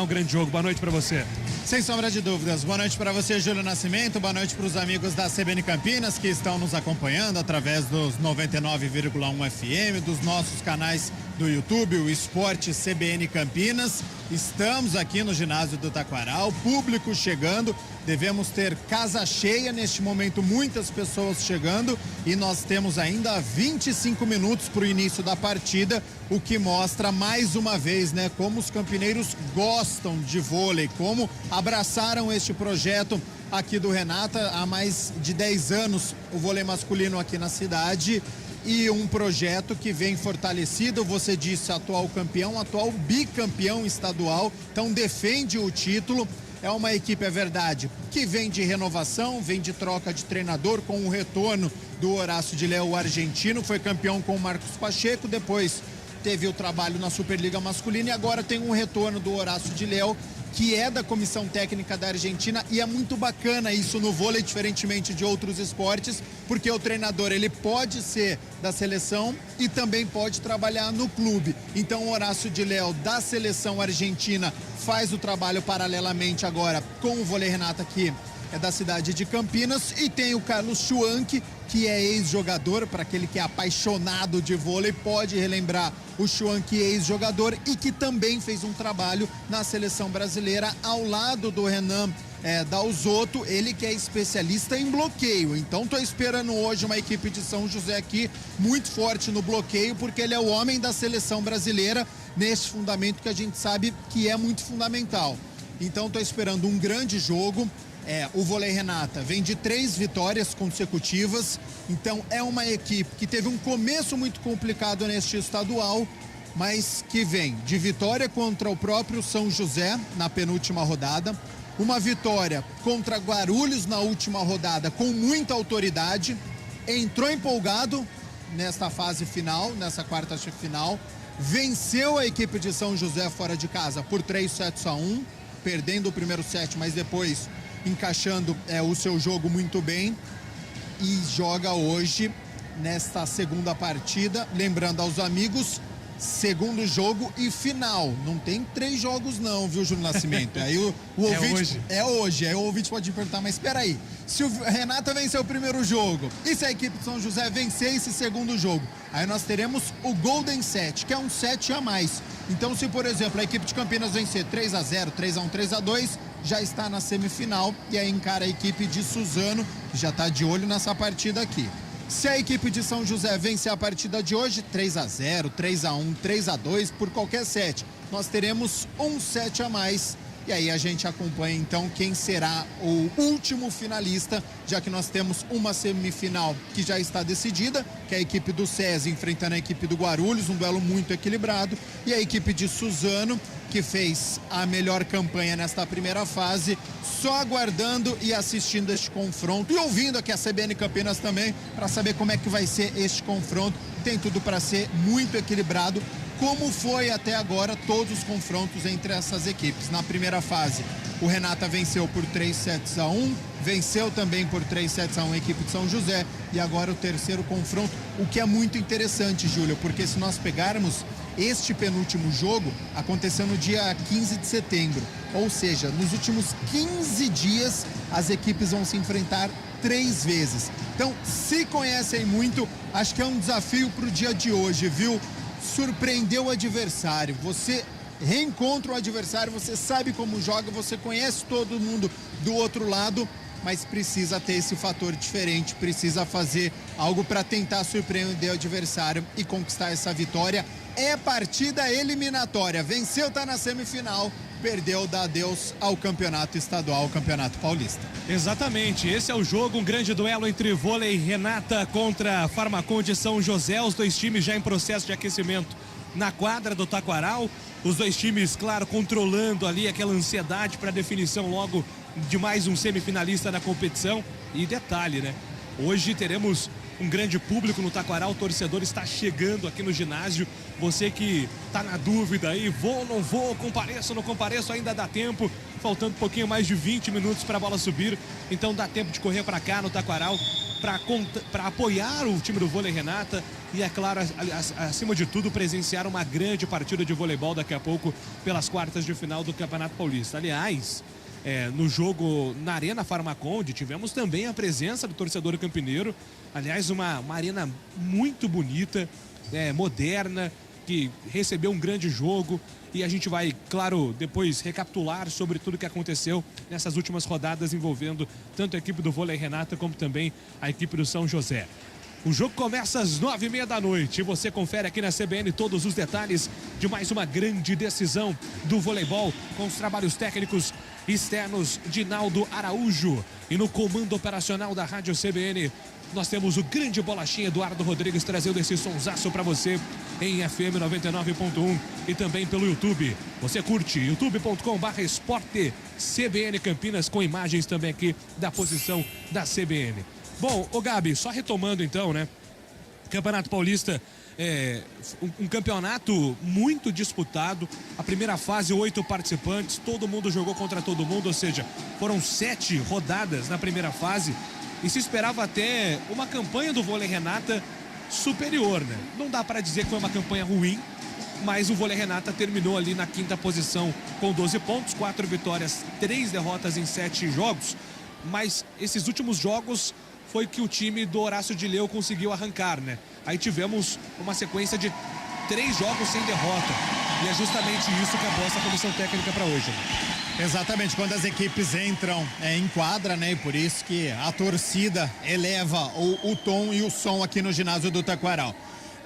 um grande jogo. Boa noite para você. Sem sombra de dúvidas. Boa noite para você, Júlio Nascimento. Boa noite para os amigos da CBN Campinas que estão nos acompanhando através dos 99,1 FM, dos nossos canais do YouTube, o Esporte CBN Campinas. Estamos aqui no ginásio do Taquaral, público chegando. Devemos ter casa cheia neste momento, muitas pessoas chegando, e nós temos ainda 25 minutos para o início da partida, o que mostra mais uma vez, né, como os campineiros gostam de vôlei, como abraçaram este projeto aqui do Renata há mais de 10 anos, o vôlei masculino aqui na cidade, e um projeto que vem fortalecido. Você disse atual campeão, atual bicampeão estadual, então defende o título. É uma equipe, é verdade, que vem de renovação, vem de troca de treinador com o retorno do Horácio de Léo, o argentino, foi campeão com o Marcos Pacheco, depois teve o trabalho na Superliga Masculina e agora tem um retorno do Horácio de Léo, que é da comissão técnica da Argentina, e é muito bacana isso no vôlei, diferentemente de outros esportes, porque o treinador ele pode ser da seleção e também pode trabalhar no clube. Então o Horácio de Léo da seleção argentina faz o trabalho paralelamente agora com o vôlei Renata, aqui é da cidade de Campinas, e tem o Carlos Schwanck, que é ex-jogador, para aquele que é apaixonado de vôlei, pode relembrar o Schwanck, ex-jogador, e que também fez um trabalho na seleção brasileira ao lado do Renan Dalzotto, ele que é especialista em bloqueio. Então tô esperando hoje uma equipe de São José aqui muito forte no bloqueio, porque ele é o homem da seleção brasileira nesse fundamento que a gente sabe que é muito fundamental. Então tô esperando um grande jogo. O vôlei Renata vem de 3 vitórias consecutivas, então é uma equipe que teve um começo muito complicado neste estadual, mas que vem de vitória contra o próprio São José na penúltima rodada, uma vitória contra Guarulhos na última rodada com muita autoridade, entrou empolgado nesta fase final, nessa quarta final, venceu a equipe de São José fora de casa por 3-1, perdendo o primeiro set, mas depois encaixando o seu jogo muito bem, e joga hoje nesta segunda partida, lembrando aos amigos, segundo jogo e final, não tem 3 jogos não, viu, Júlio Nascimento? Aí o ouvinte, é hoje, aí o ouvinte pode perguntar, mas espera aí, se o Renata vencer o primeiro jogo e se a equipe de São José vencer esse segundo jogo, aí nós teremos o Golden Set, que é um set a mais. Então, se por exemplo a equipe de Campinas vencer 3-0, 3-1, 3-2, já está na semifinal e aí encara a equipe de Suzano, que já está de olho nessa partida aqui. Se a equipe de São José vencer a partida de hoje, 3-0, 3-1, 3-2, por qualquer set, nós teremos um set a mais. E aí a gente acompanha então quem será o último finalista, já que nós temos uma semifinal que já está decidida, que é a equipe do SESI enfrentando a equipe do Guarulhos, um duelo muito equilibrado, e a equipe de Suzano, que fez a melhor campanha nesta primeira fase, só aguardando e assistindo este confronto e ouvindo aqui a CBN Campinas também, para saber como é que vai ser este confronto. Tem tudo para ser muito equilibrado, como foi até agora todos os confrontos entre essas equipes. Na primeira fase, o Renata venceu por 3-1, venceu também por 3-1 a equipe de São José, e agora o terceiro confronto, o que é muito interessante, Júlio, porque se nós pegarmos este penúltimo jogo, aconteceu no dia 15 de setembro, ou seja, nos últimos 15 dias as equipes vão se enfrentar 3 vezes. Então, se conhecem muito, acho que é um desafio para o dia de hoje, viu? Surpreender o adversário, você reencontra o adversário, você sabe como joga, você conhece todo mundo do outro lado, mas precisa ter esse fator diferente, precisa fazer algo para tentar surpreender o adversário e conquistar essa vitória. É partida eliminatória, venceu, tá na semifinal, perdeu, dá adeus ao campeonato estadual, ao campeonato paulista. Exatamente, esse é o jogo, um grande duelo entre vôlei Renata contra Farmacon de São José, os dois times já em processo de aquecimento na quadra do Taquaral, os dois times, claro, controlando ali aquela ansiedade para definição logo de mais um semifinalista da competição. E detalhe, né? Hoje teremos um grande público no Taquaral, o torcedor está chegando aqui no ginásio. Você que está na dúvida aí, vou ou não vou, compareço ou não compareço, ainda dá tempo, faltando um pouquinho mais de 20 minutos para a bola subir, então dá tempo de correr para cá no Taquaral para apoiar o time do Vôlei Renata e, é claro, acima de tudo, presenciar uma grande partida de voleibol daqui a pouco pelas quartas de final do Campeonato Paulista. Aliás, no jogo na Arena Farmaconde, tivemos também a presença do torcedor campineiro. Aliás, uma arena muito bonita, moderna, que recebeu um grande jogo. E a gente vai, claro, depois recapitular sobre tudo que aconteceu nessas últimas rodadas envolvendo tanto a equipe do Vôlei Renata como também a equipe do São José. O jogo começa às 9h30 da noite e você confere aqui na CBN todos os detalhes de mais uma grande decisão do voleibol com os trabalhos técnicos externos de Naldo Araújo. E no comando operacional da Rádio CBN, nós temos o grande bolachinha Eduardo Rodrigues trazendo esse sonsaço para você em FM 99.1 e também pelo YouTube. Você curte youtube.com/esporte CBN Campinas com imagens também aqui da posição da CBN. Bom, ô Gabi, só retomando então, né? Campeonato Paulista um campeonato muito disputado. A primeira fase, 8 participantes, todo mundo jogou contra todo mundo, ou seja, foram 7 rodadas na primeira fase. E se esperava até uma campanha do Vôlei Renata superior, né? Não dá para dizer que foi uma campanha ruim, mas o Vôlei Renata terminou ali na 5ª posição com 12 pontos, 4 vitórias, 3 derrotas em 7 jogos. Mas esses últimos jogos foi que o time do Horácio de Leu conseguiu arrancar, né? Aí tivemos uma sequência de 3 jogos sem derrota. E é justamente isso que aposta a comissão técnica para hoje, né? Exatamente, quando as equipes entram em quadra, né? E por isso que a torcida eleva o tom e o som aqui no ginásio do Taquaral.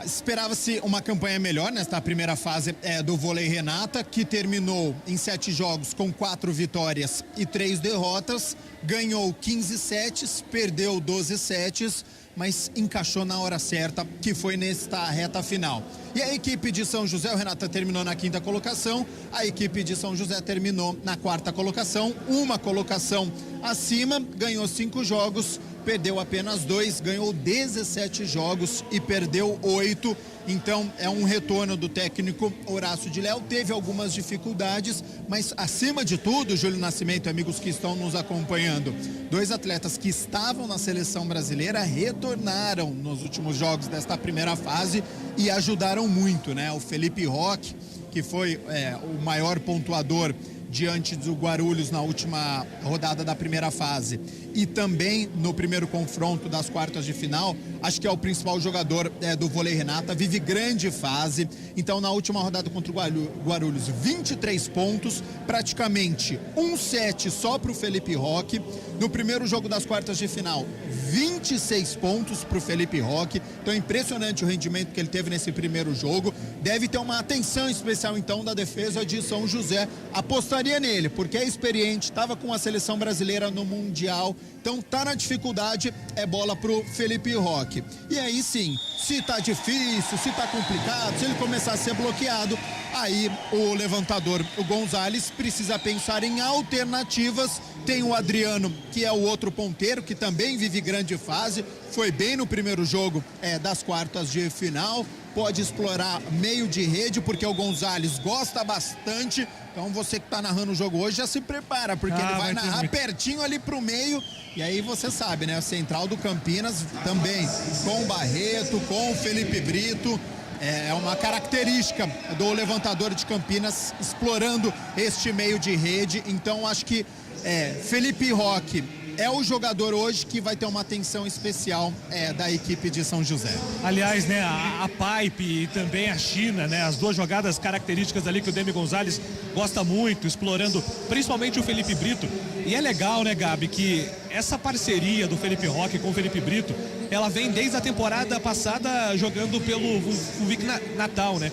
Esperava-se uma campanha melhor nesta primeira fase do Vôlei Renata, que terminou em 7 jogos com 4 vitórias e 3 derrotas, ganhou 15 sets, perdeu 12 sets, mas encaixou na hora certa, que foi nesta reta final. E a equipe de São José, o Renata terminou na 5ª colocação, a equipe de São José terminou na 4ª colocação, uma colocação acima, ganhou 5 jogos, perdeu apenas 2, ganhou 17 jogos e perdeu 8. Então é um retorno do técnico Horácio de Leu. Teve algumas dificuldades, mas acima de tudo, Júlio Nascimento e amigos que estão nos acompanhando, 2 atletas que estavam na seleção brasileira retornaram nos últimos jogos desta primeira fase e ajudaram muito, né? O Felipe Roque, que foi o maior pontuador diante do Guarulhos na última rodada da primeira fase e também no primeiro confronto das quartas de final, acho que é o principal jogador do Vôlei Renata, vive grande fase. Então na última rodada contra o Guarulhos, 23 pontos, praticamente um set só para o Felipe Roque. No primeiro jogo das quartas de final, 26 pontos para o Felipe Roque. Então é impressionante o rendimento que ele teve nesse primeiro jogo. Deve ter uma atenção especial então da defesa de São José. Apostaria nele, porque é experiente, estava com a seleção brasileira no Mundial. Então tá na dificuldade, é bola pro Felipe Roque. E aí sim, se tá difícil, se tá complicado, se ele começar a ser bloqueado, aí o levantador, o Gonzalez, precisa pensar em alternativas. Tem o Adriano, que é o outro ponteiro, que também vive grande fase, foi bem no primeiro jogo das quartas de final, pode explorar meio de rede, porque o Gonzalez gosta bastante. Então você que está narrando o jogo hoje já se prepara, porque ele vai narrar pertinho ali pro meio. E aí você sabe, né? A central do Campinas também, com o Barreto, com o Felipe Brito. É uma característica do levantador de Campinas, explorando este meio de rede. Então acho que Felipe Roque é o jogador hoje que vai ter uma atenção especial da equipe de São José. Aliás, né, a Pipe e também a China, né, as duas jogadas características ali que o Demi Gonzalez gosta muito, explorando principalmente o Felipe Brito. E é legal, né, Gabi, que essa parceria do Felipe Roque com o Felipe Brito, ela vem desde a temporada passada jogando pelo Vic Natal, né?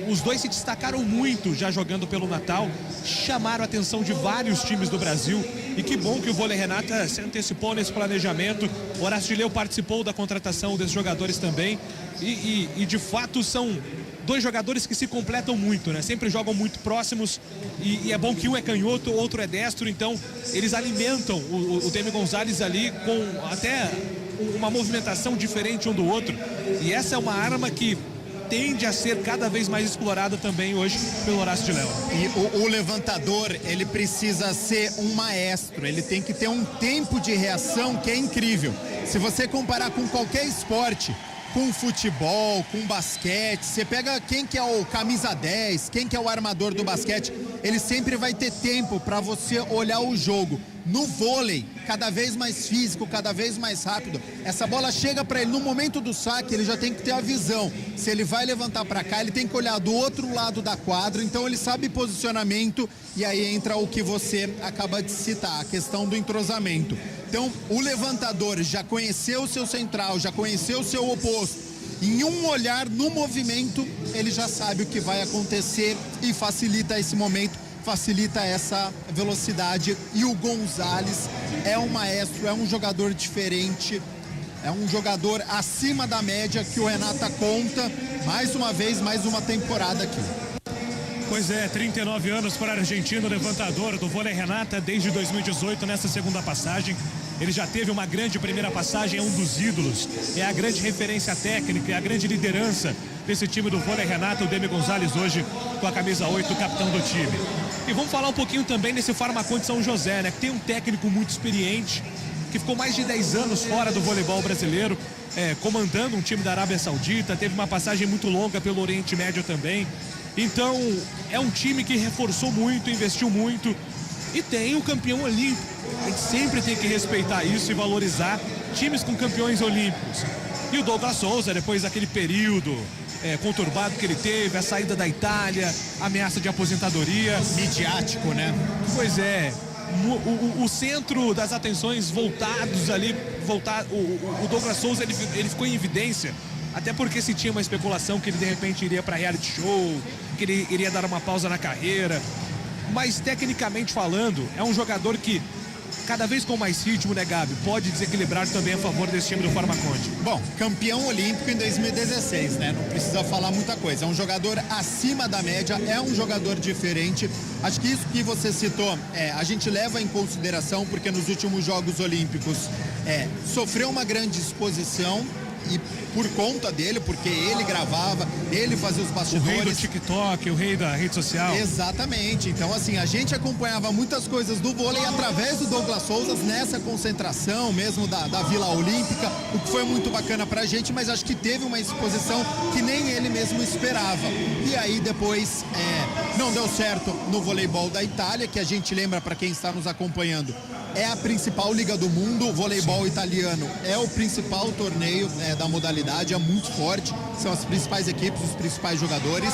Os dois se destacaram muito já jogando pelo Natal, chamaram a atenção de vários times do Brasil. E que bom que o Vôlei Renata se antecipou nesse planejamento. O Horácio de Leu participou da contratação desses jogadores também. E de fato são 2 jogadores que se completam muito, né? Sempre jogam muito próximos. E é bom que um é canhoto, o outro é destro. Então eles alimentam o Demi Gonzalez ali com até uma movimentação diferente um do outro. E essa é uma arma que tende a ser cada vez mais explorada também hoje pelo Horácio de Léo. E o levantador, ele precisa ser um maestro, ele tem que ter um tempo de reação que é incrível. Se você comparar com qualquer esporte, com futebol, com basquete, você pega quem que é o camisa 10, quem que é o armador do basquete, ele sempre vai ter tempo para você olhar o jogo. No vôlei, cada vez mais físico, cada vez mais rápido, essa bola chega para ele no momento do saque, ele já tem que ter a visão. Se ele vai levantar para cá, ele tem que olhar do outro lado da quadra, então ele sabe posicionamento e aí entra o que você acaba de citar, a questão do entrosamento. Então, o levantador já conheceu o seu central, já conheceu o seu oposto. Em um olhar, no movimento, ele já sabe o que vai acontecer e facilita esse momento, facilita essa velocidade. E o Gonzalez é um maestro, é um jogador diferente, é um jogador acima da média que o Renata conta. Mais uma vez, mais uma temporada aqui. Pois é, 39 anos para o argentino levantador do vôlei Renata desde 2018 nessa segunda passagem. Ele já teve uma grande primeira passagem, é um dos ídolos, é a grande referência técnica, é a grande liderança desse time do vôlei Renata, o Demi Gonzalez hoje com a camisa 8, o capitão do time. E vamos falar um pouquinho também desse Farmacon de São José, né? Que tem um técnico muito experiente, que ficou mais de 10 anos fora do voleibol brasileiro, comandando um time da Arábia Saudita, teve uma passagem muito longa pelo Oriente Médio também. Então, é um time que reforçou muito, investiu muito e tem o campeão olímpico. A gente sempre tem que respeitar isso e valorizar times com campeões olímpicos. E o Douglas Souza, depois daquele período conturbado que ele teve, a saída da Itália, ameaça de aposentadoria. Midiático, né? Pois é. O centro das atenções voltados ali, o Douglas Souza ele ficou em evidência, até porque se tinha uma especulação que ele de repente iria para reality show, que ele iria dar uma pausa na carreira, mas tecnicamente falando, é um jogador que cada vez com mais ritmo, né, Gabi, pode desequilibrar também a favor desse time do Farmaconde. Bom, campeão olímpico em 2016, né? Não precisa falar muita coisa. É um jogador acima da média, é um jogador diferente. Acho que isso que você citou, a gente leva em consideração porque nos últimos Jogos Olímpicos sofreu uma grande exposição e por conta dele, porque ele gravava, ele fazia os bastidores. O rei do TikTok, o rei da rede social. Exatamente. Então, assim, a gente acompanhava muitas coisas do vôlei através do Douglas Souza nessa concentração mesmo da Vila Olímpica, o que foi muito bacana pra gente, mas acho que teve uma exposição que nem ele mesmo esperava. E aí depois não deu certo no voleibol da Itália, que a gente lembra, para quem está nos acompanhando, é a principal liga do mundo. O voleibol italiano é o principal torneio da modalidade, é muito forte, são as principais equipes, os principais jogadores.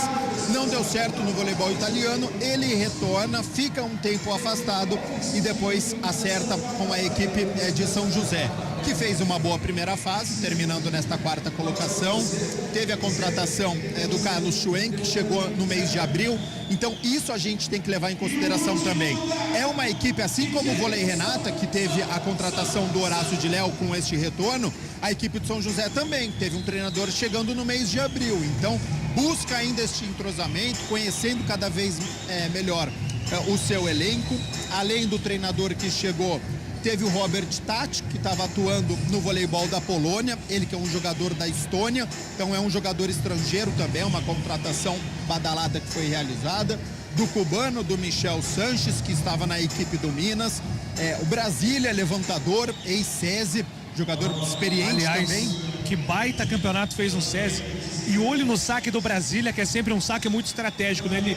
Não deu certo no voleibol italiano, ele retorna, fica um tempo afastado e depois acerta com a equipe de São José, que fez uma boa primeira fase, terminando nesta quarta colocação. Teve a contratação do Carlos Schwen, que chegou no mês de abril. Então isso a gente tem que levar em consideração também. É uma equipe, assim como o Vôlei Renata, que teve a contratação do Horácio de Léo com este retorno, a equipe de São José também teve um treinador chegando no mês de abril. Então busca ainda este entrosamento, conhecendo cada vez melhor o seu elenco. Além do treinador que chegou, teve o Robert Tati, que estava atuando no voleibol da Polônia, ele que é um jogador da Estônia, então é um jogador estrangeiro também, uma contratação badalada que foi realizada. Do cubano, do Michel Sanches, que estava na equipe do Minas. O Brasília, levantador, ex-SESI, jogador experiente. Aliás, também. Que baita campeonato fez um SESI. E olho no saque do Brasília, que é sempre um saque muito estratégico, né?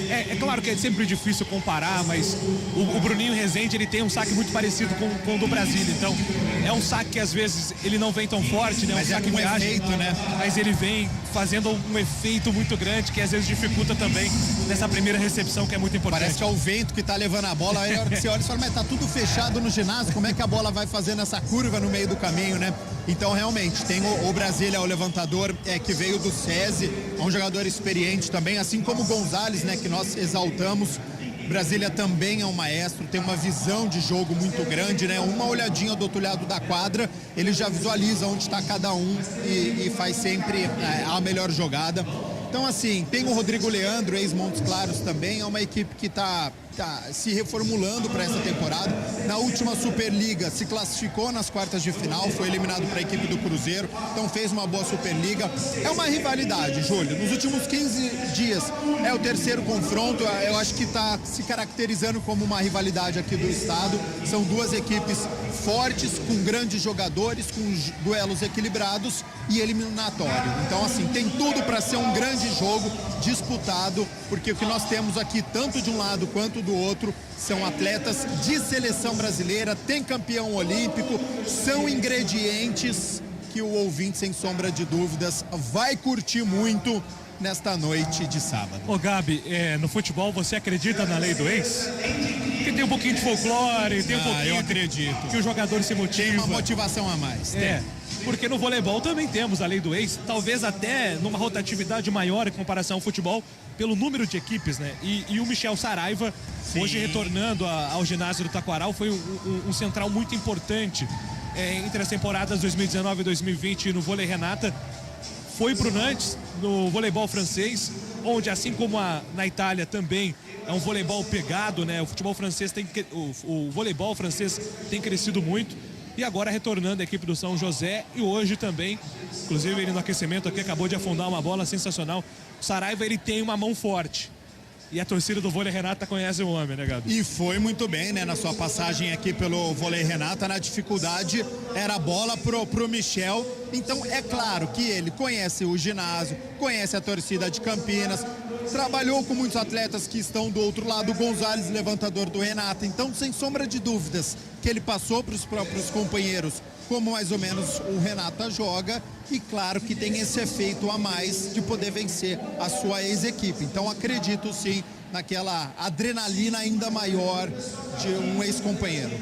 É claro que é sempre difícil comparar, mas o Bruninho Rezende, ele tem um saque muito parecido com o do Brasília. Então, é um saque que às vezes ele não vem tão forte, né? Mas um saque com efeito, né? Mas ele vem fazendo um efeito muito grande, que às vezes dificulta também nessa primeira recepção, que é muito importante. Parece que é o vento que tá levando a bola. Aí a hora que você olha e fala, mas tá tudo fechado no ginásio, como é que a bola vai fazendo essa curva no meio do caminho, né? Então, realmente, tem o Brasília, o levantador, que veio do SESI, é um jogador experiente também, assim como o Gonzalez, né, que nós exaltamos. Brasília também é um maestro, tem uma visão de jogo muito grande, né? Uma olhadinha do outro lado da quadra, ele já visualiza onde está cada um e faz sempre a melhor jogada. Então, assim, tem o Rodrigo Leandro, ex-Montes Claros também, é uma equipe que tá está se reformulando para essa temporada. Na última Superliga se classificou nas quartas de final, foi eliminado para a equipe do Cruzeiro, então fez uma boa Superliga. É uma rivalidade, Júlio. Nos últimos 15 dias é o terceiro confronto, eu acho que está se caracterizando como uma rivalidade aqui do estado. São duas equipes fortes, com grandes jogadores, com duelos equilibrados e eliminatório. Então, assim, tem tudo para ser um grande jogo disputado, porque o que nós temos aqui, tanto de um lado quanto do outro, são atletas de seleção brasileira, tem campeão olímpico, são ingredientes que o ouvinte, sem sombra de dúvidas, vai curtir muito nesta noite de sábado. Ô Gabi, no futebol você acredita na lei do ex? Porque tem um pouquinho de folclore, tem um pouquinho eu acredito. Que o jogador se motiva. Tem uma motivação a mais. Porque no voleibol também temos a lei do ex, talvez até numa rotatividade maior em comparação ao futebol, pelo número de equipes, né? E o Michel Saraiva, sim, hoje retornando ao ginásio do Taquaral, foi um central muito importante entre as temporadas 2019 e 2020 no vôlei Renata. Foi pro Nantes, no voleibol francês, onde, assim como na Itália também é um voleibol pegado, né? O futebol francês o voleibol francês tem crescido muito. E agora retornando a equipe do São José, e hoje também, inclusive ele no aquecimento aqui acabou de afundar uma bola sensacional. O Saraiva, ele tem uma mão forte. E a torcida do vôlei Renata conhece o homem, né, Gabi? E foi muito bem, né, na sua passagem aqui pelo vôlei Renata. Na dificuldade era a bola pro Michel. Então é claro que ele conhece o ginásio, conhece a torcida de Campinas, trabalhou com muitos atletas que estão do outro lado, o Gonzalez, levantador do Renata. Então, sem sombra de dúvidas, que ele passou para os próprios companheiros como mais ou menos o Renata joga, e claro que tem esse efeito a mais de poder vencer a sua ex-equipe. Então acredito sim naquela adrenalina ainda maior de um ex-companheiro.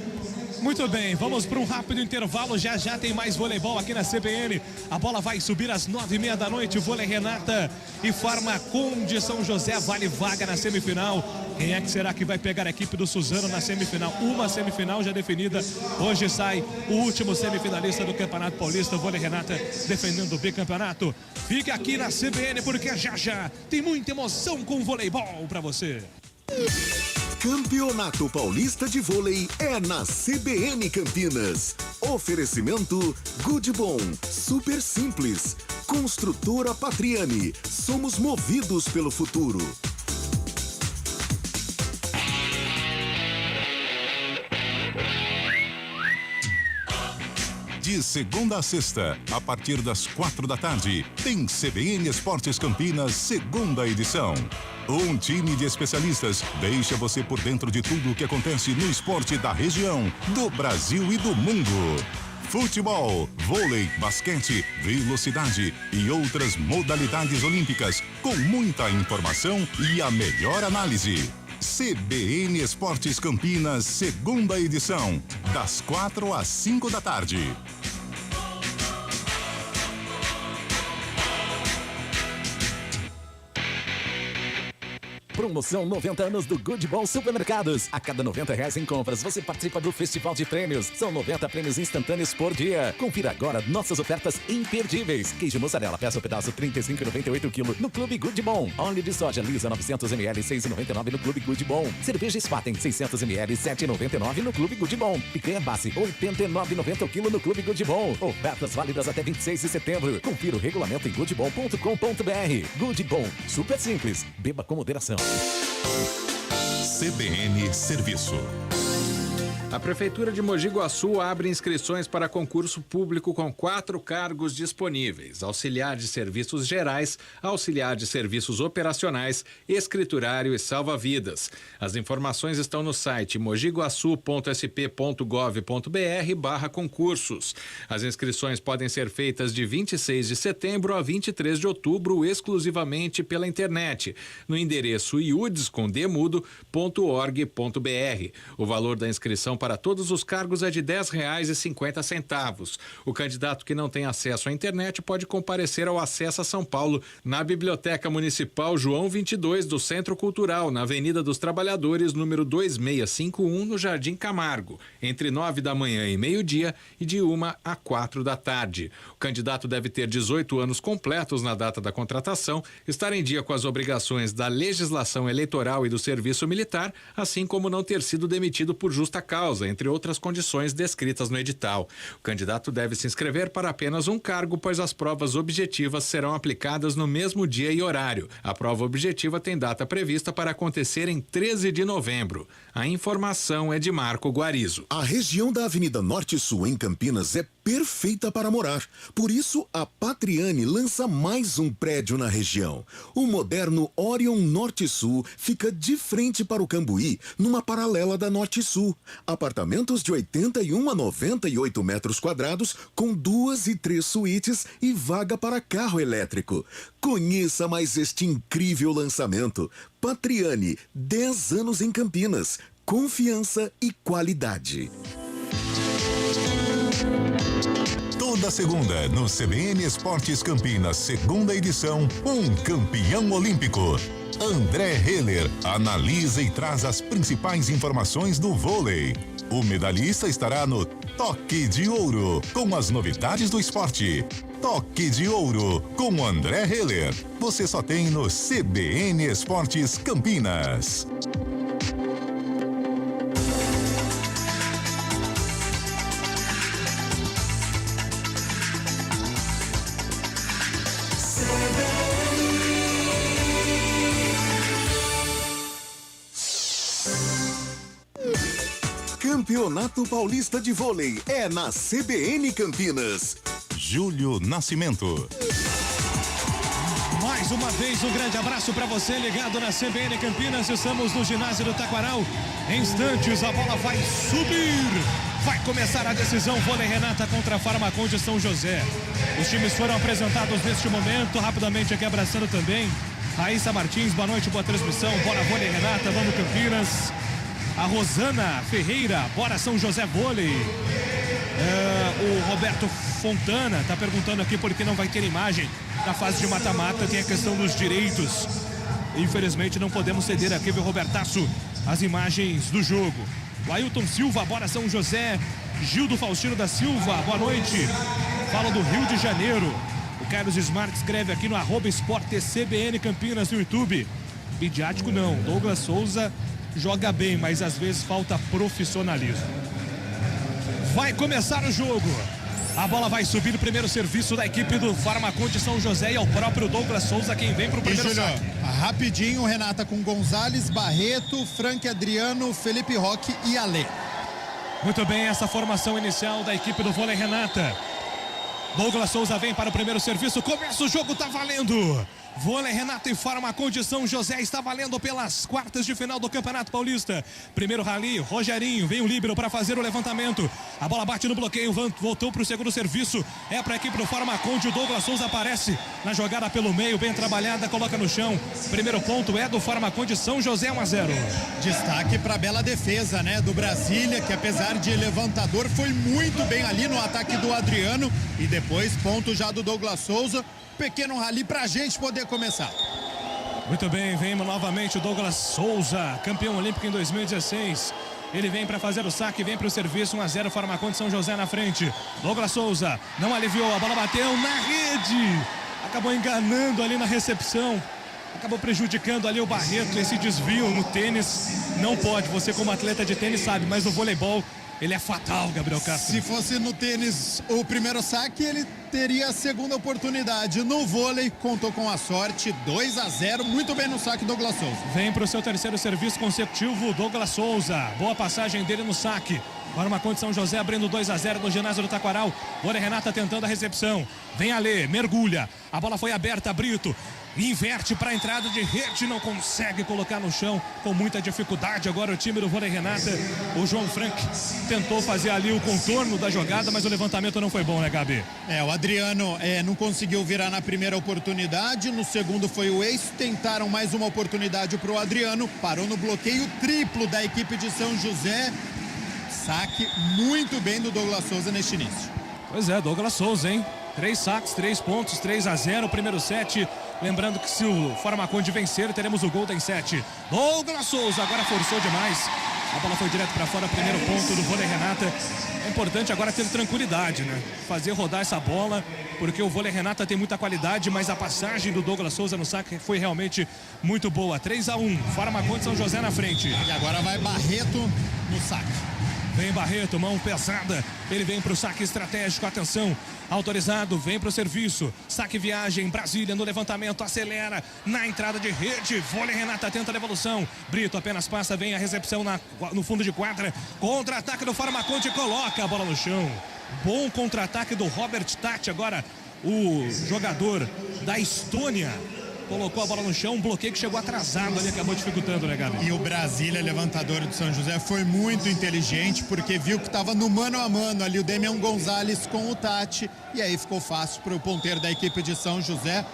Muito bem, vamos para um rápido intervalo, já tem mais voleibol aqui na CBN. A bola vai subir às 9h30 da noite, vôlei Renata e Farmacon de São José, vale vaga na semifinal. Quem é que será que vai pegar a equipe do Suzano na semifinal? Uma semifinal já definida, hoje sai o último semifinalista do Campeonato Paulista, vôlei Renata defendendo o bicampeonato. Fica aqui na CBN porque já tem muita emoção com o voleibol para você. Campeonato Paulista de Vôlei é na CBN Campinas. Oferecimento Good Bom, Super Simples. Construtora Patriani, somos movidos pelo futuro. De segunda a sexta, a partir das 4 da tarde, tem CBN Esportes Campinas, segunda edição. Um time de especialistas deixa você por dentro de tudo o que acontece no esporte da região, do Brasil e do mundo. Futebol, vôlei, basquete, velocidade e outras modalidades olímpicas, com muita informação e a melhor análise. CBN Esportes Campinas, segunda edição, das 4 às 5 da tarde. Promoção 90 anos do Good Bom Supermercados. A cada R$90 em compras, você participa do Festival de Prêmios. São 90 prêmios instantâneos por dia. Confira agora nossas ofertas imperdíveis. Queijo mussarela, peça o pedaço, R$ 35,98 kg no Clube Good Bom. Óleo de soja lisa, 900 ml, R$ 6,99 no Clube Good Bom. Cerveja Spaten, 600 ml, R$ 7,99 no Clube Good Bom. Picanha Bassi, R$ 89,90 o quilo no Clube Good Bom. Ofertas válidas até 26 de setembro. Confira o regulamento em goodbom.com.br. Good Bom, super simples. Beba com moderação. CBN Serviço. A Prefeitura de Mogi Guaçu abre inscrições para concurso público com 4 cargos disponíveis: auxiliar de serviços gerais, auxiliar de serviços operacionais, escriturário e salva-vidas. As informações estão no site mogiguaçu.sp.gov.br/concursos. As inscrições podem ser feitas de 26 de setembro a 23 de outubro exclusivamente pela internet, no endereço iudes.org.br. O valor da inscrição para para todos os cargos é de R$ 10,50. O candidato que não tem acesso à internet pode comparecer ao Acessa São Paulo, na Biblioteca Municipal João 22 do Centro Cultural, na Avenida dos Trabalhadores, número 2651, no Jardim Camargo, entre 9 da manhã e meio-dia e de 1 a 4 da tarde. O candidato deve ter 18 anos completos na data da contratação, estar em dia com as obrigações da legislação eleitoral e do serviço militar, assim como não ter sido demitido por justa causa, entre outras condições descritas no edital. O candidato deve se inscrever para apenas um cargo, pois as provas objetivas serão aplicadas no mesmo dia e horário. A prova objetiva tem data prevista para acontecer em 13 de novembro. A informação é de Marco Guarizo. A região da Avenida Norte Sul, em Campinas, é perfeita para morar. Por isso, a Patriani lança mais um prédio na região. O moderno Orion Norte Sul fica de frente para o Cambuí, numa paralela da Norte Sul. Apartamentos de 81 a 98 metros quadrados, com 2 e 3 suítes e vaga para carro elétrico. Conheça mais este incrível lançamento. Patriani, 10 anos em Campinas. Confiança e qualidade. Toda segunda, no CBN Esportes Campinas, segunda edição, um campeão olímpico. André Heller analisa e traz as principais informações do vôlei. O medalhista estará no Toque de Ouro, com as novidades do esporte. Toque de Ouro, com André Heller. Você só tem no CBN Esportes Campinas. Campeonato Paulista de Vôlei é na CBN Campinas. Júlio Nascimento. Mais uma vez, um grande abraço para você ligado na CBN Campinas. Estamos no ginásio do Taquaral. Em instantes, a bola vai subir. Vai começar a decisão. Vôlei Renata contra a Farmaconde São José. Os times foram apresentados neste momento. Rapidamente aqui abraçando também Raíssa Martins. Boa noite, boa transmissão. Bora Vôlei Renata, vamos Campinas. A Rosana Ferreira, bora São José Vôlei. O Roberto Fontana está perguntando aqui por que não vai ter imagem na fase de mata-mata. Tem a questão dos direitos. Infelizmente não podemos ceder aqui, viu, Robertaço, as imagens do jogo. O Ailton Silva, bora São José. Gildo Faustino da Silva, boa noite. Fala do Rio de Janeiro. O Carlos Smart escreve aqui no @esportecbn Campinas no YouTube. Midiático não, Douglas Souza joga bem, mas às vezes falta profissionalismo. Vai começar o jogo. A bola vai subir no primeiro serviço da equipe do Farmaconde São José e é o próprio Douglas Souza quem vem para o primeiro saque. Rapidinho, Renata, com Gonzalez, Barreto, Frank Adriano, Felipe Roque e Ale. Muito bem, essa formação inicial da equipe do Vôlei Renata. Douglas Souza vem para o primeiro serviço, começa o jogo, tá valendo. Vôlei Renata e Farmaconde São José está valendo pelas quartas de final do Campeonato Paulista. Primeiro rally, Rogerinho, vem o líbero para fazer o levantamento. A bola bate no bloqueio, voltou para o segundo serviço. É para a equipe do Farmaconde, o Douglas Souza aparece na jogada pelo meio, bem trabalhada, coloca no chão. Primeiro ponto é do Farmaconde São José, 1-0. Destaque para a bela defesa, né, do Brasília, que apesar de levantador, foi muito bem ali no ataque do Adriano. E depois, ponto já do Douglas Souza. Pequeno rally pra gente poder começar. Muito bem, vem novamente o Douglas Souza, campeão olímpico em 2016. Ele vem para fazer o saque, vem para o serviço, 1-0, Farmaconde São José na frente. Douglas Souza não aliviou, a bola bateu na rede. Acabou enganando ali na recepção. Acabou prejudicando ali o Barreto, esse desvio no tênis. Não pode, você como atleta de tênis sabe, mas no voleibol ele é fatal, Gabriel Castro. Se fosse no tênis o primeiro saque, ele teria a segunda oportunidade. No vôlei, contou com a sorte, 2-0, muito bem no saque, Douglas Souza. Vem para o seu terceiro serviço consecutivo, Douglas Souza. Boa passagem dele no saque. Farmaconde São José abrindo 2-0 no ginásio do Taquaral. Vôlei Renata tentando a recepção. Vem Alê, mergulha. A bola foi aberta, Brito. Inverte para a entrada de rede, não consegue colocar no chão com muita dificuldade. Agora o time do Vôlei Renata, o João Frank tentou fazer ali o contorno da jogada, mas o levantamento não foi bom, né, Gabi? O Adriano não conseguiu virar na primeira oportunidade, no segundo foi o ex, tentaram mais uma oportunidade para o Adriano, parou no bloqueio triplo da equipe de São José. saque muito bem do Douglas Souza neste início. Pois é, Douglas Souza, hein? 3 saques, 3 pontos, 3-0, primeiro set. Lembrando que se o Farmaconde vencer, teremos o Golden Set. Douglas Souza agora forçou demais. A bola foi direto para fora, primeiro ponto do vôlei Renata. É importante agora ter tranquilidade, né? Fazer rodar essa bola, porque o vôlei Renata tem muita qualidade, mas a passagem do Douglas Souza no saque foi realmente muito boa. 3-1, Farmaconde São José na frente. E agora vai Barreto no saque. Vem Barreto, mão pesada. Ele vem para o saque estratégico. Atenção, autorizado, vem para o serviço. Saque viagem, Brasília no levantamento, acelera na entrada de rede. Vôlei Renata tenta a devolução. Brito apenas passa, vem a recepção no fundo de quadra. Contra-ataque do Farmaconde, coloca a bola no chão. Bom contra-ataque do Robert Tati. Agora o jogador da Estônia colocou a bola no chão, um bloqueio que chegou atrasado ali, acabou dificultando, né, Gabi? E o Brasília, levantador do São José, foi muito inteligente, porque viu que estava no mano a mano ali o Demian Gonzalez com o Tati, e aí ficou fácil para o ponteiro da equipe de São José.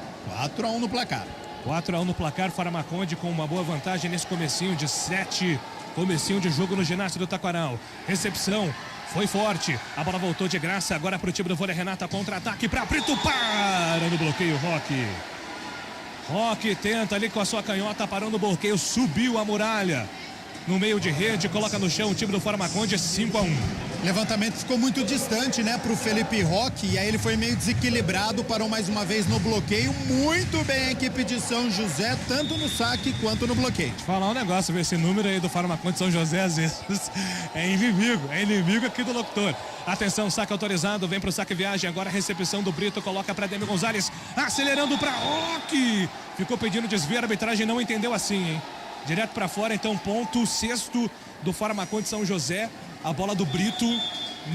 4-1 no placar. 4-1 no placar, Farmaconde com uma boa vantagem nesse comecinho de set, comecinho de jogo no ginásio do Taquaral. Recepção foi forte, a bola voltou de graça, agora para o time do vôlei Renata, contra-ataque para Brito, para no bloqueio, Roque tenta ali com a sua canhota, parando o bloqueio, subiu a muralha. No meio de rede, coloca no chão o time do Farmaconde, 5-1. Levantamento ficou muito distante, né, pro Felipe Roque, e aí ele foi meio desequilibrado, parou mais uma vez no bloqueio. Muito bem a equipe de São José, tanto no saque quanto no bloqueio. Falar um negócio, esse número aí do Farmaconde São José, às vezes, é inimigo aqui do locutor. Atenção, saque autorizado, vem pro saque viagem, agora a recepção do Brito, coloca para Demi Gonzalez, acelerando para Roque. Ficou pedindo desvio, a arbitragem não entendeu assim, hein? Direto para fora, então, ponto sexto do Farmaconde São José. A bola do Brito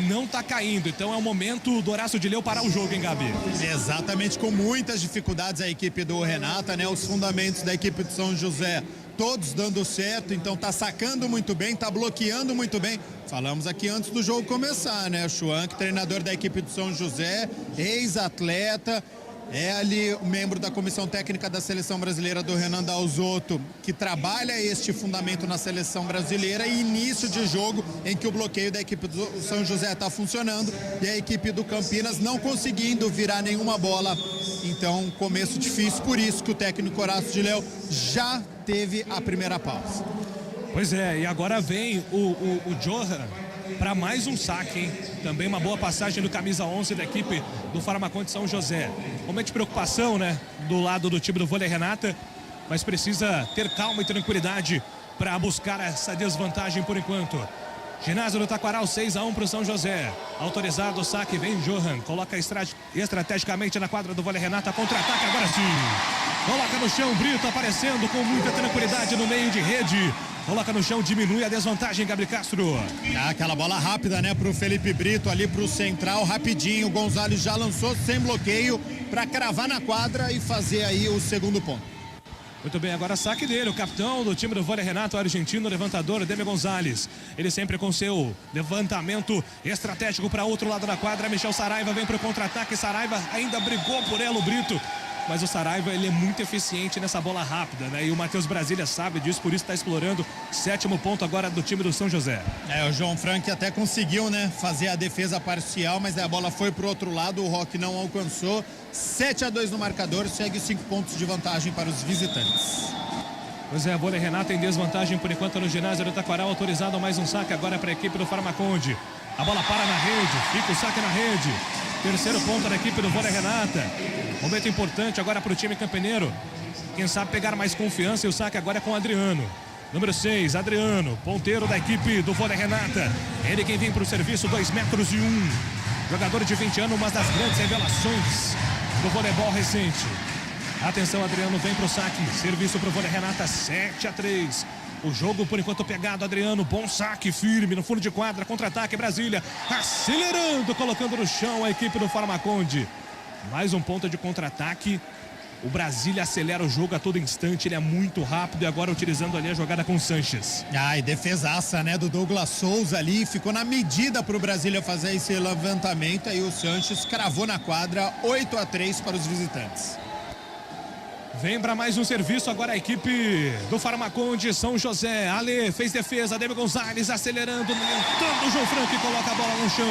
não tá caindo, então é o momento do Horácio de Leu parar o jogo, hein, Gabi? Exatamente, com muitas dificuldades a equipe do Renata, né? Os fundamentos da equipe de São José, todos dando certo, então tá sacando muito bem, tá bloqueando muito bem. Falamos aqui antes do jogo começar, né? Schwank, treinador da equipe de São José, ex-atleta, é ali o membro da comissão técnica da seleção brasileira do Renan Dalzotto, que trabalha este fundamento na seleção brasileira, e início de jogo em que o bloqueio da equipe do São José está funcionando e a equipe do Campinas não conseguindo virar nenhuma bola. Então, começo difícil, por isso que o técnico Horácio de Leu já teve a primeira pausa. Pois é, e agora vem o Johan para mais um saque, hein? Também uma boa passagem do camisa 11 da equipe do Farmaconde São José. Momento de preocupação, né? Do lado do time do vôlei Renata, mas precisa ter calma e tranquilidade para buscar essa desvantagem por enquanto. Ginásio do Taquaral, 6-1 para o São José. Autorizado o saque, vem Johan, coloca estrategicamente na quadra do vôlei Renata, contra-ataque agora sim. Coloca no chão, Brito aparecendo com muita tranquilidade no meio de rede. Coloca no chão, diminui a desvantagem, Gabriel Castro. Aquela bola rápida, né, pro Felipe Brito ali pro central, rapidinho. O Gonzalez já lançou sem bloqueio para cravar na quadra e fazer aí o segundo ponto. Muito bem, agora saque dele, o capitão do time do vôlei Renato, o argentino levantador, Demi Gonzalez. Ele sempre com seu levantamento estratégico para outro lado da quadra. Michel Saraiva vem pro contra-ataque. Saraiva ainda brigou por ela, o Brito. Mas o Saraiva, ele é muito eficiente nessa bola rápida, né? E o Matheus Brasília sabe disso, por isso está explorando. 7º ponto agora do time do São José. O João Frank até conseguiu, né, fazer a defesa parcial, mas a bola foi pro outro lado, o Roque não alcançou. 7-2 no marcador, segue 5 pontos de vantagem para os visitantes. Pois é, a vôlei Renata em desvantagem por enquanto no ginásio do Taquaral. Autorizado mais um saque agora para a equipe do Farmaconde. A bola para na rede, fica o saque na rede. Terceiro ponto da equipe do vôlei Renata. Momento importante agora para o time campineiro. Quem sabe pegar mais confiança, e o saque agora é com o Adriano. Número 6, Adriano, ponteiro da equipe do vôlei Renata. Ele quem vem para o serviço, 2,01 metros. Jogador de 20 anos, uma das grandes revelações do voleibol recente. Atenção, Adriano vem para o saque. Serviço para o vôlei Renata, 7-3. O jogo por enquanto pegado, Adriano, bom saque, firme no fundo de quadra, contra-ataque, Brasília, acelerando, colocando no chão a equipe do Farmaconde. Mais um ponto de contra-ataque. O Brasília acelera o jogo a todo instante, ele é muito rápido, e agora utilizando ali a jogada com o Sanches. E defesaça, né, do Douglas Souza ali, ficou na medida para o Brasília fazer esse levantamento, aí o Sanches cravou na quadra, 8-3 para os visitantes. Vem para mais um serviço agora a equipe do Farmaconde São José. Ale fez defesa, Demi Gonzalez acelerando, tentando o João Franco e coloca a bola no chão.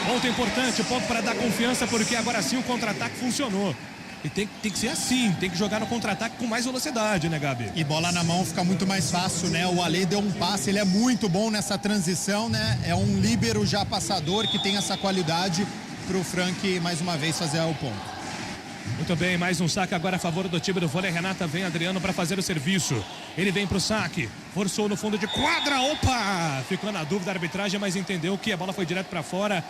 Ponto importante, ponto para dar confiança, porque agora sim o contra-ataque funcionou. E tem que ser assim, tem que jogar no contra-ataque com mais velocidade, né, Gabi? E bola na mão fica muito mais fácil, né? O Ale deu um passe, ele é muito bom nessa transição, né? É um líbero já passador que tem essa qualidade pro Frank mais uma vez fazer o ponto. Muito bem, mais um saque agora a favor do time do vôlei. Renata vem Adriano para fazer o serviço. Ele vem pro saque, forçou no fundo de quadra, opa! Ficou na dúvida a arbitragem, mas entendeu que a bola foi direto para fora.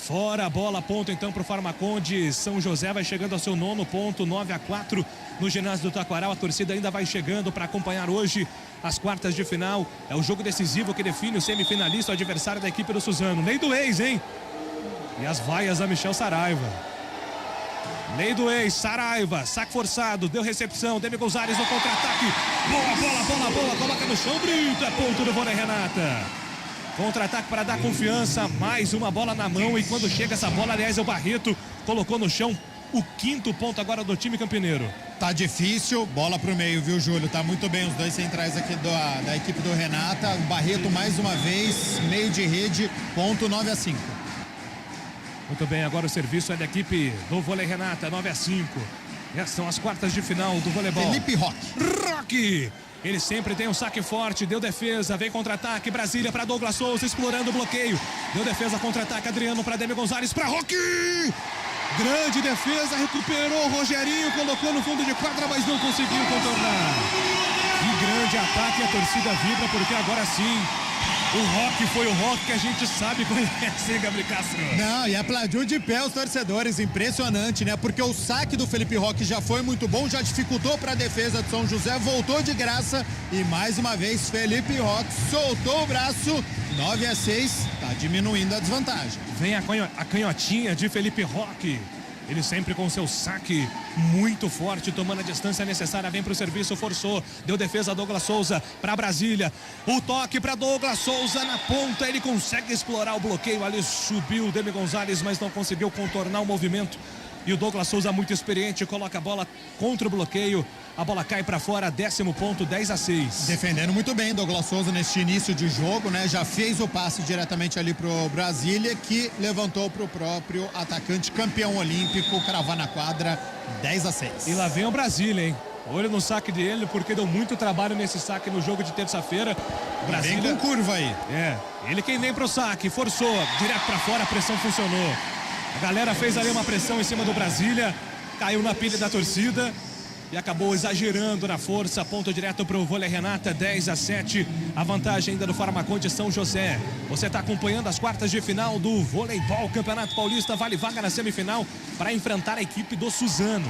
Fora a bola, ponto então para o Farmaconde. São José vai chegando ao seu 9º ponto, 9-4 no ginásio do Taquaral. A torcida ainda vai chegando para acompanhar hoje as quartas de final. É o jogo decisivo que define o semifinalista, o adversário da equipe do Suzano. Lei do ex, hein? E as vaias da Michel Saraiva. Lei do ex, Saraiva, saque forçado, deu recepção, Demi Gonzalez no contra-ataque. Bola, coloca no chão, Brito, é ponto do vôlei, Renata. Contra-ataque para dar confiança, mais uma bola na mão e quando chega essa bola, aliás, o Barreto colocou no chão o 5º ponto agora do time campineiro. Tá difícil, bola pro meio, viu, Júlio? Tá muito bem os dois centrais aqui da equipe do Renata. O Barreto mais uma vez, meio de rede, ponto 9-5. Muito bem, agora o serviço é da equipe do vôlei Renata, 9-5. Essas são as quartas de final do voleibol. Felipe Roque! Ele sempre tem um saque forte, deu defesa, vem contra-ataque, Brasília para Douglas Souza, explorando o bloqueio. Deu defesa, contra-ataque, Adriano para Demi Gonzalez, para Roque! Grande defesa, recuperou, Rogerinho colocou no fundo de quadra, mas não conseguiu contornar. Que grande ataque, a torcida vibra, porque agora sim, o Roque foi o Roque que a gente sabe conhece, Gabriel Castro. Não, e aplaudiu de pé os torcedores, impressionante, né? Porque o saque do Felipe Roque já foi muito bom, já dificultou para a defesa de São José, voltou de graça e mais uma vez Felipe Roque soltou o braço, 9-6, tá diminuindo a desvantagem. Vem a canhotinha de Felipe Roque. Ele sempre com seu saque muito forte, tomando a distância necessária, vem para o serviço, forçou, deu defesa Douglas Souza para Brasília, o toque para Douglas Souza na ponta, ele consegue explorar o bloqueio, ali subiu o Demi Gonzalez, mas não conseguiu contornar o movimento. E o Douglas Souza, muito experiente, coloca a bola contra o bloqueio. A bola cai para fora, 10º ponto, 10-6. Defendendo muito bem Douglas Souza neste início de jogo, né? Já fez o passe diretamente ali pro Brasília, que levantou pro próprio atacante campeão olímpico, cravar na quadra, 10-6. E lá vem o Brasília, hein? Olho no saque dele, porque deu muito trabalho nesse saque no jogo de terça-feira. Brasília vem com curva aí. É, ele quem vem pro saque, forçou, direto para fora, a pressão funcionou. A galera fez ali uma pressão em cima do Brasília, caiu na pilha da torcida e acabou exagerando na força. Ponto direto para o vôlei Renata, 10-7. A vantagem ainda do Farmaconde São José. Você está acompanhando as quartas de final do voleibol Campeonato Paulista. Vale vaga na semifinal para enfrentar a equipe do Suzano.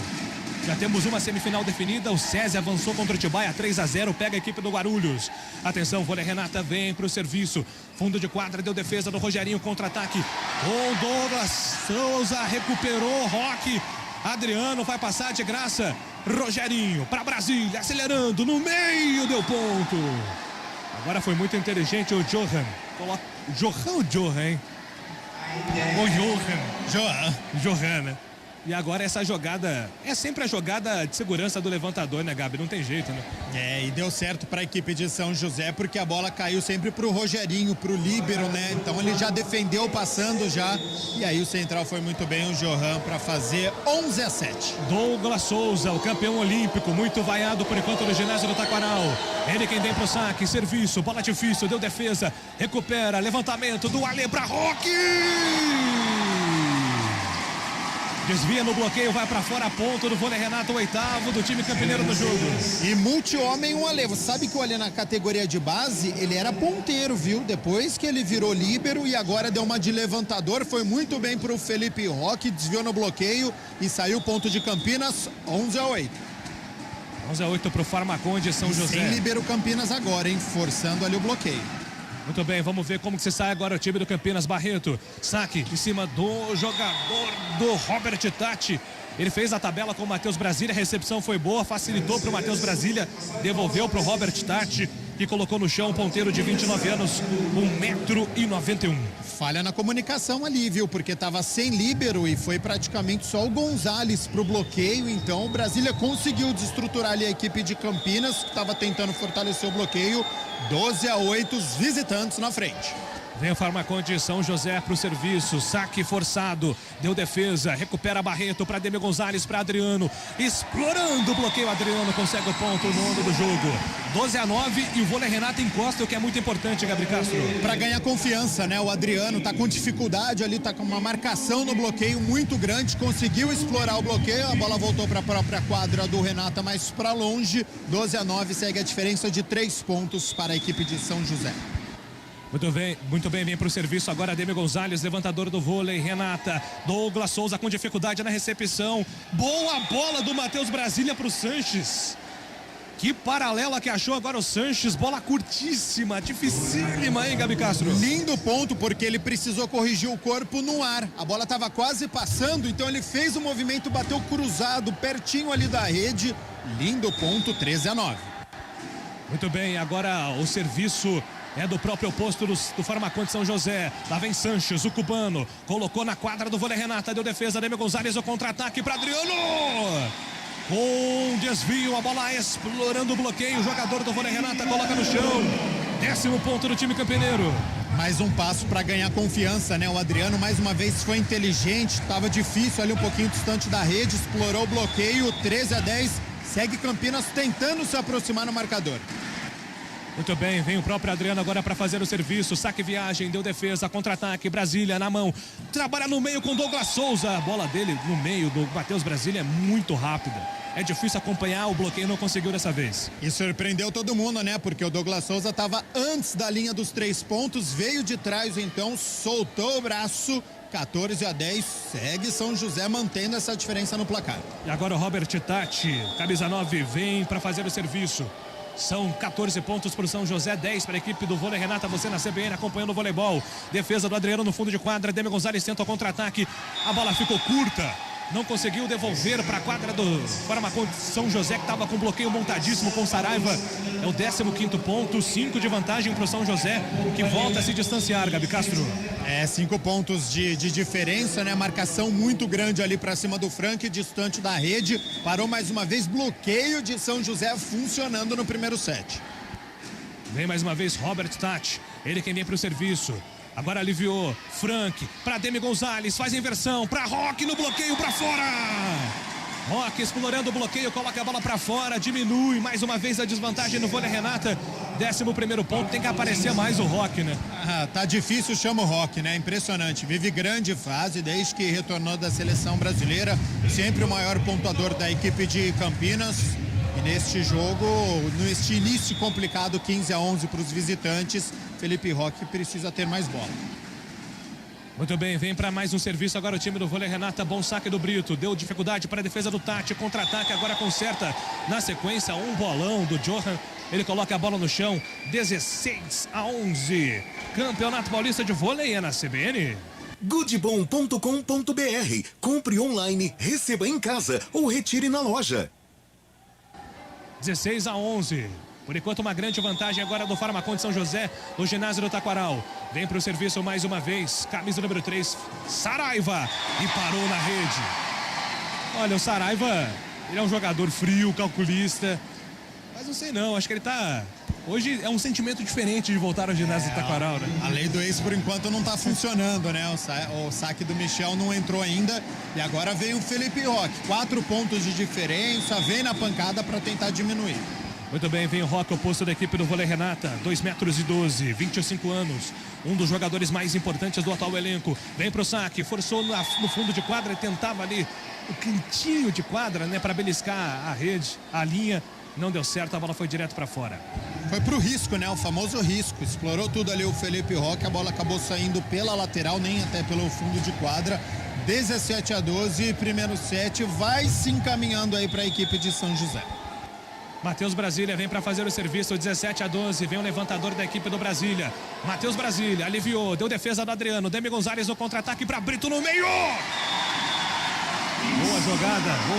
Já temos uma semifinal definida, o SESI avançou contra o Atibaia, 3-0, pega a equipe do Guarulhos. Atenção, vôlei Renata vem para o serviço. Fundo de quadra, deu defesa do Rogerinho, contra-ataque. O Douglas Souza recuperou, Roque. Adriano vai passar de graça. Rogerinho para Brasília, acelerando no meio, deu ponto. Agora foi muito inteligente o Johan. Johan ou Johan, hein? O Johan. Johan, né? E agora essa jogada, é sempre a jogada de segurança do levantador, né, Gabi? Não tem jeito, né? É, e deu certo para a equipe de São José, porque a bola caiu sempre pro Rogerinho, pro líbero, né? Então ele já defendeu passando já, e aí o central foi muito bem, o Johan, para fazer 11-7. Douglas Souza, o campeão olímpico, muito vaiado por enquanto no ginásio do Taquaral. Ele quem vem pro saque, serviço, bola difícil, deu defesa, recupera, levantamento do Ale pra Roque! Desvia no bloqueio, vai pra fora, ponto do vôlei Renato, 8º do time campineiro do jogo. E multi-homem o Ale. Você sabe que o Ale na categoria de base, ele era ponteiro, viu? Depois que ele virou líbero e agora deu uma de levantador, foi muito bem pro Felipe Roque, desviou no bloqueio e saiu ponto de Campinas, 11-8. 11-8 pro Farmaconde São José. Sem líbero Campinas agora, hein? Forçando ali o bloqueio. Muito bem, vamos ver como que se sai agora o time do Campinas. Barreto, saque em cima do jogador do Robert Tati. Ele fez a tabela com o Matheus Brasília, a recepção foi boa, facilitou para o Matheus Brasília, devolveu para o Robert Tati, que colocou no chão um ponteiro de 29 anos, 1,91 m. falha na comunicação ali, viu? Porque estava sem líbero e foi praticamente só o Gonzalez pro bloqueio. Então o Brasília conseguiu desestruturar ali a equipe de Campinas, que estava tentando fortalecer o bloqueio. 12-8, os visitantes na frente. Vem o Farmaconde São José para o serviço, saque forçado, deu defesa, recupera Barreto para Ademir Gonzalez, para Adriano, explorando o bloqueio, Adriano consegue o ponto no ano do jogo. 12-9 e o vôlei Renata encosta, o que é muito importante, Gabriel Castro. Para ganhar confiança, né? O Adriano tá com dificuldade ali, tá com uma marcação no bloqueio muito grande, conseguiu explorar o bloqueio, a bola voltou para a própria quadra do Renata, mas para longe. 12-9 segue a diferença de 3 pontos para a equipe de São José. Muito bem, vem para o serviço agora Ademir Gonzalez, levantador do vôlei, Renata, Douglas Souza com dificuldade na recepção, boa bola do Matheus Brasília para o Sanches. Que paralela que achou agora o Sanches, bola curtíssima, dificílima, hein, Gabi Castro? Lindo ponto, porque ele precisou corrigir o corpo no ar. A bola estava quase passando, então ele fez o movimento, bateu cruzado, pertinho ali da rede. Lindo ponto, 13-9. Muito bem, agora o serviço é do próprio oposto do Farmaconde São José. Lá vem Sanches, o cubano. Colocou na quadra do vôlei Renata. Deu defesa, Ademir Gonzalez, o contra-ataque para Adriano. Com desvio, a bola explorando o bloqueio. O jogador do vôlei Renata coloca no chão. 10º ponto do time campineiro. Mais um passo para ganhar confiança, né? O Adriano mais uma vez foi inteligente. Estava difícil ali um pouquinho distante da rede. Explorou o bloqueio. 13-10. Segue Campinas tentando se aproximar no marcador. Muito bem, vem o próprio Adriano agora para fazer o serviço, saque viagem, deu defesa, contra-ataque, Brasília na mão, trabalha no meio com Douglas Souza, a bola dele no meio do Matheus Brasília é muito rápida, é difícil acompanhar, o bloqueio não conseguiu dessa vez. E surpreendeu todo mundo, né, porque o Douglas Souza estava antes da linha dos 3 pontos, veio de trás então, soltou o braço, 14-10, segue São José mantendo essa diferença no placar. E agora o Robert Tati, camisa 9, vem para fazer o serviço. São 14 pontos para o São José, 10 para a equipe do vôlei. Renata, você na CBN acompanhando o voleibol. Defesa do Adriano no fundo de quadra. Ademir Gonzalez tenta o contra-ataque. A bola ficou curta. Não conseguiu devolver para a quadra do Farmaconde São José, que estava com bloqueio montadíssimo com Saraiva. É o 15º ponto, 5 de vantagem para o São José, que volta a se distanciar, Gabi Castro. 5 pontos de diferença, né? Marcação muito grande ali para cima do Frank, distante da rede. Parou mais uma vez, bloqueio de São José funcionando no primeiro set. Vem mais uma vez Robert Tati, ele quem vem para o serviço. Agora aliviou, Frank, para Ademir Gonzalez, faz a inversão, para Roque no bloqueio, para fora! Roque explorando o bloqueio, coloca a bola para fora, diminui mais uma vez a desvantagem no vôlei Renata. 11º ponto, tem que aparecer mais o Roque, né? Tá difícil, chama o Roque, né? Impressionante, vive grande fase desde que retornou da seleção brasileira, sempre o maior pontuador da equipe de Campinas. E neste jogo, neste início complicado, 15-11 para os visitantes, Felipe Roque precisa ter mais bola. Muito bem, vem para mais um serviço agora o time do vôlei Renata, bom saque do Brito, deu dificuldade para a defesa do Tati, contra-ataque, agora conserta na sequência, um bolão do Johan, ele coloca a bola no chão, 16-11, Campeonato Paulista de Vôlei é na CBN. Goodbom.com.br, compre online, receba em casa ou retire na loja. 16-11. Por enquanto, uma grande vantagem agora do Farmaconde São José, no ginásio do Taquaral. Vem para o serviço mais uma vez. Camisa número 3, Saraiva. E parou na rede. Olha, o Saraiva, ele é um jogador frio, calculista. Mas não sei não, acho que ele tá... Hoje é um sentimento diferente de voltar ao ginásio do Taquaral, né? A lei do ex, por enquanto, não tá funcionando, né? O saque do Michel não entrou ainda. E agora veio o Felipe Roque. 4 pontos de diferença, vem na pancada para tentar diminuir. Muito bem, vem o Roque, oposto da equipe do vôlei Renata, 2,12 metros, 25 anos, um dos jogadores mais importantes do atual elenco. Vem pro saque, forçou no fundo de quadra, tentava ali o cantinho de quadra, né, para beliscar a rede, a linha. Não deu certo, a bola foi direto para fora. Foi pro risco, né? O famoso risco. Explorou tudo ali o Felipe Roque, a bola acabou saindo pela lateral, nem até pelo fundo de quadra. 17-12, primeiro set, vai se encaminhando aí para a equipe de São José. Matheus Brasília vem para fazer o serviço, 17-12, vem o levantador da equipe do Brasília. Matheus Brasília aliviou, deu defesa do Adriano, Ademir Gonzalez no contra-ataque para Brito no meio. Boa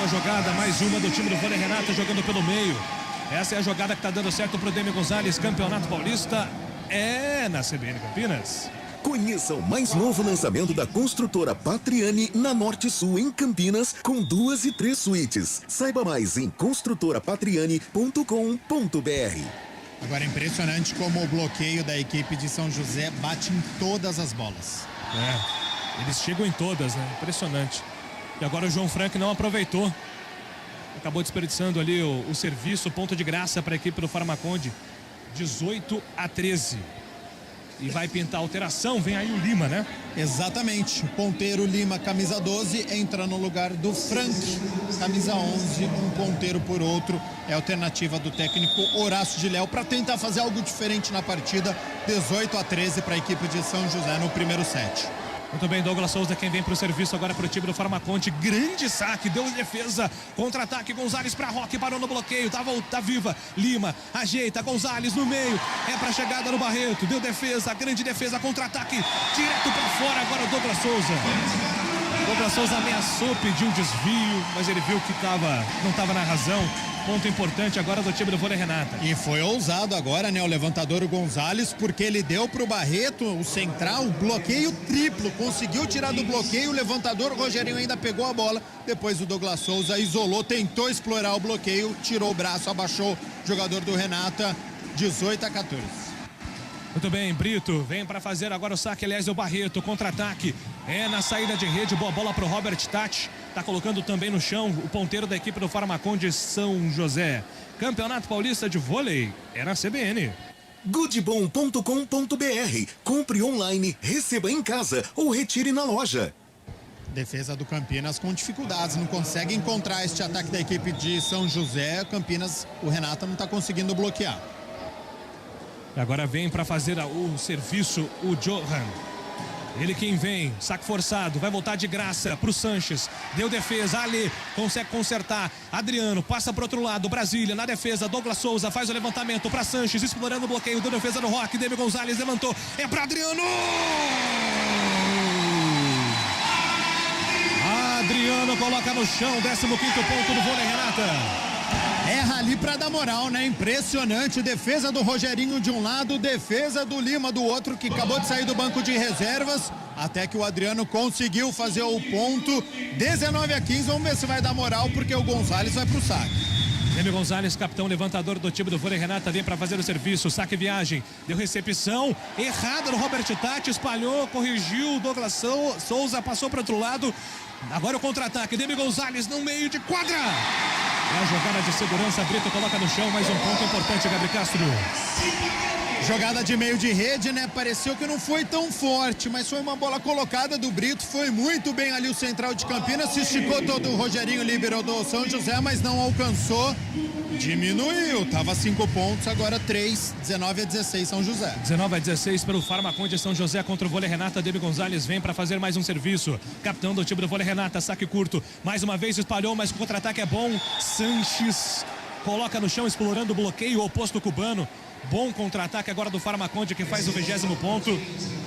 jogada, mais uma do time do vôlei Renata jogando pelo meio. Essa é a jogada que está dando certo para o Ademir Gonzalez, Campeonato Paulista é na CBN Campinas. Conheça o mais novo lançamento da construtora Patriani na Norte Sul, em Campinas, com 2 e 3 suítes. Saiba mais em construtorapatriani.com.br. Agora é impressionante como o bloqueio da equipe de São José bate em todas as bolas. Eles chegam em todas, né? Impressionante. E agora o João Frank não aproveitou. Acabou desperdiçando ali o serviço, ponto de graça para a equipe do Farmaconde. 18-13. E vai pintar alteração, vem aí o Lima, né? Exatamente. Ponteiro Lima, camisa 12, entra no lugar do Frank, camisa 11, um ponteiro por outro. É a alternativa do técnico Horácio de Léo para tentar fazer algo diferente na partida. 18-13 para a equipe de São José no primeiro set. Muito bem, Douglas Souza, quem vem para o serviço agora para o time do Farmaconde. Grande saque, deu defesa, contra-ataque, Gonzalez para Roque, parou no bloqueio, tá viva, Lima, ajeita, Gonzalez no meio, é para chegada no Barreto, deu defesa, grande defesa, contra-ataque, direto para fora, agora o Douglas Souza. Douglas Souza ameaçou, pediu um desvio, mas ele viu que não estava na razão. Ponto importante agora do time do Vôlei Renata. E foi ousado agora, né, o levantador o Gonzalez, porque ele deu pro Barreto, o central, bloqueio triplo, conseguiu tirar do bloqueio, o levantador, o Rogerinho ainda pegou a bola, depois o Douglas Souza isolou, tentou explorar o bloqueio, tirou o braço, abaixou o jogador do Renata, 18-14. Muito bem, Brito vem para fazer agora o saque, aliás, o Barreto, contra-ataque, é na saída de rede, boa bola pro Robert Tati, tá colocando também no chão o ponteiro da equipe do Farmaconde São José. Campeonato Paulista de Vôlei é na CBN. Goodbom.com.br. Compre online, receba em casa ou retire na loja. Defesa do Campinas com dificuldades, não consegue encontrar este ataque da equipe de São José. Campinas, o Renata não está conseguindo bloquear. Agora vem para fazer o serviço o Johan. Ele quem vem, saque forçado, vai voltar de graça pro Sanches. Deu defesa, Ali consegue consertar. Adriano passa pro outro lado, Brasília na defesa. Douglas Souza faz o levantamento para Sanches, explorando o bloqueio, deu defesa no Roque. David Gonzalez levantou, é para Adriano! Adriano coloca no chão, 15º ponto do Vôlei Renata. Erra ali para dar moral, né? Impressionante. Defesa do Rogerinho de um lado, defesa do Lima do outro, que acabou de sair do banco de reservas. Até que o Adriano conseguiu fazer o ponto. 19-15. Vamos ver se vai dar moral, porque o Gonzalez vai pro saque. David Gonzalez, capitão levantador do time do Vôlei Renata, vem para fazer o serviço. Saque viagem, deu recepção errada no Robert Tati, espalhou, corrigiu. Douglas Souza passou para outro lado. Agora o contra-ataque, David Gonzalez no meio de quadra. É a jogada de segurança, Brito coloca no chão, mais um ponto importante, Gabriel Castro. Jogada de meio de rede, né? Pareceu que não foi tão forte, mas foi uma bola colocada do Brito. Foi muito bem ali o central de Campinas. Se esticou todo, o Rogerinho liberou do São José, mas não alcançou. Diminuiu, tava 5 pontos, agora 3, 19-16 São José. 19-16 pelo Farmaconde São José contra o Vôlei Renata. David Gonzalez vem para fazer mais um serviço. Capitão do time do Vôlei Renata, saque curto. Mais uma vez espalhou, mas o contra-ataque é bom. Sanches coloca no chão, explorando o bloqueio, o oposto cubano. Bom contra-ataque agora do Farmaconde, que faz o 20º ponto.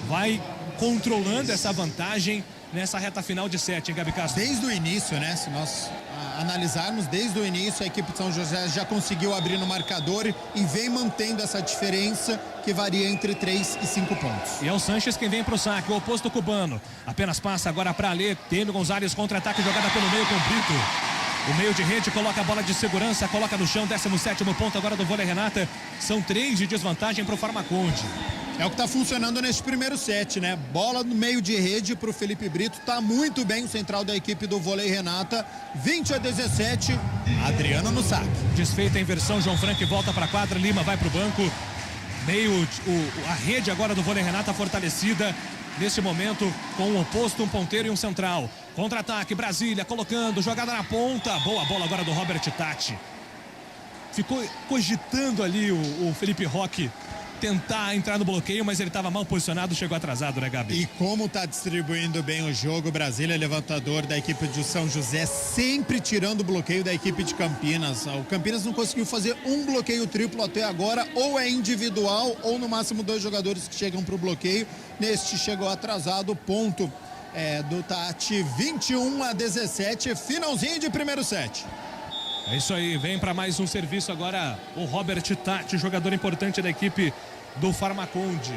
Vai controlando essa vantagem nessa reta final de set, hein, Gabi Castro? Desde o início, né? Se nós analisarmos, desde o início, a equipe de São José já conseguiu abrir no marcador e vem mantendo essa diferença que varia entre 3 e 5 pontos. E é o Sanches quem vem pro saque, o oposto cubano. Apenas passa agora para Alê. David Gonzalez, contra-ataque, jogada pelo meio com o Brito. O meio de rede coloca a bola de segurança, coloca no chão, 17º ponto agora do Vôlei Renata. São 3 de desvantagem para o Farmaconde. É o que está funcionando neste primeiro set, né? Bola no meio de rede para o Felipe Brito. Tá muito bem o central da equipe do Vôlei Renata. 20-17, Adriano no saque. Desfeita a inversão, João Frank volta para a quadra, Lima vai para o banco. A rede agora do Vôlei Renata fortalecida. Neste momento, com um oposto, um ponteiro e um central. Contra-ataque, Brasília colocando, jogada na ponta. Boa bola agora do Robert Tati. Ficou cogitando ali o Felipe Roque tentar entrar no bloqueio, mas ele estava mal posicionado, chegou atrasado, né, Gabi? E como está distribuindo bem o jogo, Brasília, levantador da equipe de São José, sempre tirando o bloqueio da equipe de Campinas. O Campinas não conseguiu fazer um bloqueio triplo até agora, ou é individual, ou no máximo 2 jogadores que chegam para o bloqueio. Neste chegou atrasado, ponto do Tati, 21-17, finalzinho de primeiro set. É isso aí, vem para mais um serviço agora o Robert Tati, jogador importante da equipe do Farmaconde.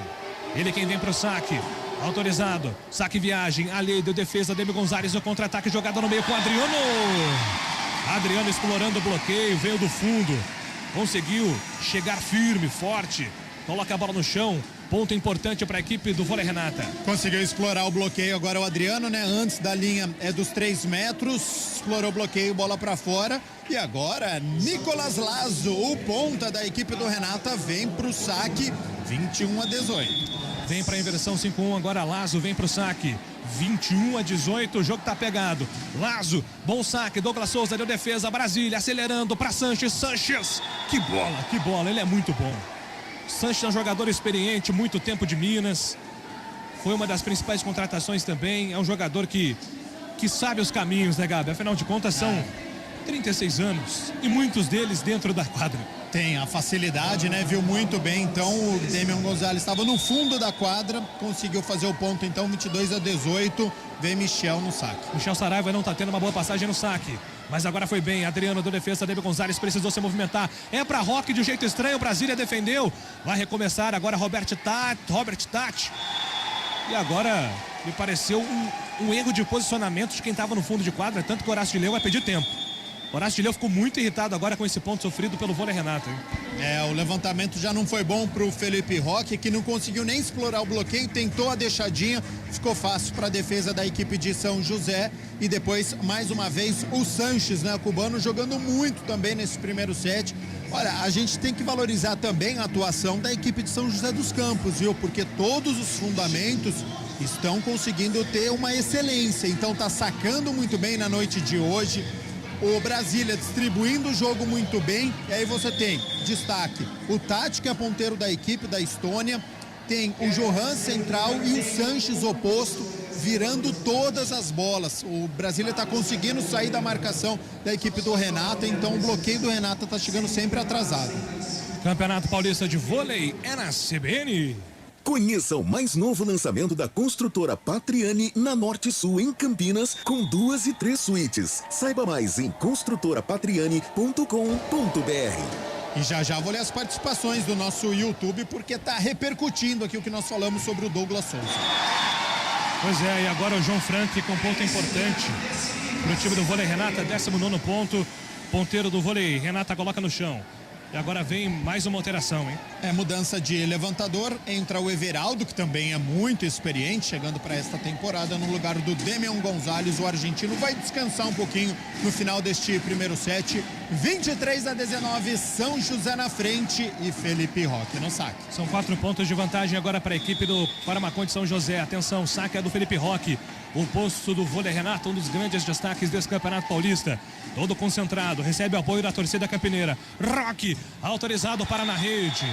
Ele quem vem para o saque. Autorizado. Saque viagem. Ali deu defesa. Demi Gonzalez. O contra-ataque. Jogada no meio com o Adriano. Adriano explorando o bloqueio. Veio do fundo. Conseguiu chegar firme, forte. Coloca a bola no chão. Ponto importante para a equipe do Vôlei Renata. Conseguiu explorar o bloqueio agora o Adriano, né? Antes da linha dos 3 metros. Explorou o bloqueio, bola para fora. E agora, Nicolas Lazo, o ponta da equipe do Renata, vem para o saque 21-18. Vem para a inversão 5-1, agora Lazo vem para o saque. 21-18, o jogo tá pegado. Lazo, bom saque, Douglas Souza deu defesa, Brasília acelerando para Sanches. Sanches, que bola, ele é muito bom. Sanches é um jogador experiente, muito tempo de Minas. Foi uma das principais contratações também. É um jogador que sabe os caminhos, né, Gabi? Afinal de contas, são 36 anos e muitos deles dentro da quadra. Tem a facilidade, né? Viu muito bem. Então o Demian Gonzalez estava no fundo da quadra, conseguiu fazer o ponto. Então 22-18, vem Michel no saque. Michel Saraiva não está tendo uma boa passagem no saque, mas agora foi bem. Adriano do defesa, Demian Gonzalez precisou se movimentar. É para Roque de um jeito estranho, Brasília defendeu. Vai recomeçar agora Robert Tati. E agora me pareceu um erro de posicionamento de quem estava no fundo de quadra, tanto que o Horácio de Leu vai pedir tempo. Horácio de Leu ficou muito irritado agora com esse ponto sofrido pelo Vôlei Renata. O levantamento já não foi bom para o Felipe Roque, que não conseguiu nem explorar o bloqueio, tentou a deixadinha, ficou fácil para a defesa da equipe de São José. E depois, mais uma vez, o Sanches, né, o cubano, jogando muito também nesse primeiro set. Olha, a gente tem que valorizar também a atuação da equipe de São José dos Campos, viu? Porque todos os fundamentos estão conseguindo ter uma excelência. Então tá sacando muito bem na noite de hoje. O Brasília distribuindo o jogo muito bem. E aí você tem destaque o Tati, que é ponteiro da equipe da Estônia. Tem o Johan central e o Sanches oposto, virando todas as bolas. O Brasília está conseguindo sair da marcação da equipe do Renata. Então o bloqueio do Renata está chegando sempre atrasado. Campeonato Paulista de Vôlei é na CBN. Conheça o mais novo lançamento da construtora Patriani na Norte Sul, em Campinas, com 2 e 3 suítes. Saiba mais em construtorapatriani.com.br. E já vou ler as participações do nosso YouTube, porque está repercutindo aqui o que nós falamos sobre o Douglas Souza. Pois é, e agora o João Frank com ponto importante para o time do Vôlei Renata, 19º ponto. Ponteiro do Vôlei Renata coloca no chão. E agora vem mais uma alteração, hein? Mudança de levantador. Entra o Everaldo, que também é muito experiente, chegando para esta temporada no lugar do Demian Gonzalez. O argentino vai descansar um pouquinho no final deste primeiro set. 23-19, São José na frente e Felipe Roque no saque. São 4 pontos de vantagem agora para a equipe do Farmacon de São José. Atenção, saque é do Felipe Roque. O posto do Vôlei Renata, um dos grandes destaques desse Campeonato Paulista. Todo concentrado, recebe o apoio da torcida campineira. Roque, autorizado para na rede.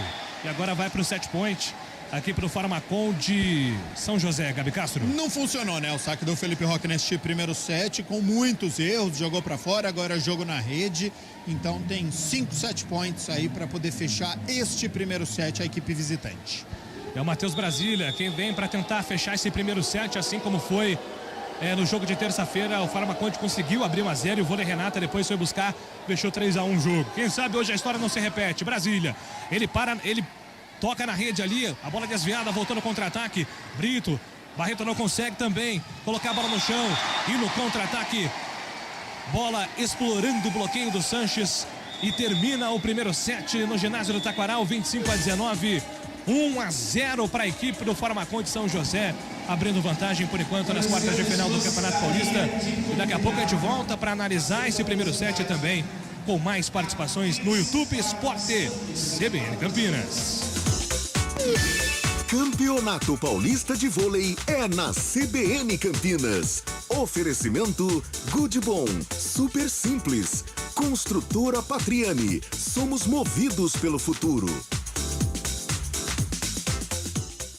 E agora vai para o set point, aqui para o Farmacon de São José. Gabi Castro. Não funcionou, né? O saque do Felipe Roque neste primeiro set, com muitos erros, jogou para fora, agora jogo na rede. Então tem 5 set points aí para poder fechar este primeiro set, a equipe visitante. É o Matheus Brasília quem vem para tentar fechar esse primeiro set, assim como foi no jogo de terça-feira. O Farmaconte conseguiu abrir 1-0 e o Vôlei Renata depois foi buscar, fechou 3-1 o jogo. Quem sabe hoje a história não se repete. Brasília, ele toca na rede ali, a bola desviada, voltou no contra-ataque. Brito, Barreto não consegue também colocar a bola no chão e no contra-ataque, bola explorando o bloqueio do Sanches e termina o primeiro set no ginásio do Taquaral, 25-19. 1-0 para a equipe do Farmacon de São José, abrindo vantagem por enquanto nas quartas de final do Campeonato Paulista. E daqui a pouco a gente volta para analisar esse primeiro set também, com mais participações no YouTube Esporte CBN Campinas. Campeonato Paulista de Vôlei é na CBN Campinas. Oferecimento Good Bom, Super Simples, Construtora Patriani, somos movidos pelo futuro.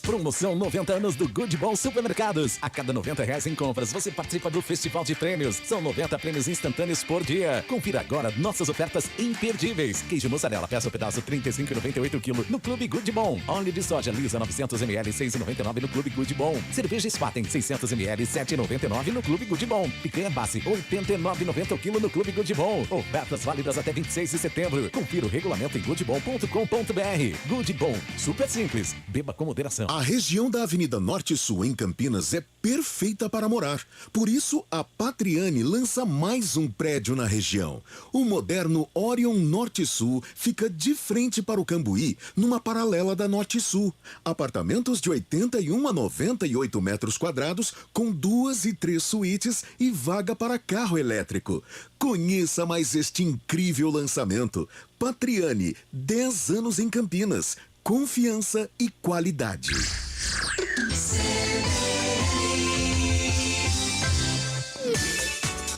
Promoção 90 anos do Good Bom Supermercados. A cada R$90 em compras, você participa do Festival de Prêmios. São 90 prêmios instantâneos por dia. Confira agora nossas ofertas imperdíveis. Queijo mussarela, peça o pedaço, R$ 35,98 kg no Clube Good Bom. Óleo de soja lisa, 900 ml, R$ 6,99 no Clube Good Bom. Cerveja Spaten, 600 ml, R$ 7,99 no Clube Good Bom. Picanha Bassi, R$ 89,90 o quilo no Clube Good Bom. Ofertas válidas até 26 de setembro. Confira o regulamento em goodbom.com.br. Good Bom, super simples. Beba com moderação. A região da Avenida Norte-Sul em Campinas é perfeita para morar. Por isso, a Patriani lança mais um prédio na região. O moderno Orion Norte-Sul fica de frente para o Cambuí, numa paralela da Norte-Sul. Apartamentos de 81 a 98 metros quadrados, com 2 e 3 suítes e vaga para carro elétrico. Conheça mais este incrível lançamento. Patriani, 10 anos em Campinas. Confiança e qualidade.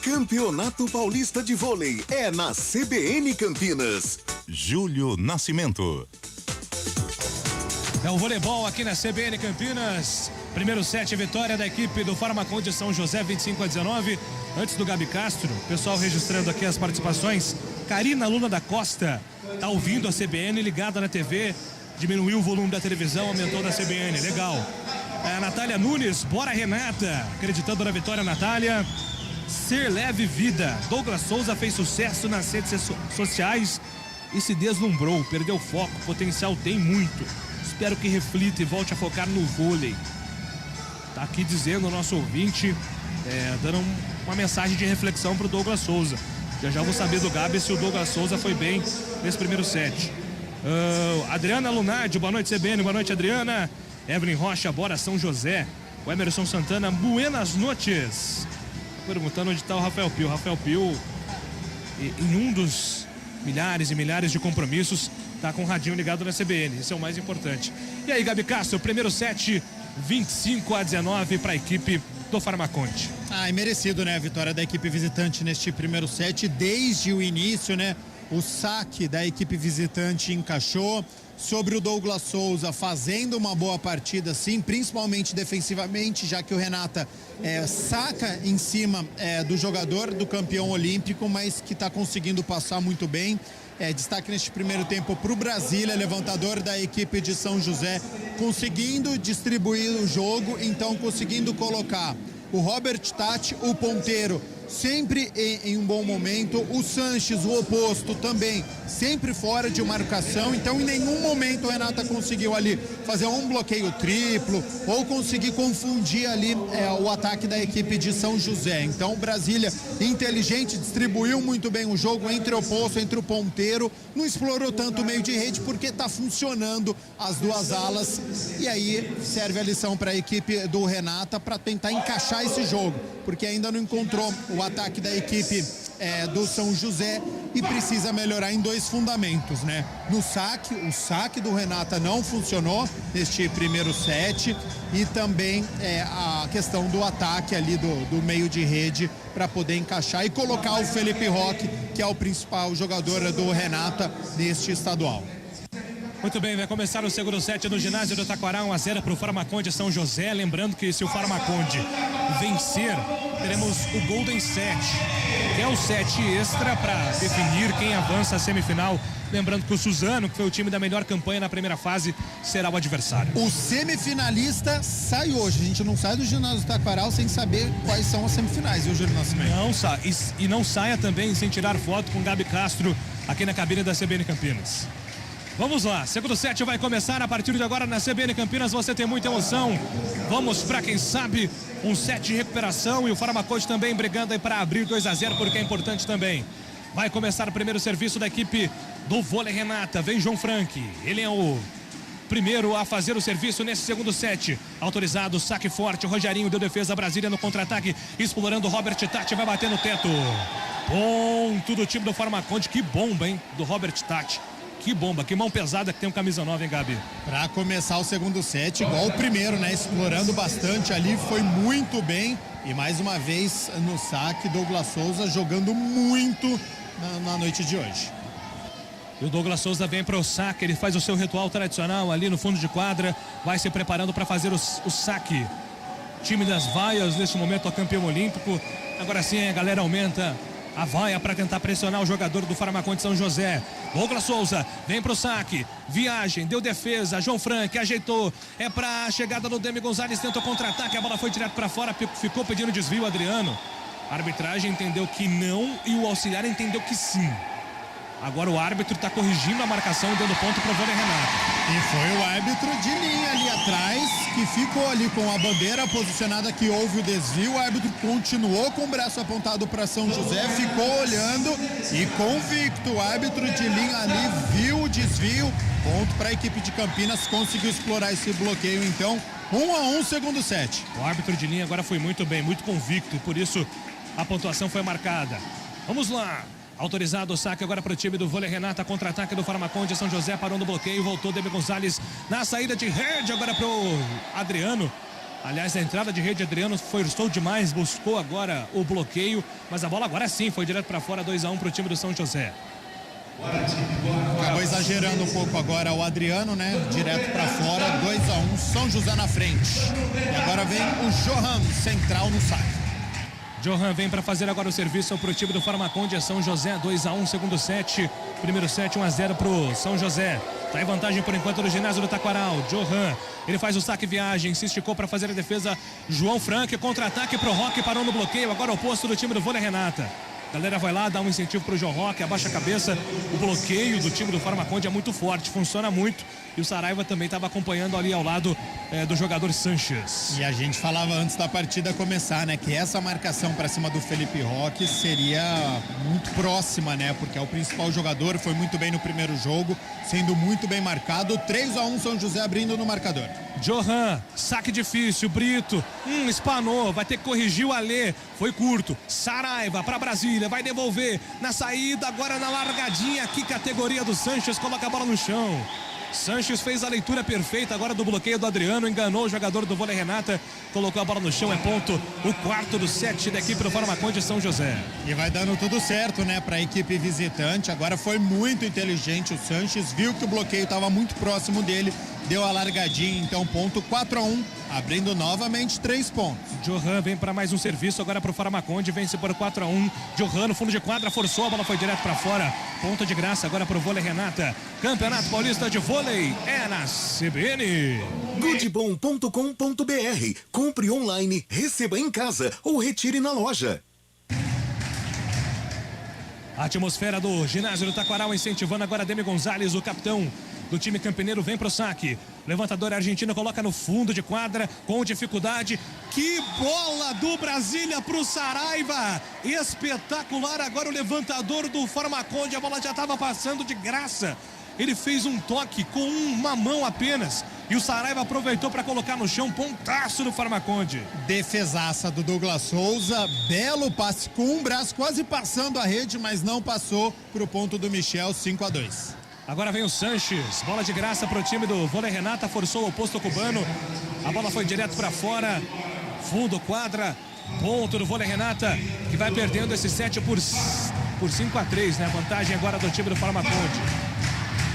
Campeonato Paulista de Vôlei é na CBN Campinas. Júlio Nascimento. É o voleibol aqui na CBN Campinas. Primeiro set, vitória da equipe do Farmaconde São José, 25-19. Antes do Gabi Castro, pessoal registrando aqui as participações. Karina Luna da Costa tá ouvindo a CBN, ligada na TV. Diminuiu o volume da televisão, aumentou da CBN, legal. A Natália Nunes, bora Renata, acreditando na vitória, Natália. Ser leve vida, Douglas Souza fez sucesso nas redes sociais e se deslumbrou, perdeu foco, potencial tem muito. Espero que reflita e volte a focar no vôlei. Tá aqui dizendo o nosso ouvinte, dando uma mensagem de reflexão pro Douglas Souza. Já vou saber do Gabi se o Douglas Souza foi bem nesse primeiro set. Adriana Lunardi, boa noite CBN, boa noite Adriana. Evelyn Rocha, bora São José. O Emerson Santana, buenas noches. Perguntando onde está o Rafael Pio. Rafael Pio, em um dos milhares e milhares de compromissos, tá com o radinho ligado na CBN, isso é o mais importante. E aí, Gabi Castro, primeiro set, 25-19 para a equipe do Farmaconde. E merecido, né? A vitória da equipe visitante neste primeiro set, desde o início, né? O saque da equipe visitante encaixou. Sobre o Douglas Souza, fazendo uma boa partida, sim, principalmente defensivamente, já que o Renata saca em cima do jogador, do campeão olímpico, mas que está conseguindo passar muito bem. Destaque neste primeiro tempo para o Brasília, levantador da equipe de São José, conseguindo distribuir o jogo, então conseguindo colocar o Robert Tati, o ponteiro, sempre em um bom momento, o Sanches, o oposto, também sempre fora de marcação, então em nenhum momento o Renata conseguiu ali fazer um bloqueio triplo ou conseguir confundir ali o ataque da equipe de São José. Então o Brasília, inteligente, distribuiu muito bem o jogo entre o oposto, entre o ponteiro, não explorou tanto o meio de rede porque está funcionando as duas alas, e aí serve a lição para a equipe do Renata para tentar encaixar esse jogo, porque ainda não encontrou o ataque da equipe do São José e precisa melhorar em dois fundamentos, né? No saque, o saque do Renata não funcionou neste primeiro set, e também a questão do ataque ali do meio de rede para poder encaixar e colocar o Felipe Roque, que é o principal jogador do Renata neste estadual. Muito bem, vai começar o segundo set no ginásio do Taquaral, 1-0 para o Farmaconde São José. Lembrando que se o Farmaconde vencer, teremos o Golden Set, que é o set extra para definir quem avança à semifinal. Lembrando que o Suzano, que foi o time da melhor campanha na primeira fase, será o adversário. O semifinalista sai hoje. A gente não sai do ginásio do Taquaral sem saber quais são as semifinais, viu, Júlio Nascimento? Não sai. E não saia também sem tirar foto com Gabi Castro aqui na cabine da CBN Campinas. Vamos lá, segundo set vai começar a partir de agora na CBN Campinas. Você tem muita emoção. Vamos para, quem sabe, um set de recuperação, e o Farmaconde também brigando aí para abrir 2-0, porque é importante também. Vai começar o primeiro serviço da equipe do vôlei Renata. Vem João Frank, ele é o primeiro a fazer o serviço nesse segundo set. Autorizado, saque forte, Rogerinho deu defesa, Brasília no contra-ataque, explorando Robert Tati, vai bater no teto. Ponto do time do Farmaconde, que bomba, hein, do Robert Tati. Que bomba, que mão pesada que tem o camisa 9, hein, Gabi? Para começar o segundo set, igual o primeiro, né? Explorando bastante ali, foi muito bem. E mais uma vez no saque, Douglas Souza jogando muito na noite de hoje. E o Douglas Souza vem para o saque, ele faz o seu ritual tradicional ali no fundo de quadra, vai se preparando para fazer o saque. Time das vaias, neste momento, é campeão olímpico. Agora sim, a galera aumenta a vaia para tentar pressionar o jogador do Farmaconde São José. Douglas Souza vem pro saque, viagem, deu defesa, João Frank ajeitou, é para a chegada do Demi Gonzalez, tenta o contra-ataque, a bola foi direto para fora, ficou pedindo desvio, Adriano. A arbitragem entendeu que não e o auxiliar entendeu que sim. Agora o árbitro está corrigindo a marcação e dando ponto para o Vôlei Renato. E foi o árbitro de linha ali atrás que ficou ali com a bandeira posicionada, que houve o desvio. O árbitro continuou com o braço apontado para São José, ficou olhando e convicto. O árbitro de linha ali viu o desvio. Ponto para a equipe de Campinas, conseguiu explorar esse bloqueio. Então, 1-1, segundo set. O árbitro de linha agora foi muito bem, muito convicto e por isso a pontuação foi marcada. Vamos lá. Autorizado o saque agora para o time do Vôlei Renata, contra-ataque do Farmaconde. São José parou no bloqueio, voltou Demi Gonzalez na saída de rede agora para o Adriano. Aliás, a entrada de rede, Adriano forçou demais, buscou agora o bloqueio, mas a bola agora sim foi direto para fora, 2-1 para o time do São José. Acabou exagerando um pouco agora o Adriano, né? Direto para fora, 2-1, São José na frente. E agora vem o Johan, central no saque. Johan vem para fazer agora o serviço para o time do Farmaconde. São José 2-1, segundo set. Primeiro set 1-0 para o São José. Tá em vantagem por enquanto no ginásio do Taquaral. Johan, ele faz o saque viagem, se esticou para fazer a defesa. João Frank, contra-ataque pro Roque, parou no bloqueio. Agora o oposto do time do Vôlei Renata. Galera vai lá, dá um incentivo pro João Roque, abaixa a cabeça. O bloqueio do time do Farmaconde é muito forte, funciona muito. E o Saraiva também estava acompanhando ali ao lado do jogador Sanches. E a gente falava antes da partida começar, né? Que essa marcação para cima do Felipe Roque seria muito próxima, né? Porque é o principal jogador, foi muito bem no primeiro jogo, sendo muito bem marcado. 3-1, São José abrindo no marcador. Johan, saque difícil, Brito, espanou, vai ter que corrigir o Alê, foi curto. Saraiva para Brasília, vai devolver na saída, agora na largadinha, que categoria do Sanches, coloca a bola no chão. Sanches fez a leitura perfeita agora do bloqueio do Adriano, enganou o jogador do Vôlei Renata, colocou a bola no chão, é ponto, o quarto do set da equipe do Farmaconde São José. E vai dando tudo certo, né, para a equipe visitante. Agora foi muito inteligente o Sanches, viu que o bloqueio estava muito próximo dele, deu a largadinha, então ponto 4-1, abrindo novamente 3 pontos. Johan vem para mais um serviço agora para o Farmaconde, vence por 4-1. Johan no fundo de quadra, forçou, a bola foi direto para fora. Ponto de graça agora para o Vôlei Renata. Campeonato Paulista de Vôlei é na CBN. Goodbom.com.br. Compre online, receba em casa ou retire na loja. A atmosfera do ginásio do Taquaral incentivando agora Demi Gonzalez, o capitão do time campineiro, vem pro saque. Levantador argentino coloca no fundo de quadra com dificuldade. Que bola do Brasília pro Saraiva. Espetacular agora o levantador do Farmaconde. A bola já estava passando de graça. Ele fez um toque com uma mão apenas. E o Saraiva aproveitou para colocar no chão, pontaço do Farmaconde. Defesaça do Douglas Souza, belo passe com um braço quase passando a rede, mas não passou pro ponto do Michel, 5-2. Agora vem o Sanches, bola de graça pro time do Vôlei Renata, forçou o oposto cubano. A bola foi direto para fora, fundo quadra, ponto do Vôlei Renata, que vai perdendo esse set por 5-3, né? Vantagem agora do time do Farmaconde.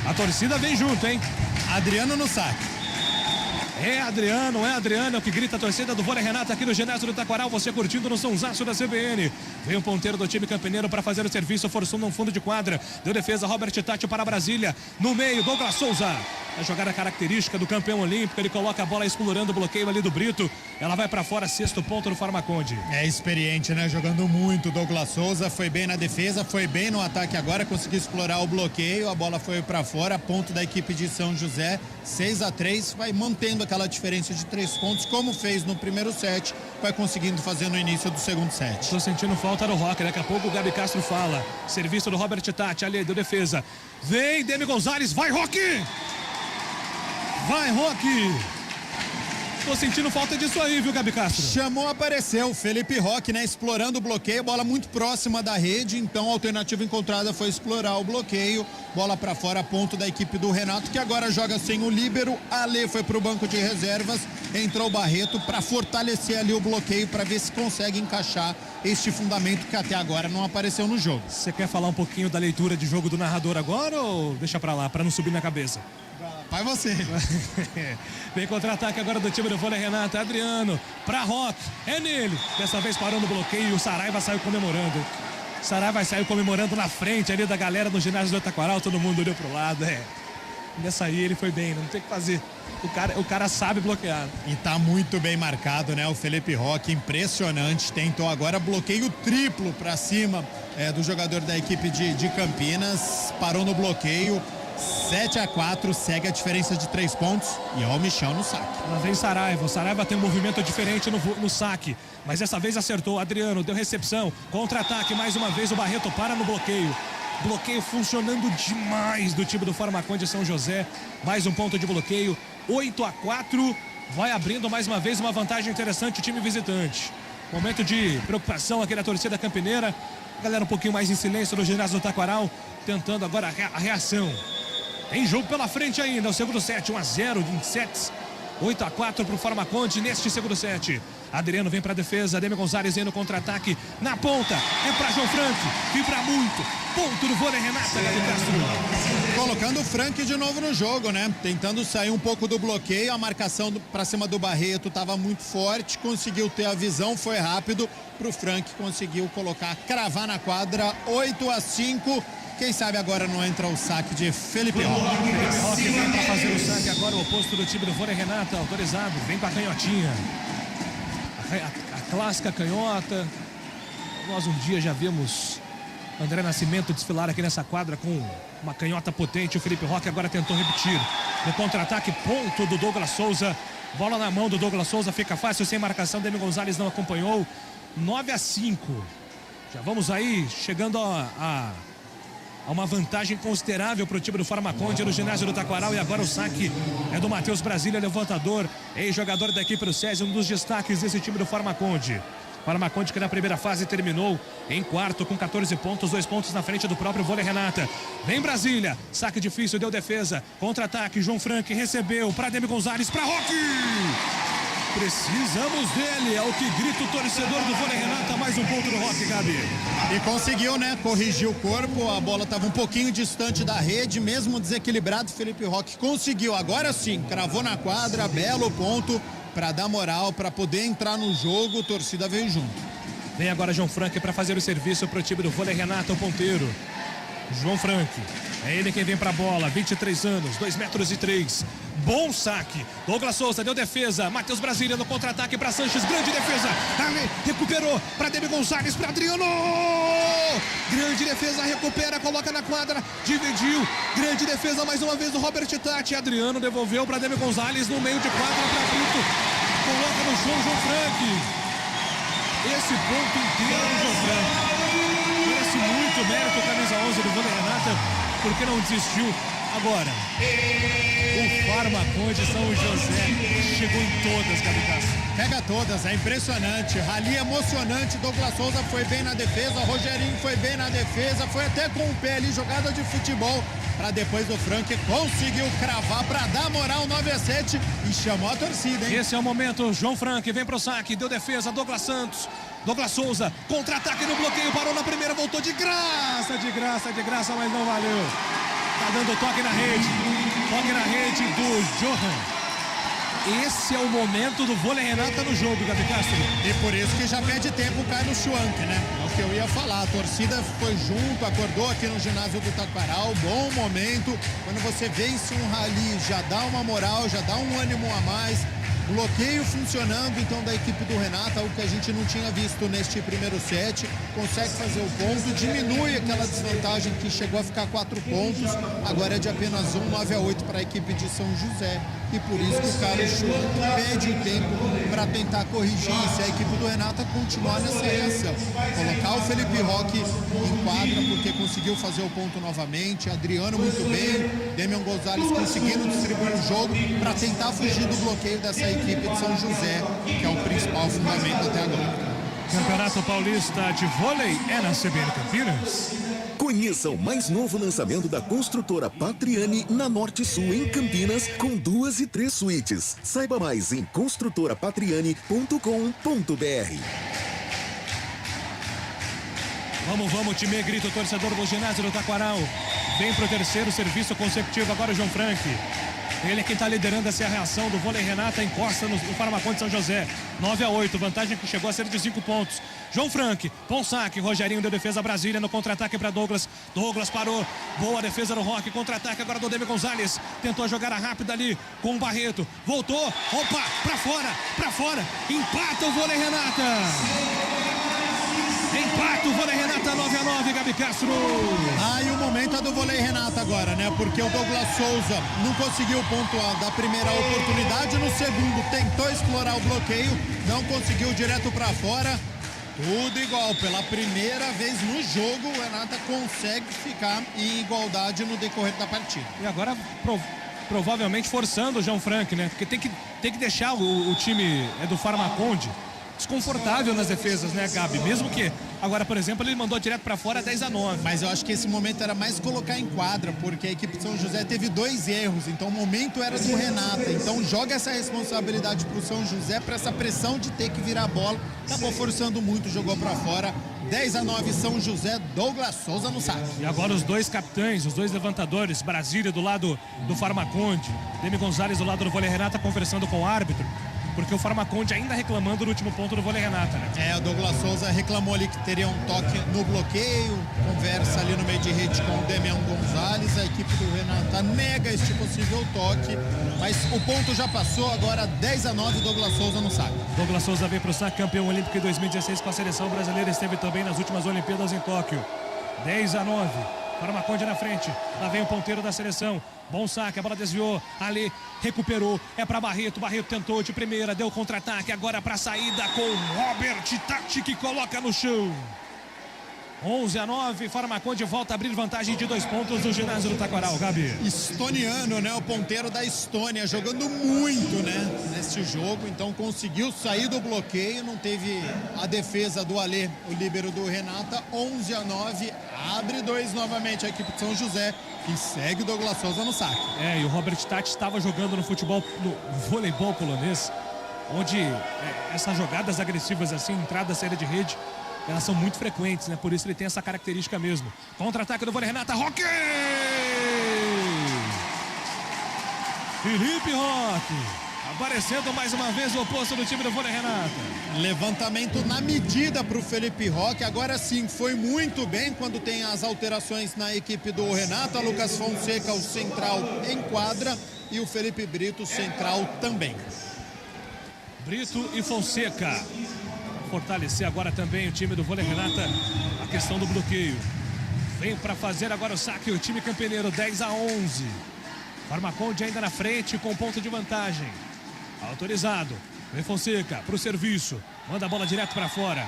A torcida vem junto, hein? Adriano no saque. É Adriano, que grita a torcida do Vôlei Renata aqui no ginásio do Taquaral, você curtindo no sonsaço da CBN. Vem o ponteiro do time campineiro para fazer o serviço, forçou no fundo de quadra, deu defesa, Robert Tati para Brasília, no meio, Douglas Souza. A jogada característica do campeão olímpico, ele coloca a bola explorando o bloqueio ali do Brito, ela vai para fora, sexto ponto do Farmaconde. É experiente, né? Jogando muito Douglas Souza, foi bem na defesa, foi bem no ataque agora, conseguiu explorar o bloqueio, a bola foi para fora, ponto da equipe de São José, 6-3, vai mantendo aquela diferença de 3 pontos, como fez no primeiro set, vai conseguindo fazer no início do segundo set. Tô sentindo falta do Roque, daqui a pouco o Gabi Castro fala. Serviço do Robert Tati, ali deu defesa. Vem Demi Gonzalez, vai Roque! Vai Roque! Tô sentindo falta disso aí, viu, Gabi Castro? Chamou, apareceu. Felipe Roque, né? Explorando o bloqueio, bola muito próxima da rede, então a alternativa encontrada foi explorar o bloqueio. Bola para fora, ponto da equipe do Renato, que agora joga sem o líbero. Alê foi pro banco de reservas, entrou o Barreto para fortalecer ali o bloqueio, para ver se consegue encaixar este fundamento que até agora não apareceu no jogo. Você quer falar um pouquinho da leitura de jogo do narrador agora ou deixa pra lá, pra não subir na cabeça? Vai você. Vem contra-ataque agora do time do Vôlei Renata. Adriano pra Roque. É nele. Dessa vez parou no bloqueio e o Saraiva saiu comemorando. Saraiva saiu comemorando na frente ali da galera no ginásio do Taquaral. Todo mundo olhou pro lado. Nessa aí ele foi bem, não tem o que fazer. O cara sabe bloquear. E tá muito bem marcado, né? O Felipe Roque, impressionante. Tentou agora bloqueio triplo pra cima do jogador da equipe de Campinas. Parou no bloqueio. 7-4, segue a diferença de 3 pontos. E ó, o Michel no saque. Lá vem Saraiva. O Saraiva tem um movimento diferente no saque. Mas dessa vez acertou. Adriano deu recepção. Contra-ataque mais uma vez. O Barreto para no bloqueio. Bloqueio funcionando demais do time do Farmaconde de São José. Mais um ponto de bloqueio. 8-4. Vai abrindo mais uma vez uma vantagem interessante o time visitante. Momento de preocupação aqui da torcida campineira. Galera um pouquinho mais em silêncio no ginásio do Taquaral. Tentando agora a reação. Tem jogo pela frente ainda. O segundo set, 1-0 em sets. 8-4 para o Farmaconde neste segundo set. Adriano vem para a defesa. Ademir Gonzalez indo contra-ataque na ponta. É para João Frank. Vibra muito. Ponto do vôlei, Renata Gabi Castro. Colocando o Frank de novo no jogo, né? Tentando sair um pouco do bloqueio. A marcação para cima do Barreto estava muito forte. Conseguiu ter a visão, foi rápido. Para o Frank conseguiu colocar, cravar na quadra. 8-5. Quem sabe agora não entra o saque de Felipe Roque. Felipe Roque vem para fazer o saque agora. O oposto do time do vôlei, Renata, autorizado. Vem para a canhotinha. A clássica canhota. Nós um dia já vimos André Nascimento desfilar aqui nessa quadra com uma canhota potente. O Felipe Roque agora tentou repetir. No contra-ataque, ponto do Douglas Souza. Bola na mão do Douglas Souza, fica fácil, sem marcação. Demi Gonzalez não acompanhou. 9-5. Já vamos aí, chegando a uma vantagem considerável para o time do Farmaconde no ginásio do Taquaral. E agora o saque é do Matheus Brasília, levantador, ex-jogador da equipe do SESI, um dos destaques desse time do Farmaconde. Farmaconde que na primeira fase terminou em quarto com 14 pontos, 2 pontos na frente do próprio vôlei, Renata. Vem Brasília, saque difícil, deu defesa, contra-ataque, João Frank recebeu para Ademir Gonzalez, para Roque. Precisamos dele, é o que grita o torcedor do vôlei, Renata. Mais um ponto do Roque, Gabi. E conseguiu, né? Corrigir o corpo, a bola estava um pouquinho distante da rede, mesmo desequilibrado, Felipe Roque conseguiu. Agora sim, cravou na quadra, belo ponto para dar moral, para poder entrar no jogo, a torcida veio junto. Vem agora João Frank para fazer o serviço para o time do vôlei, Renata, o ponteiro. João Frank, é ele quem vem para a bola, 23 anos, 2,3 metros. Bom saque. Douglas Souza deu defesa. Matheus Brasília no contra-ataque para Sanches. Grande defesa. Ali, recuperou para Ademir Gonzalez, para Adriano. Grande defesa, recupera, coloca na quadra. Dividiu. Grande defesa mais uma vez do Robert Tati. Adriano devolveu para Ademir Gonzalez no meio de quadra para Brito. Coloca no chão João Frank. Esse ponto inteiro do João Frank. Merece muito mérito, camisa 11 do vôlei, Renata, porque não desistiu. Agora, o Farmaconde São José chegou em todas, Gabi Castro. Pega todas, é impressionante. Rally emocionante. Douglas Souza foi bem na defesa, Rogerinho foi bem na defesa, foi até com o pé ali, jogada de futebol. Para depois do Frank conseguiu cravar para dar moral 9-7 e chamou a torcida, hein? Esse é o momento. João Frank vem pro saque, deu defesa, Douglas Santos. Douglas Souza, contra-ataque no bloqueio, parou na primeira, voltou de graça, mas não valeu. Tá dando toque na rede do Johan. Esse é o momento do vôlei, Renata, no jogo, Gabi Castro. E por isso que já pede tempo, cai no Schwank, né? É o que eu ia falar, a torcida foi junto, acordou aqui no ginásio do Taquaral, bom momento. Quando você vence um rally, já dá uma moral, já dá um ânimo a mais. Bloqueio funcionando, então, da equipe do Renata, algo que a gente não tinha visto neste primeiro set. Consegue fazer o ponto, diminui aquela desvantagem que chegou a ficar 4 pontos. Agora é de apenas 9-8 para a equipe de São José. E por isso que o Carlos Schwank pede o tempo para tentar corrigir. Se a equipe do Renata continuar nessa reação, colocar o Felipe Roque em quadra, porque conseguiu fazer o ponto novamente. Adriano muito bem, Demian Gonzalez conseguindo distribuir o jogo para tentar fugir do bloqueio dessa equipe de São José, que é o principal fundamento até agora. Campeonato Paulista de Vôlei é na CBN Campinas. Conheça o mais novo lançamento da construtora Patriani na Norte Sul, em Campinas, com 2 e 3 suítes. Saiba mais em construtorapatriani.com.br. Vamos, time, grita o torcedor do ginásio do Taquaral. Vem pro terceiro serviço consecutivo agora o João Frank. Ele é quem está liderando essa reação do vôlei Renata, encosta no Farmaconde São José. 9-8, vantagem que chegou a ser de 5 pontos. João Frank, bom saque, Rogerinho deu defesa Brasília no contra-ataque para Douglas. Douglas parou, boa defesa do Roque, contra-ataque agora do Demi Gonzalez. Tentou a jogada rápida ali com o Barreto. Voltou, opa, para fora. Empata o vôlei Renata. Empata o vôlei Renata, 9-9, Gabi Castro. E o momento é do vôlei Renata agora, né? Porque o Douglas Souza não conseguiu pontuar da primeira oportunidade. No segundo tentou explorar o bloqueio, não conseguiu, direto para fora. Tudo igual, pela primeira vez no jogo, o Renata consegue ficar em igualdade no decorrer da partida. E agora provavelmente forçando o João Frank, né? Porque tem que deixar o time do Farmaconde desconfortável nas defesas, né, Gabi? Mesmo que agora, por exemplo, ele mandou direto para fora 10-9. Mas eu acho que esse momento era mais colocar em quadra, porque a equipe de São José teve 2 erros, então o momento era do Renata. Então joga essa responsabilidade pro São José, para essa pressão de ter que virar a bola. Acabou forçando muito, jogou para fora. 10-9 São José, Douglas Souza no saque. E agora os dois capitães, os dois levantadores, Brasília do lado do Farmaconde, Demi Gonzalez do lado do vôlei Renata, conversando com o árbitro. Porque o Farmaconde ainda reclamando do último ponto do vôlei Renata, né? O Douglas Souza reclamou ali que teria um toque no bloqueio, conversa ali no meio de rede com o Demian Gonzalez, a equipe do Renata nega este possível toque, mas o ponto já passou, agora 10-9, Douglas Souza no saque. Douglas Souza vem para o saque, campeão olímpico em 2016 com a seleção brasileira, esteve também nas últimas Olimpíadas em Tóquio. 10-9. Farmaconde na frente, lá vem o ponteiro da seleção, bom saque, a bola desviou, ali recuperou, é para Barreto tentou de primeira, deu contra-ataque, agora para saída com Robert Tati que coloca no chão. 11-9, Farmaconde volta a abrir vantagem de 2 pontos no ginásio do Taquaral, Gabi. Estoniano, né? O ponteiro da Estônia, jogando muito, né? Neste jogo, então conseguiu sair do bloqueio, não teve a defesa do Alê, o líbero do Renata. 11-9, abre 2 novamente a equipe de São José e segue o Douglas Souza no saque. E o Robert Tati estava jogando no futebol, no voleibol polonês, onde essas jogadas agressivas assim, entrada, saída de rede, elas são muito frequentes, né? Por isso ele tem essa característica mesmo. Contra-ataque do vôlei Renata, Roque! Felipe Roque, aparecendo mais uma vez o oposto do time do vôlei Renata. Levantamento na medida para o Felipe Roque, agora sim, foi muito bem quando tem as alterações na equipe do Renata. Lucas Fonseca, o central, em quadra, e o Felipe Brito, o central, também. Brito e Fonseca. Fortalecer agora também o time do vôlei Renata, a questão do bloqueio. Vem para fazer agora o saque o time campeneiro, 10-11. Farmaconde ainda na frente com ponto de vantagem. Autorizado. Vem Fonseca para o serviço. Manda a bola direto para fora.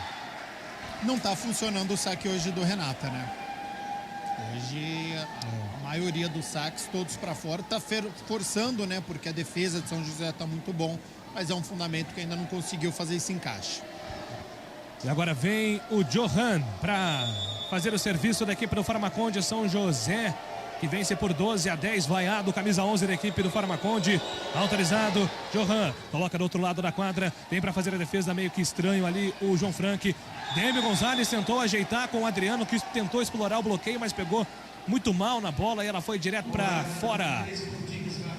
Não está funcionando o saque hoje do Renata, né? Hoje a maioria dos saques todos para fora, está forçando, né? Porque a defesa de São José está muito bom, mas é um fundamento que ainda não conseguiu fazer esse encaixe. E agora vem o Johan para fazer o serviço da equipe do Farmaconde São José, que vence por 12-10, vaiado, camisa 11 da equipe do Farmaconde, autorizado. Johan coloca do outro lado da quadra, vem para fazer a defesa, meio que estranho ali o João Frank. Demi Gonzalez tentou ajeitar com o Adriano, que tentou explorar o bloqueio, mas pegou muito mal na bola e ela foi direto para fora.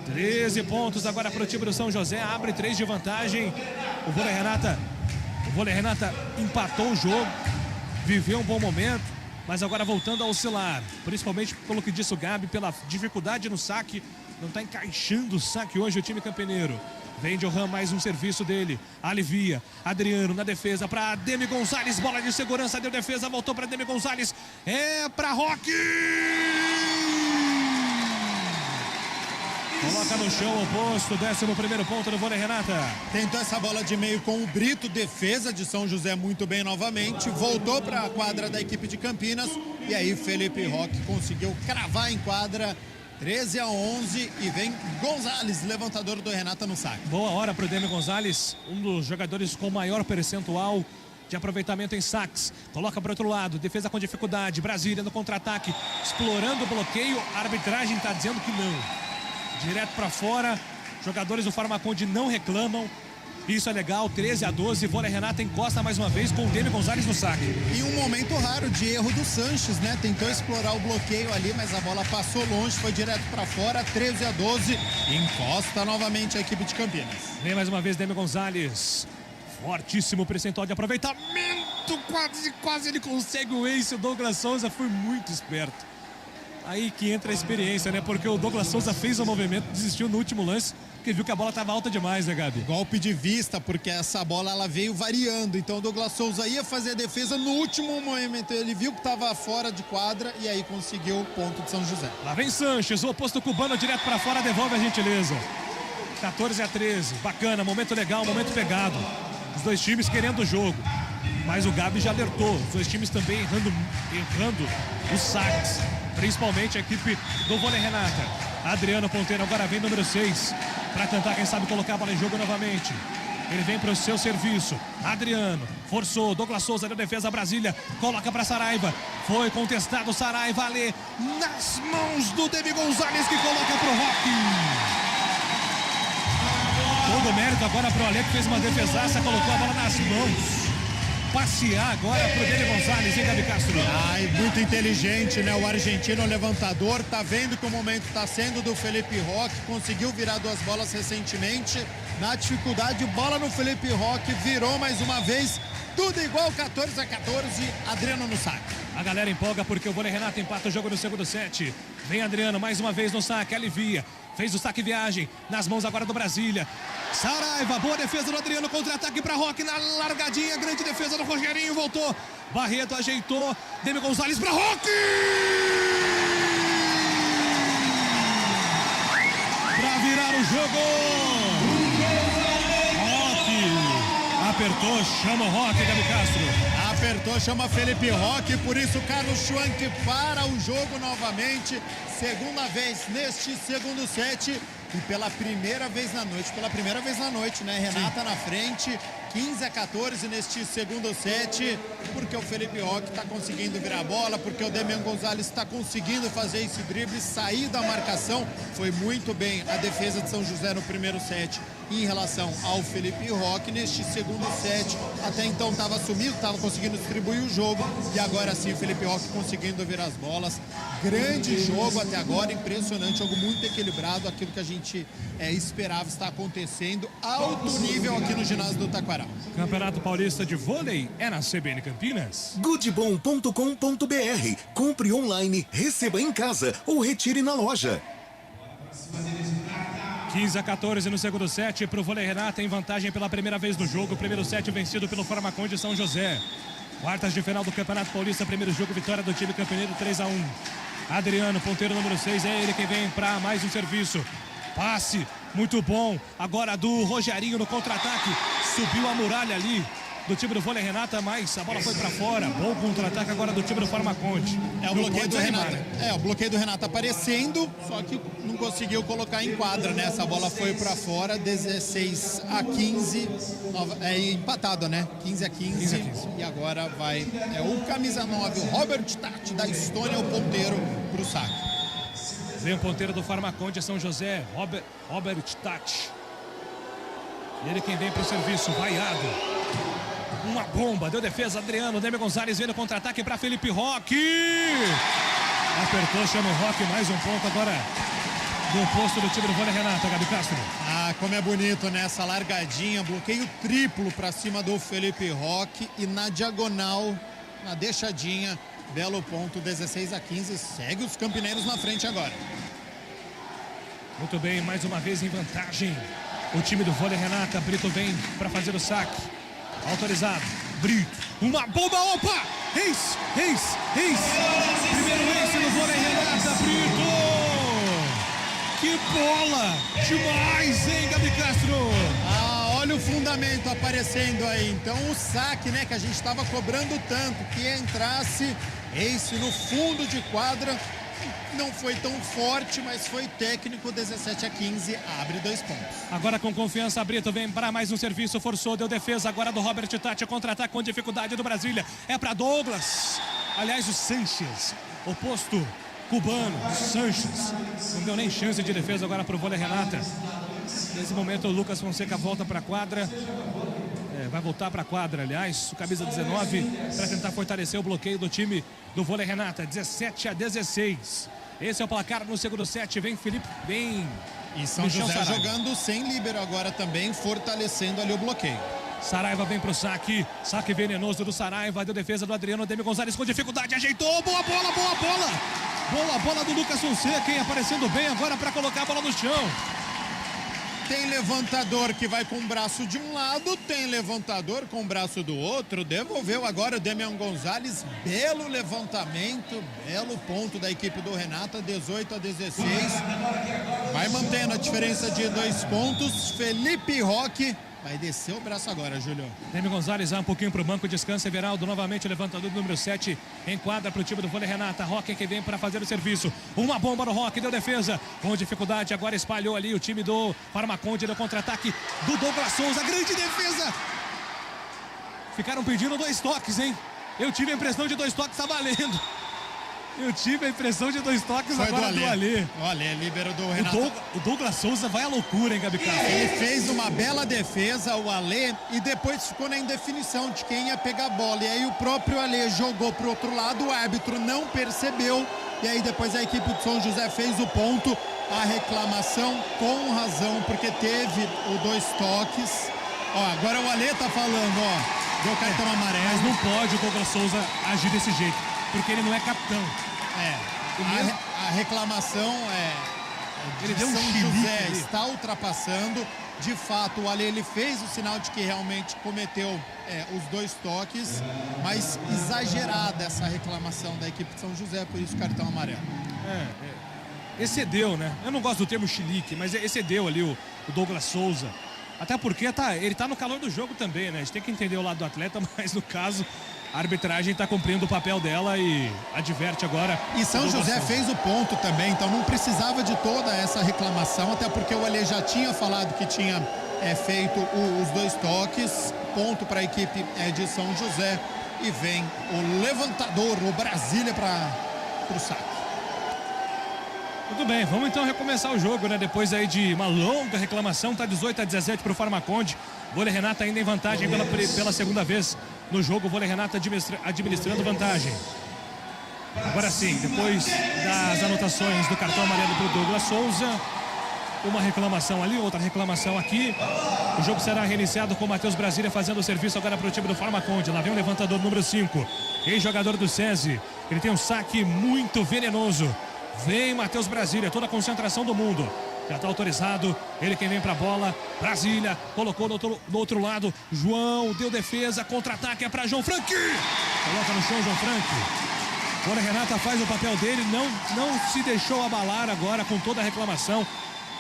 13 pontos agora para o time do São José, abre 3 de vantagem. O vôlei Renata empatou o jogo, viveu um bom momento, mas agora voltando a oscilar, principalmente pelo que disse o Gabi, pela dificuldade no saque, não está encaixando o saque hoje o time campeneiro. Vem Johan, mais um serviço dele, alivia, Adriano na defesa para Demi Gonzalez, bola de segurança, deu defesa, voltou para Demi Gonzalez, é para Roque! Coloca no chão o oposto, 11º ponto do vôlei Renata. Tentou essa bola de meio com o Brito, defesa de São José muito bem novamente. Voltou para a quadra da equipe de Campinas. E aí Felipe Roque conseguiu cravar em quadra. 13-11 e vem Gonzalez, levantador do Renata no saque. Boa hora para o Demi Gonzalez, um dos jogadores com maior percentual de aproveitamento em saques. Coloca para outro lado, defesa com dificuldade. Brasília no contra-ataque, explorando o bloqueio. A arbitragem está dizendo que não. Direto para fora, jogadores do Farmaconde não reclamam. Isso é legal, 13-12, vôlei Renata encosta mais uma vez com o Demi Gonzalez no saque. E um momento raro de erro do Sanches, né? Tentou explorar o bloqueio ali, mas a bola passou longe, foi direto para fora, 13-12, encosta novamente a equipe de Campinas. Vem mais uma vez Demi Gonzalez, fortíssimo percentual de aproveitamento, quase ele consegue o ace, o Douglas Souza foi muito esperto. Aí que entra a experiência, né? Porque o Douglas Souza fez o movimento, desistiu no último lance, porque viu que a bola estava alta demais, né, Gabi? Golpe de vista, porque essa bola ela veio variando. Então o Douglas Souza ia fazer a defesa no último momento. Ele viu que estava fora de quadra e aí conseguiu o ponto de São José. Lá vem Sanches, o oposto cubano direto para fora, devolve a gentileza. 14-13, bacana, momento legal, momento pegado. Os dois times querendo o jogo. Mas o Gabi já alertou, os dois times também errando os saques. Principalmente a equipe do vôlei Renata. Adriano Ponteiro agora vem número 6 para tentar, quem sabe, colocar a bola em jogo novamente. Ele vem para o seu serviço. Adriano forçou. Douglas Souza na defesa. Brasília coloca para Saraiva. Foi contestado. Saraiva ali nas mãos do Demi Gonzalez, que coloca para o Roque. Todo mérito agora para o Ale, que fez uma defesaça, colocou a bola nas mãos. Passear agora pro Demi Gonzalez, hein, Gabi Castro? Ai, muito inteligente, né? O argentino levantador, tá vendo que o momento tá sendo do Felipe Roque, conseguiu virar 2 bolas recentemente. Na dificuldade, bola no Felipe Roque, virou mais uma vez, tudo igual, 14-14, Adriano no saque. A galera empolga porque o vôlei Renata empata o jogo no segundo set. Vem Adriano mais uma vez no saque, alivia. Fez o saque viagem, nas mãos agora do Brasília. Saraiva, boa defesa do Adriano, contra-ataque para Roque na largadinha, grande defesa do Rogerinho, voltou. Barreto ajeitou, Demi Gonzalez para Roque! Para virar o jogo! Roque apertou, chama o Roque, Gabi Castro. Apertou, chama Felipe Roque, por isso Carlos Schwank para o jogo novamente. Segunda vez neste segundo set e pela primeira vez na noite, né? Renata na frente, 15-14 neste segundo set, porque o Felipe Roque está conseguindo virar a bola, porque o Demian Gonzalez está conseguindo fazer esse drible, sair da marcação. Foi muito bem a defesa de São José no primeiro set em relação ao Felipe Roque. Neste segundo set, até então estava sumido, estava conseguindo distribuir o jogo, e agora sim o Felipe Roque conseguindo virar as bolas. Grande jogo até agora, impressionante, jogo muito equilibrado, aquilo que a gente esperava está acontecendo, alto nível aqui no ginásio do Taquaral. Campeonato Paulista de Vôlei é na CBN Campinas. Goodbom.com.br. Compre online, receba em casa ou retire na loja. 15-14 no segundo set para o vôlei Renata, em vantagem pela primeira vez no jogo. Primeiro set vencido pelo Farmacon de São José. Quartas de final do Campeonato Paulista, primeiro jogo, vitória do time campineiro, 3-1. Adriano, ponteiro número 6, é ele quem vem para mais um serviço. Passe, muito bom, agora do Rogerinho no contra-ataque. Subiu a muralha ali do time do vôlei Renata, mas a bola foi para fora. Bom contra-ataque agora do time do Farmaconde. O bloqueio do Renata. O bloqueio do Renata aparecendo, só que não conseguiu colocar em quadra, né? Essa bola foi para fora, 16-15, empatado, né? 15-15. E agora vai o camisa 9, o Robert Tati da Estônia, o ponteiro pro saque. Vem o ponteiro do Farmaconde São José, Robert Tati. Ele quem vem pro serviço, vaiado. Uma bomba, deu defesa, Adriano, Demi Gonzalez vem no contra-ataque para Felipe Roque. Apertou, chama o Roque, mais um ponto agora do posto do time do vôlei Renata, Gabi Castro. Ah, como é bonito nessa largadinha, bloqueio triplo para cima do Felipe Roque e na diagonal, na deixadinha, belo ponto, 16-15, segue os campineiros na frente agora. Muito bem, mais uma vez em vantagem o time do vôlei Renata. Brito vem para fazer o saque. Autorizado, Brito, uma bomba, opa! Reis! Primeiro ace no vôlei Renata, Brito! Que bola! Demais, hein, Gabi Castro? Olha o fundamento aparecendo aí. Então o saque, né, que a gente estava cobrando tanto, que entrasse ace no fundo de quadra. Não foi tão forte, mas foi técnico, 17-15, abre 2 pontos. Agora com confiança, Brito vem para mais um serviço, forçou, deu defesa agora do Robert Tati, contra-ataque com dificuldade do Brasília, é para Douglas. Aliás, o Sanches, oposto cubano, Sanches, não deu nem chance de defesa agora para o vôlei Renata. Nesse momento o Lucas Fonseca volta para a quadra. Vai voltar para a quadra, aliás, o camisa 19, para tentar fortalecer o bloqueio do time do Vôlei Renata. 17-16. Esse é o placar no segundo set. Vem Felipe, vem E São Michel José Saraiva. jogando sem líbero agora também, fortalecendo ali o bloqueio. Saraiva vem pro saque. Saque venenoso do Saraiva. Deu defesa do Adriano Demi Gonzalez com dificuldade. Ajeitou. Boa bola, boa bola. Boa bola do Lucas Fonseca, hein? Aparecendo bem agora para colocar a bola no chão. Tem levantador que vai com o braço de um lado, tem levantador com o braço do outro. Devolveu agora o Demian Gonzalez. Belo levantamento, belo ponto da equipe do Renata, 18-16. Vai mantendo a diferença de 2 pontos. Felipe Roque vai descer o braço agora, Júlio. Demi Gonzalez vai um pouquinho pro banco, descansa Everaldo, novamente o levantador do número 7, enquadra pro time do Vôlei Renata. Roque que vem para fazer o serviço, uma bomba no Roque, deu defesa, com dificuldade, agora espalhou ali o time do Farmaconde no contra-ataque do Douglas Souza, grande defesa. Ficaram pedindo 2 toques, hein? Eu tive a impressão de 2 toques, tá valendo. Eu tive a impressão de 2 toques Foi agora do Alê. Olha, líbero do Renata. O Douglas Souza vai à loucura, hein, Gabi Castro? Ele fez uma bela defesa, o Alê, e depois ficou na indefinição de quem ia pegar a bola. E aí o próprio Alê jogou pro outro lado, o árbitro não percebeu. E aí depois a equipe de São José fez o ponto. A reclamação com razão, porque teve os 2 toques. Ó, agora o Alê tá falando, ó, deu cartão amarelo. Mas não pode o Douglas Souza agir desse jeito, porque ele não é capitão. A reclamação Ele deu um São chilique José ali. está ultrapassando. De fato, o Ale ele fez o sinal de que realmente cometeu os 2 toques, mas exagerada essa reclamação da equipe de São José, por isso cartão amarelo. Excedeu, né? Eu não gosto do termo chilique, mas excedeu ali o Douglas Souza. Até porque ele tá no calor do jogo também, né? A gente tem que entender o lado do atleta, mas no caso, a arbitragem tá cumprindo o papel dela e adverte agora. E São José fez o ponto também, então não precisava de toda essa reclamação, até porque o Ale já tinha falado que tinha feito os 2 toques. Ponto para a equipe de São José. E vem o levantador, o Brasília, para o saque. Tudo bem, vamos então recomeçar o jogo, né? Depois aí de uma longa reclamação, tá 18-17 pro Farmaconde. Vôlei Renata ainda em vantagem pela segunda vez no jogo. Vôlei Renata administrando vantagem. Agora sim, depois das anotações do cartão amarelo pro Douglas Souza, uma reclamação ali, outra reclamação aqui. O jogo será reiniciado com o Matheus Brasília fazendo o serviço agora pro time do Farmaconde. Lá vem o levantador número 5, ex-jogador do SESI. Ele tem um saque muito venenoso. Vem Matheus Brasília, toda a concentração do mundo. Já está autorizado, ele quem vem para a bola. Brasília, colocou do outro lado. João, deu defesa, contra-ataque é para João Frank. Coloca no chão João Frank. Agora Renata faz o papel dele, não se deixou abalar agora com toda a reclamação.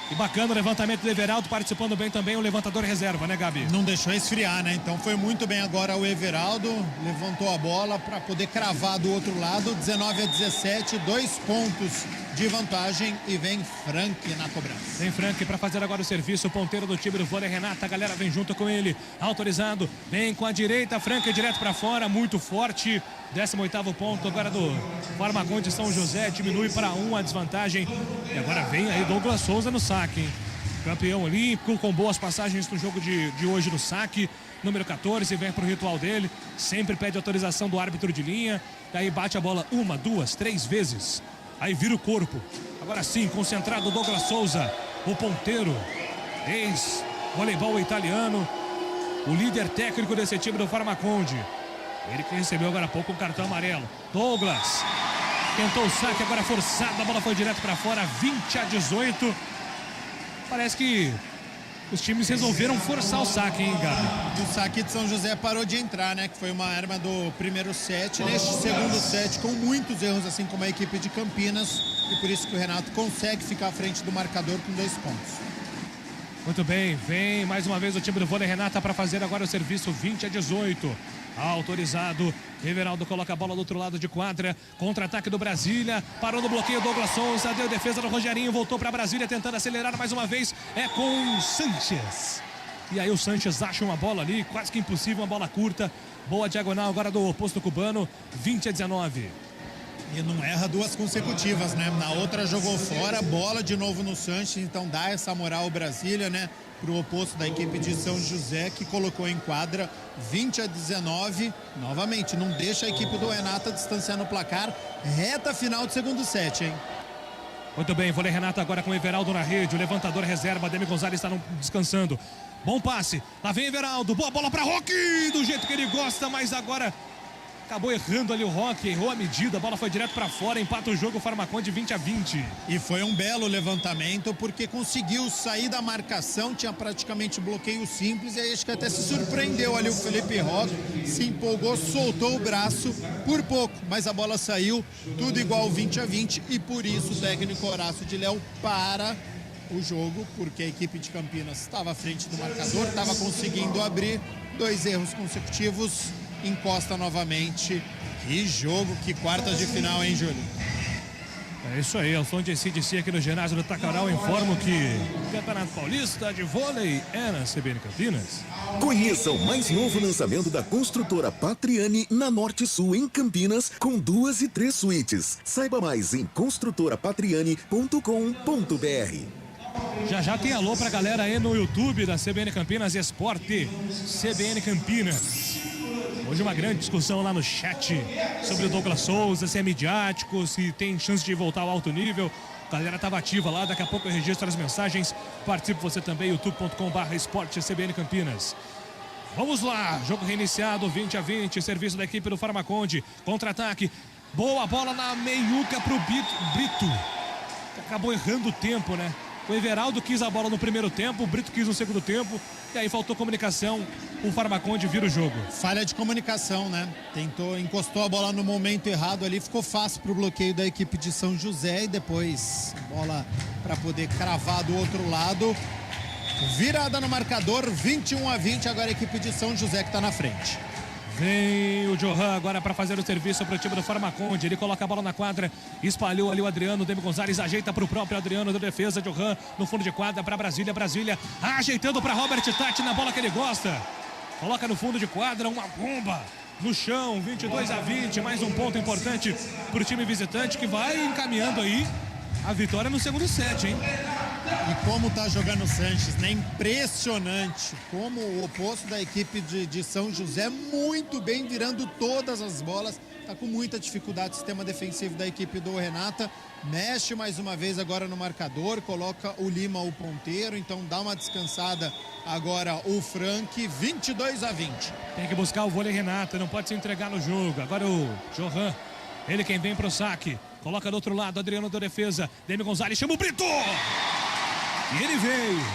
E bacana o levantamento do Everaldo, participando bem também o levantador reserva, né, Gabi? Não deixou esfriar, né? Então foi muito bem agora o Everaldo, levantou a bola para poder cravar do outro lado. 19-17, 2 pontos de vantagem e vem Frank na cobrança. Vem Frank para fazer agora o serviço, o ponteiro do time do Vôlei Renata, a galera vem junto com ele, autorizado, vem com a direita, Frank direto para fora, muito forte. 18º ponto agora do Farmaconde São José, diminui para 1 a desvantagem. E agora vem aí Douglas Souza no saque, hein? Campeão olímpico, com boas passagens no jogo de hoje no saque. Número 14, vem pro ritual dele, sempre pede autorização do árbitro de linha. Daí bate a bola 1, 2, 3 vezes. Aí vira o corpo. Agora sim, concentrado Douglas Souza, o ponteiro, ex-voleibol italiano, o líder técnico desse time do Farmaconde. Ele que recebeu agora há pouco um cartão amarelo. Douglas tentou o saque, agora forçado, a bola foi direto para fora, 20-18. Parece que os times resolveram forçar o saque, hein, Gabi? O saque de São José parou de entrar, né? Que foi uma arma do primeiro set. Neste segundo set, com muitos erros, assim como a equipe de Campinas. E por isso que o Renato consegue ficar à frente do marcador com 2 pontos. Muito bem, vem mais uma vez o time do Vôlei Renata para fazer agora o serviço, 20-18. Autorizado, Everaldo coloca a bola do outro lado de quadra, contra-ataque do Brasília, parou no bloqueio Douglas Souza, deu defesa do Rogerinho, voltou para Brasília tentando acelerar mais uma vez, é com o Sanches. E aí o Sanches acha uma bola ali, quase que impossível, uma bola curta, boa diagonal agora do oposto cubano, 20-19. E não erra duas consecutivas, né? Na outra jogou fora, bola de novo no Sanches, então dá essa moral ao Brasília, né? Pro oposto da equipe de São José, que colocou em quadra 20-19. Novamente, não deixa a equipe do Renata distanciar no placar. Reta final do segundo set, hein? Muito bem, vôlei Renata agora com o Everaldo na rede, o levantador reserva, Demi Gonzalez está descansando. Bom passe, lá vem Everaldo, boa bola para Roque, do jeito que ele gosta, mas agora acabou errando ali o Roque, errou a medida, a bola foi direto para fora, empata o jogo, Farmaconde 20-20. E foi um belo levantamento, porque conseguiu sair da marcação, tinha praticamente bloqueio simples, e aí acho que até se surpreendeu ali o Felipe Roque, se empolgou, soltou o braço por pouco, mas a bola saiu, tudo igual 20-20, e por isso o técnico Horácio de Léo para o jogo, porque a equipe de Campinas estava à frente do marcador, estava conseguindo abrir, 2 erros consecutivos, encosta novamente. Que jogo, que quartas de final, hein, Júlio? É isso aí, ao som de CDC aqui no ginásio do Taquaral, informo que o Campeonato Paulista de Vôlei é na CBN Campinas. Conheça o mais novo lançamento da construtora Patriani na Norte Sul, em Campinas, com 2 e 3 suítes. Saiba mais em construtorapatriani.com.br. Já tem alô pra galera aí no YouTube da CBN Campinas Esporte, CBN Campinas. Hoje uma grande discussão lá no chat sobre o Douglas Souza, se é midiático, se tem chance de voltar ao alto nível. A galera estava ativa lá, daqui a pouco eu registro as mensagens. Participe você também, youtube.com/esporte CBN Campinas. Vamos lá, jogo reiniciado, 20-20, serviço da equipe do Farmaconde, contra-ataque. Boa bola na meiuca pro Brito. Acabou errando o tempo, né? O Everaldo quis a bola no primeiro tempo, o Brito quis no segundo tempo, e aí faltou comunicação, o Farmaconde vira o jogo. Falha de comunicação, né? Encostou a bola no momento errado ali, ficou fácil para o bloqueio da equipe de São José, e depois bola para poder cravar do outro lado. Virada no marcador, 21-20, agora a equipe de São José que está na frente. Vem o Johan agora para fazer o serviço para o time do Farmaconde. Ele coloca a bola na quadra, espalhou ali o Adriano. Demi Gonzalez ajeita para o próprio Adriano da defesa. Johan no fundo de quadra para Brasília. Brasília ajeitando para Robert Tati na bola que ele gosta. Coloca no fundo de quadra uma bomba no chão. 22-20. Mais um ponto importante para o time visitante que vai encaminhando aí a vitória no segundo set, hein? E como tá jogando o Sanches, né? Impressionante. Como o oposto da equipe de São José, muito bem, virando todas as bolas. Tá com muita dificuldade o sistema defensivo da equipe do Renata. Mexe mais uma vez agora no marcador, coloca o Lima, o ponteiro. Então dá uma descansada agora o Frank, 22-20. Tem que buscar o vôlei Renata, não pode se entregar no jogo. Agora o Johan, ele quem vem pro saque. Coloca do outro lado, Adriano da defesa. Demi Gonzalez chama o Brito! E ele veio.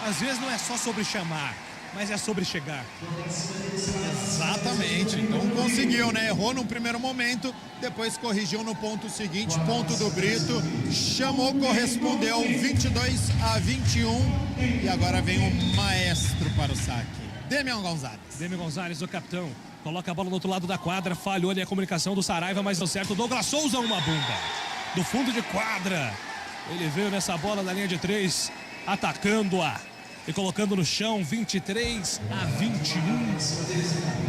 Às vezes não é só sobre chamar, mas é sobre chegar. Exatamente. Então conseguiu, né? Errou no primeiro momento, depois corrigiu no ponto seguinte, ponto do Brito. Chamou, correspondeu 22-21. E agora vem o maestro para o saque. Demi Gonzalez. Demi Gonzalez, o capitão. Coloca a bola do outro lado da quadra. Falhou ali a comunicação do Saraiva, mas deu certo. Douglas Souza, uma bomba. Do fundo de quadra. Ele veio nessa bola da linha de 3, atacando-a e colocando no chão, 23-21.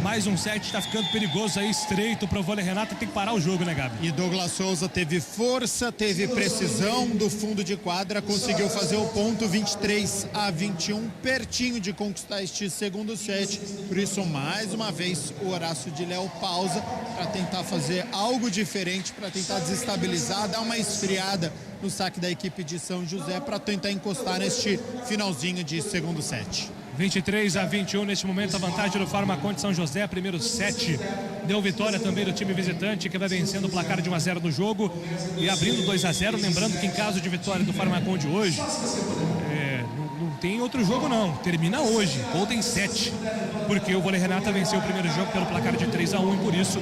Mais um set, tá ficando perigoso aí, estreito para o vôlei Renata, tem que parar o jogo, né, Gabi? E Douglas Souza teve força, teve precisão do fundo de quadra, conseguiu fazer o ponto, 23-21, pertinho de conquistar este segundo set. Por isso, mais uma vez, o Horácio de Léo pausa para tentar fazer algo diferente, para tentar desestabilizar, dar uma esfriada no saque da equipe de São José para tentar encostar neste finalzinho de segundo set. 23-21 neste momento, a vantagem do Farmaconde São José, primeiro set. Deu vitória também do time visitante, que vai vencendo o placar de 1-0 no jogo e abrindo 2-0. Lembrando que em caso de vitória do Farmaconde hoje, não tem outro jogo não, termina hoje, ou tem 7, porque o vôlei Renata venceu o primeiro jogo pelo placar de 3-1 e por isso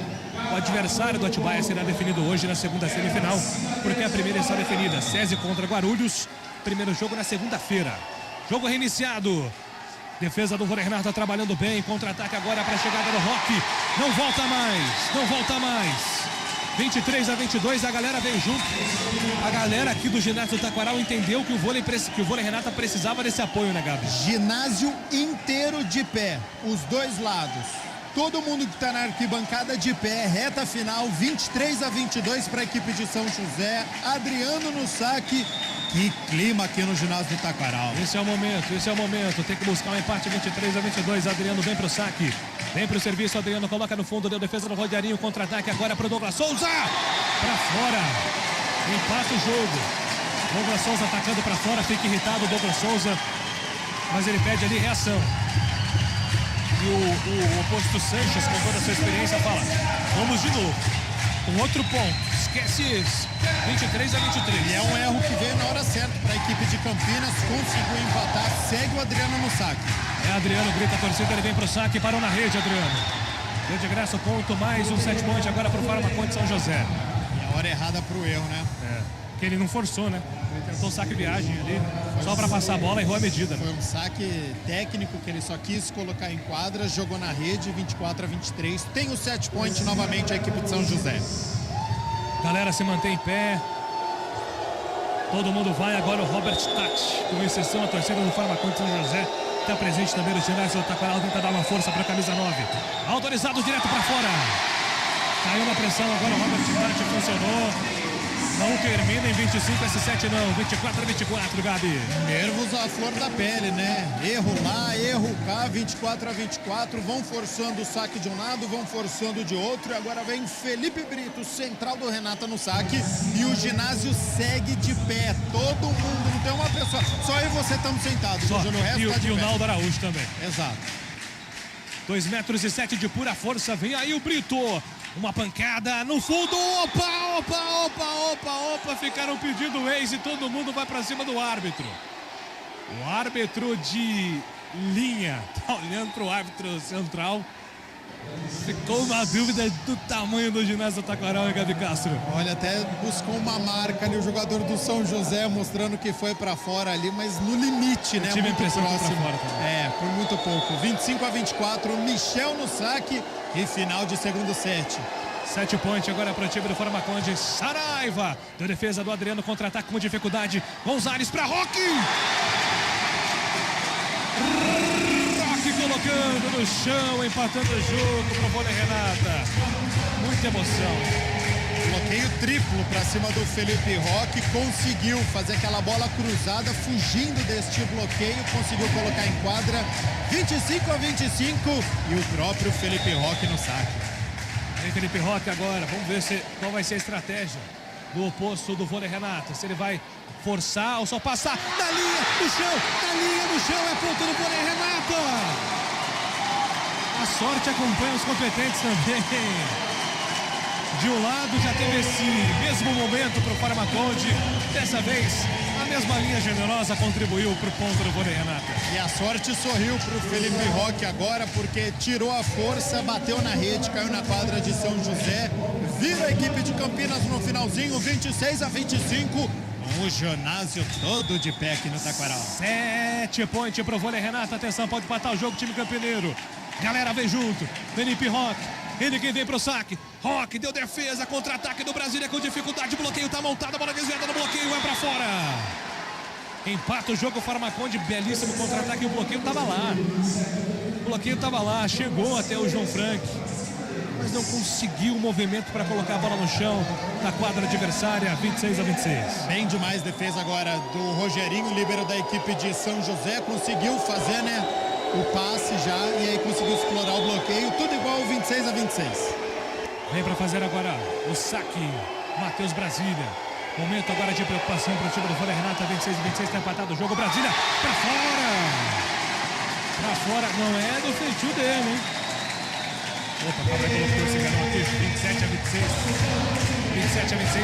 o adversário do Atibaia será definido hoje na segunda semifinal, porque a primeira está definida, SESI contra Guarulhos, primeiro jogo na segunda-feira. Jogo reiniciado, defesa do vôlei Renata trabalhando bem, contra-ataque agora para a chegada do Roque, não volta mais, 23-22, a galera veio junto. A galera aqui do ginásio do Taquaral entendeu que o vôlei Renata precisava desse apoio, né, Gabi? Ginásio inteiro de pé, os dois lados. Todo mundo que está na arquibancada de pé, reta final, 23-22 para a equipe de São José. Adriano no saque. Que clima aqui no ginásio do Taquaral. Esse é o momento. Tem que buscar um empate 23-22. Adriano vem pro saque. Vem pro serviço. Adriano coloca no fundo. Deu defesa no Rogerinho. Contra-ataque agora pro Douglas Souza. Pra fora. Empata o jogo. Douglas Souza atacando pra fora. Fica irritado o Douglas Souza. Mas ele pede ali reação. E o oposto Sanches, com toda a sua experiência, fala: vamos de novo. Um outro ponto. Esquece isso. 23-23. E é um erro que veio na hora certa para a equipe de Campinas. Conseguiu empatar. Segue o Adriano no saque. Adriano grita a torcida. Ele vem pro saque. Parou na rede, Adriano. Deu de graça o ponto. Mais um set point agora pro Farmacon de São José. E a hora errada pro erro, né? Porque ele não forçou, né? Ele tentou saque viagem ali. Só para passar a bola e errou a medida. Foi um saque técnico que ele só quis colocar em quadra. Jogou na rede. 24-23. Tem o set point novamente a equipe de São José. Galera se mantém em pé. Todo mundo vai. Agora o Robert Tati, com exceção a torcida do Farmacon de São José, está presente também no ginásio do Taquaral. Tenta dar uma força para a camisa 9. Autorizado direto para fora. Caiu na pressão agora o Robert Tati. Funcionou. Não termina em 25 esse set não. 24-24, Gabi. Nervos à flor da pele, né? Erro lá, erro cá. 24-24. Vão forçando o saque de um lado, vão forçando de outro. E agora vem Felipe Brito, central do Renata no saque. E o ginásio segue de pé. Todo mundo, não tem uma pessoa. Só eu e você estamos sentados. Só, o resto tá de e o pé. Naldo Araújo também. Exato. 2,7 metros de pura força. Vem aí o Brito. Uma pancada no fundo. Opa. Ficaram pedindo o ex e todo mundo vai pra cima do árbitro. O árbitro de linha tá olhando pro árbitro central. Ficou uma dúvida do tamanho do ginásio do Taquaral, hein, Gabi Castro? Olha, até buscou uma marca ali o jogador do São José, mostrando que foi pra fora ali, mas no limite, né? Tive a muito impressão que foi próximo. pra fora também. É, por muito pouco. 25-24, Michel no saque e final de segundo set. 7 point agora para o time do Farmacon de Saraiva. Deu defesa do Adriano, contra-ataque com dificuldade. Gonzalez para Roque. Roque colocando no chão, empatando o jogo para o vôlei Renata. Muita emoção. Bloqueio triplo para cima do Felipe Roque. Conseguiu fazer aquela bola cruzada, fugindo deste bloqueio. Conseguiu colocar em quadra. 25-25 e o próprio Felipe Roque no saque. Tem Felipe Roque agora, vamos ver qual vai ser a estratégia do oposto do vôlei Renata. Se ele vai forçar ou só passar na linha do chão, é ponto do vôlei Renata. A sorte acompanha os competentes também. De um lado já teve esse mesmo momento para o Farmaconde. Dessa vez, a mesma linha generosa contribuiu para o ponto do vôlei Renata. E a sorte sorriu para o Felipe Roque agora, porque tirou a força, bateu na rede, caiu na quadra de São José. Vira a equipe de Campinas no finalzinho, 26-25. O ginásio todo de pé aqui no Taquaral. 7 point para o vôlei Renata. Atenção, pode empatar o jogo, time campineiro. Galera vem junto. Felipe Roque. Ele quem vem pro saque. Roque deu defesa, contra-ataque do Brasília com dificuldade. Bloqueio tá montado, a bola desviada no bloqueio, vai pra fora. Empata o jogo, o Farmacon de belíssimo contra-ataque. O bloqueio tava lá. Chegou até o João Frank, mas não conseguiu o movimento para colocar a bola no chão na quadra adversária. 26-26. Bem demais defesa agora do Rogerinho, líbero da equipe de São José. Conseguiu fazer, né, o passe já, e aí conseguiu explorar o bloqueio. Tudo igual, 26-26. Vem para fazer agora o saque, Matheus Brasília. Momento agora de preocupação para o time do vôlei Renata. 26-26, está empatado o jogo. Brasília para fora, não é do feitio dele, hein? Opa, vai colocar esse garoto aqui.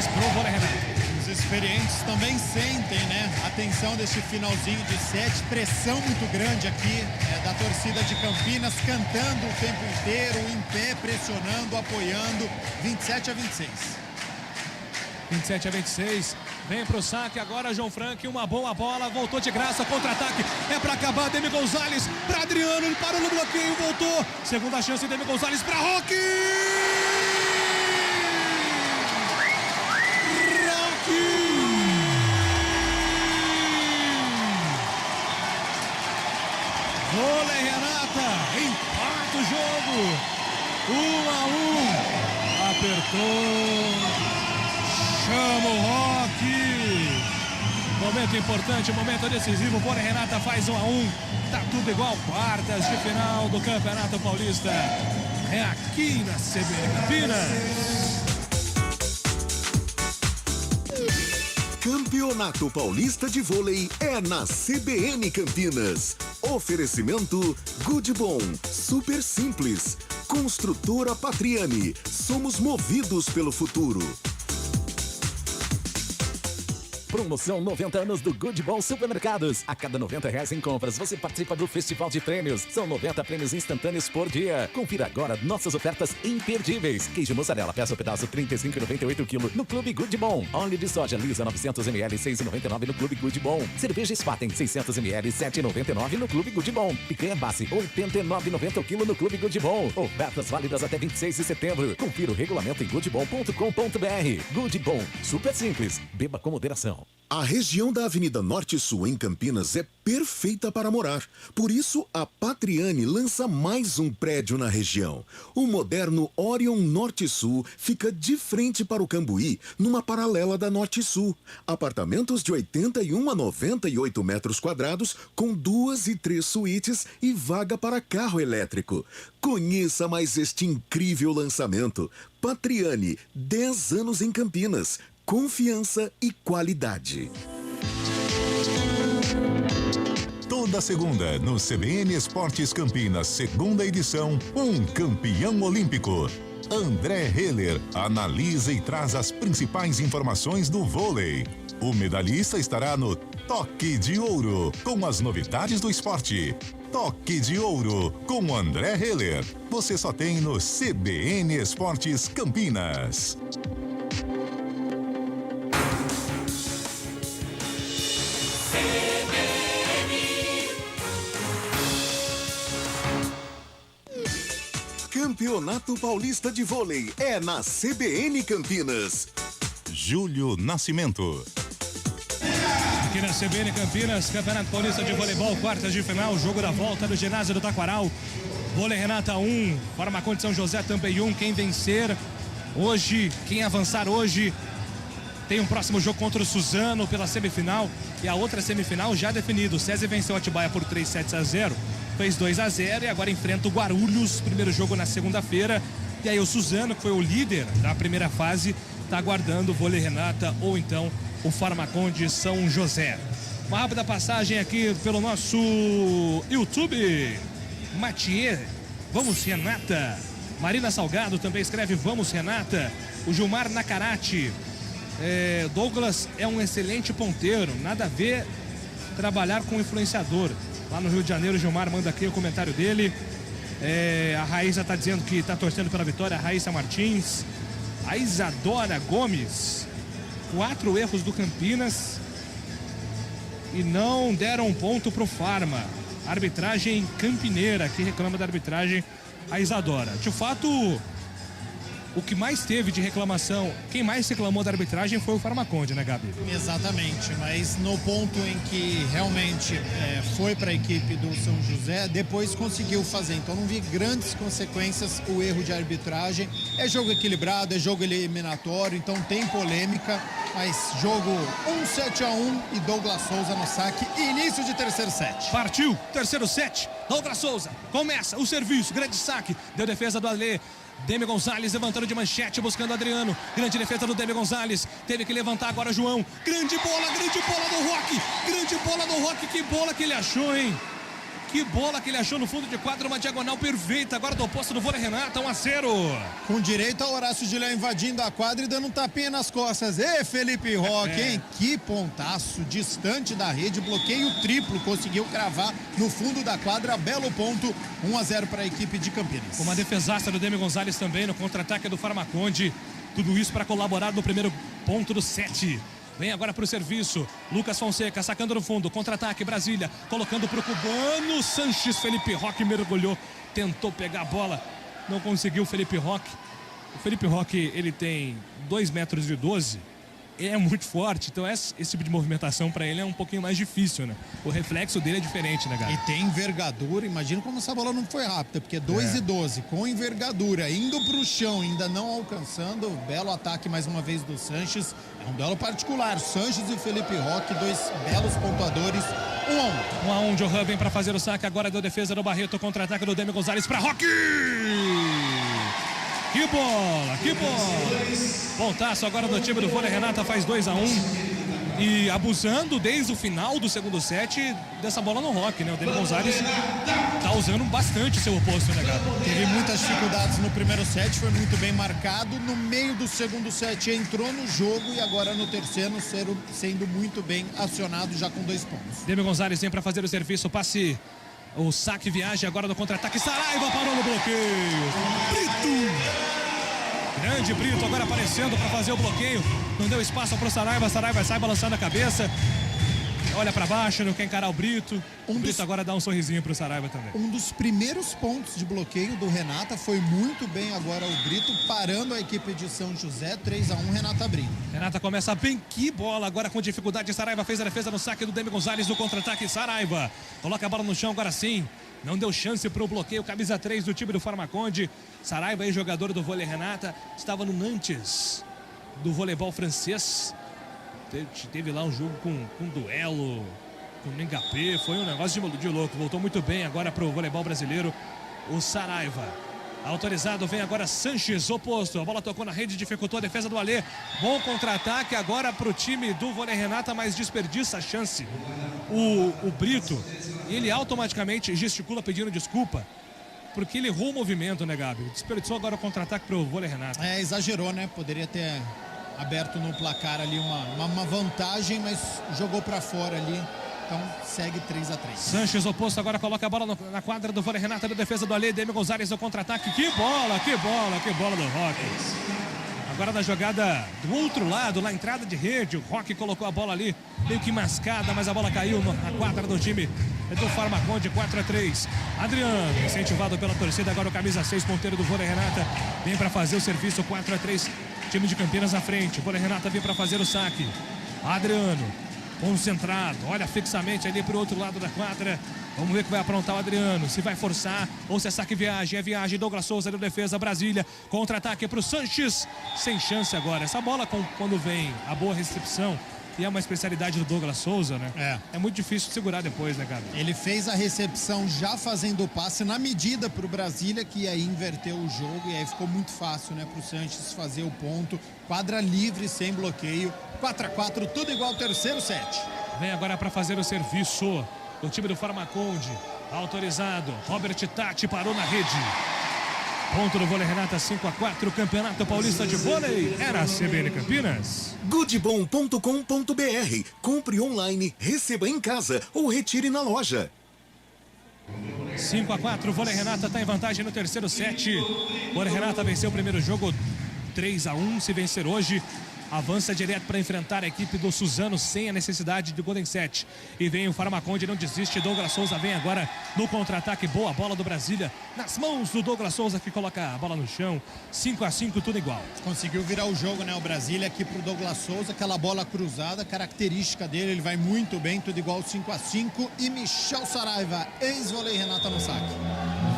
27-26 pro vôlei Renata. Os experientes também sentem, né, a tensão deste finalzinho de set. Pressão muito grande aqui da torcida de Campinas, cantando o tempo inteiro, em pé, pressionando, apoiando. 27-26. 27-26, vem pro saque agora João Frank, uma boa bola, voltou de graça, contra-ataque, é pra acabar, Demi Gonzalez pra Adriano, ele parou no bloqueio, voltou, segunda chance, Demi Gonzalez pra Roque! jogo. 1-1. Apertou. Chama o Roque. Momento importante, momento decisivo. Vôlei Renata faz 1-1. Tá tudo igual. Quartas de final do Campeonato Paulista. É aqui na CBN Campinas. Campeonato Paulista de Vôlei é na CBN Campinas. Oferecimento Good Bom, Super Simples. Construtora Patriani. Somos movidos pelo futuro. Promoção 90 anos do Good Bom Supermercados. A cada R$90 em compras, você participa do Festival de Prêmios. São 90 prêmios instantâneos por dia. Confira agora nossas ofertas imperdíveis. Queijo mussarela, peça o pedaço R$ 35,98 kg no Clube Good Bom. Óleo de soja lisa 900 ml, R$ 6,99 no Clube Good Bom. Cerveja Spaten 600 ml, R$ 7,99 no Clube Good Bom. Picanha Bassi, R$ 89,90 kg no Clube Good Bom. Ofertas válidas até 26 de setembro. Confira o regulamento em goodbom.com.br. Good Bom, super simples. Beba com moderação. A região da Avenida Norte-Sul em Campinas é perfeita para morar. Por isso, a Patriani lança mais um prédio na região. O moderno Orion Norte-Sul fica de frente para o Cambuí, numa paralela da Norte-Sul. Apartamentos de 81 a 98 metros quadrados, com 2 e 3 suítes e vaga para carro elétrico. Conheça mais este incrível lançamento. Patriani, 10 anos em Campinas. Confiança e qualidade. Toda segunda, no CBN Esportes Campinas, segunda edição, um campeão olímpico. André Heller analisa e traz as principais informações do vôlei. O medalhista estará no Toque de Ouro, com as novidades do esporte. Toque de Ouro, com André Heller. Você só tem no CBN Esportes Campinas. Campeonato Paulista de Vôlei é na CBN Campinas. Júlio Nascimento. Aqui na CBN Campinas, Campeonato Paulista de Voleibol, quartas de final, jogo da volta do ginásio do Taquaral. Vôlei Renata 1, Farmacon de São José também 1. Quem vencer hoje, quem avançar hoje, tem um próximo jogo contra o Suzano pela semifinal. E a outra semifinal já definido. O SESI venceu a Atibaia por 3-7-0. Fez 2-0 e agora enfrenta o Guarulhos, primeiro jogo na segunda-feira. E aí o Suzano, que foi o líder da primeira fase, está aguardando o Vôlei Renata ou então o Farmacon de São José. Uma rápida passagem aqui pelo nosso YouTube. Mathieu, vamos Renata. Marina Salgado também escreve vamos Renata. O Gilmar Nacarate. Douglas é um excelente ponteiro, nada a ver trabalhar com influenciador. Lá no Rio de Janeiro, o Gilmar manda aqui o comentário dele. A Raíssa está dizendo que está torcendo pela vitória. A Raíssa Martins. A Isadora Gomes. 4 erros do Campinas e não deram ponto pro Farma. Arbitragem campineira, que reclama da arbitragem a Isadora. De fato, o que mais teve de reclamação, quem mais reclamou da arbitragem foi o Farmaconde, né, Gabi? Exatamente, mas no ponto em que realmente foi para a equipe do São José, depois conseguiu fazer. Então não vi grandes consequências o erro de arbitragem. É jogo equilibrado, é jogo eliminatório, então tem polêmica, mas jogo 7-1 e Douglas Souza no saque. Início de terceiro set. Partiu, terceiro set. Douglas Souza começa o serviço, grande saque. Deu defesa do Alê. Demi Gonzalez levantando de manchete, buscando Adriano. Grande defesa do Demi Gonzalez. Teve que levantar agora João. Grande bola do Roque. Grande bola do Roque. Que bola que ele achou, hein? Que bola que ele achou no fundo de quadra, uma diagonal perfeita. Agora do oposto do Vôlei Renata, 1-0. Com direito ao Horácio de Léo invadindo a quadra e dando um tapinha nas costas. Felipe Roque, hein? Que pontaço, distante da rede, bloqueio triplo, conseguiu cravar no fundo da quadra, belo ponto, 1-0 para a equipe de Campinas. Uma defesaça do Demi Gonzalez também no contra-ataque do Farmaconde. Tudo isso para colaborar no primeiro ponto do set. Vem agora para o serviço. Lucas Fonseca sacando no fundo. Contra-ataque, Brasília. Colocando para o cubano. Sanches, Felipe Roque mergulhou. Tentou pegar a bola. Não conseguiu o Felipe Roque. O Felipe Roque, ele tem 2,12 metros. ele é muito forte, então esse tipo de movimentação para ele é um pouquinho mais difícil, né? O reflexo dele é diferente, né, cara? E tem envergadura, imagina como essa bola não foi rápida, porque 2-12, com envergadura, indo pro chão, ainda não alcançando, belo ataque mais uma vez do Sanches, é um duelo particular, Sanches e Felipe Roque, dois belos pontuadores, 1-1. 1-1, Johan vem para fazer o saque, agora deu defesa do Barreto, contra-ataque do Demi Gonzalez para Roque! Que bola, que bola! Pontaço agora do time do vôlei Renata, faz 2-1. E abusando desde o final do segundo set dessa bola no Roque, né? O Demi Gonzalez tá usando bastante seu oposto, né, cara? Teve muitas dificuldades no primeiro set, foi muito bem marcado. No meio do segundo set entrou no jogo e agora no terceiro sendo muito bem acionado já com 2 pontos. Demi Gonzalez vem para fazer o serviço, passe. O saque viaja agora no contra-ataque. Saraiva parou no bloqueio. Brito! Grande Brito agora aparecendo para fazer o bloqueio. Não deu espaço para o Saraiva. Saraiva sai balançando a cabeça. Olha para baixo, não quer encarar o Brito. O Brito agora dá um sorrisinho para o Saraiva também. Um dos primeiros pontos de bloqueio do Renata foi muito bem agora o Brito, parando a equipe de São José. 3-1, Renata abrindo. Renata começa bem, que bola agora com dificuldade. Saraiva fez a defesa no saque do Demi Gonzalez no contra-ataque. Saraiva coloca a bola no chão agora sim. Não deu chance para o bloqueio, camisa 3 do time do Farmaconde. Saraiva, aí, jogador do vôlei Renata, estava no Nantes do voleibol francês. Teve lá um jogo com duelo, com o Ngapé, foi um negócio de louco. Voltou muito bem agora para o voleibol brasileiro, o Saraiva. Autorizado, vem agora Sanches, oposto. A bola tocou na rede, dificultou a defesa do Alê. Bom contra-ataque agora para o time do vôlei Renata, mas desperdiça a chance. O Brito, ele automaticamente gesticula pedindo desculpa, porque ele errou o movimento, né, Gabi? Desperdiçou agora o contra-ataque para o vôlei Renata. Exagerou, né? Poderia ter aberto no placar ali uma vantagem, mas jogou para fora ali. Então segue 3-3. Sanches, oposto, agora coloca a bola na quadra do vôlei Renata, da defesa do Alê. Demi Gonzalez no contra-ataque. Que bola, que bola, que bola do Roque. Agora na jogada do outro lado, na entrada de rede, o Roque colocou a bola ali, meio que mascada, mas a bola caiu na quadra do time do Farmaconde. 4-3. Adriano, incentivado pela torcida, agora o camisa 6, ponteiro do vôlei Renata, vem para fazer o serviço. 4-3. Time de Campinas à frente. O vôlei Renata vem para fazer o saque. Adriano, concentrado, olha fixamente ali para o outro lado da quadra. Vamos ver o que vai aprontar o Adriano, se vai forçar ou se é saque viagem. É viagem, Douglas Souza de defesa, Brasília. Contra-ataque para o Sanches, sem chance agora. Essa bola, quando vem a boa recepção, e é uma especialidade do Douglas Souza, né? É muito difícil de segurar depois, né, cara? Ele fez a recepção já fazendo o passe na medida para o Brasília, que aí inverteu o jogo e aí ficou muito fácil, né, para o Sanches fazer o ponto. Quadra livre, sem bloqueio. 4-4, tudo igual ao terceiro set. Vem agora para fazer o serviço o time do Farmaconde. Autorizado. Robert Tati parou na rede. Ponto do vôlei Renata, 5-4. Campeonato Paulista de Vôlei. Era a CBN Campinas. Goodbom.com.br. Compre online, receba em casa ou retire na loja. 5-4. Vôlei Renata está em vantagem no terceiro set. Vôlei Renata venceu o primeiro jogo 3-1. Se vencer hoje, avança direto para enfrentar a equipe do Suzano sem a necessidade de Golden Set. E vem o Farmaconde, não desiste. Douglas Souza vem agora no contra-ataque. Boa bola do Brasília nas mãos do Douglas Souza, que coloca a bola no chão. 5-5, tudo igual. Conseguiu virar o jogo, né? O Brasília aqui pro Douglas Souza. Aquela bola cruzada, característica dele. Ele vai muito bem, tudo igual 5-5. E Michel Saraiva, ex-vôlei Renata no saque.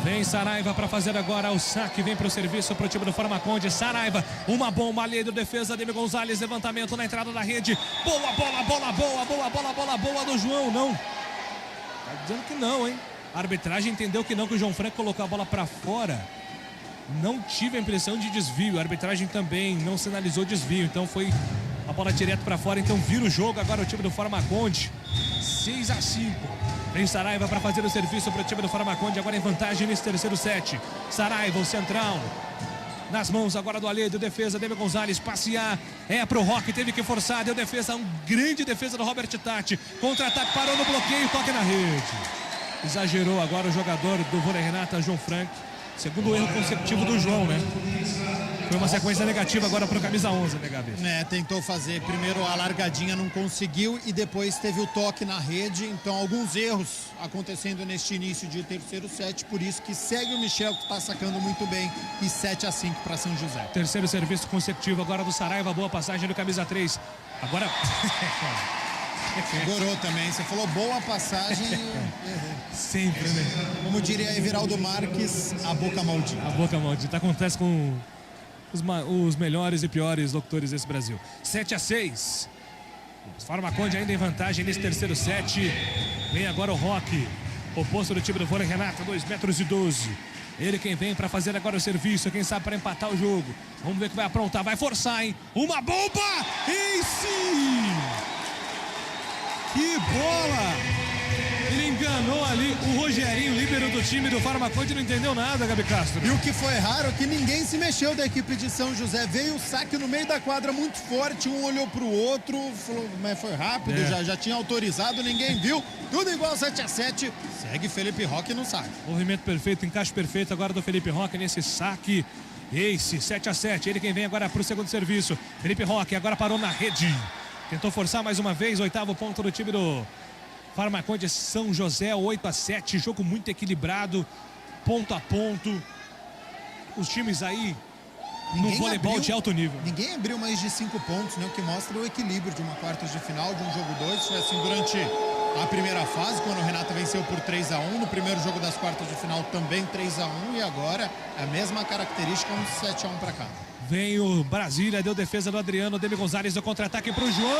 Vem Saraiva para fazer agora o saque. Vem para o serviço para o time do Farmaconde. Saraiva, uma bomba ali do defesa. Demi Gonzalez, levantamento na entrada da rede. Boa bola, bola boa, boa bola, bola boa do João. Não. Tá dizendo que não, hein? A arbitragem entendeu que não, que o João Franco colocou a bola para fora. Não tive a impressão de desvio. A arbitragem também não sinalizou desvio. Então foi a bola direto para fora. Então vira o jogo agora o time do Farmaconde. 6-5. Vem Saraiva para fazer o serviço para o time do Farmaconde. Agora em vantagem nesse terceiro set. Saraiva, o central. Nas mãos agora do Alê, deu defesa, Demi Gonzalez, passear, pro Roque, teve que forçar, deu defesa, grande defesa do Robert Tati. Contra-ataque, parou no bloqueio, toque na rede. Exagerou agora o jogador do vôlei Renata, João Frank. Segundo erro consecutivo do João, né? Foi uma sequência negativa agora pro camisa 11, né, Gabi? Tentou fazer primeiro a largadinha, não conseguiu e depois teve o toque na rede. Então, alguns erros acontecendo neste início de terceiro set. Por isso que segue o Michel, que está sacando muito bem. E 7-5 para São José. Terceiro serviço consecutivo agora do Saraiva. Boa passagem do camisa 3. Agora... Segurou também. Você falou boa passagem. Sempre, né? Como diria Everaldo Marques, a boca maldita. A boca maldita. Acontece com os melhores e piores locutores desse Brasil. 7-6. Farmaconde ainda em vantagem nesse terceiro set. Vem agora o Roque, oposto do time do vôlei Renata, 2,12 metros. Ele quem vem para fazer agora o serviço, quem sabe para empatar o jogo. Vamos ver que vai aprontar, vai forçar, hein? Uma bomba! Ace! Que bola! Ele enganou ali o Rogerinho, líbero do time do Farmaconde, não entendeu nada, Gabi Castro. E o que foi raro é que ninguém se mexeu da equipe de São José. Veio o saque no meio da quadra muito forte, um olhou pro outro, falou, mas foi rápido, já tinha autorizado, ninguém viu. Tudo igual 7-7. Segue Felipe Roque no saque. Movimento perfeito, encaixe perfeito agora do Felipe Roque nesse saque. Ace, 7-7. Ele quem vem agora pro segundo serviço. Felipe Roque agora parou na rede. Tentou forçar mais uma vez, 8º ponto do time do Farmaconde São José, 8-7, jogo muito equilibrado, ponto a ponto. Os times aí no voleibol de alto nível. Ninguém abriu mais de 5 pontos, né? O que mostra o equilíbrio de uma quartas de final, de um jogo 2. Foi assim durante a primeira fase, quando o Renata venceu por 3-1. No primeiro jogo das quartas de final também 3-1. E agora a mesma característica, um 7-1 para cá. Vem o Brasília, deu defesa do Adriano, Demi Gonzalez, do contra-ataque pro João.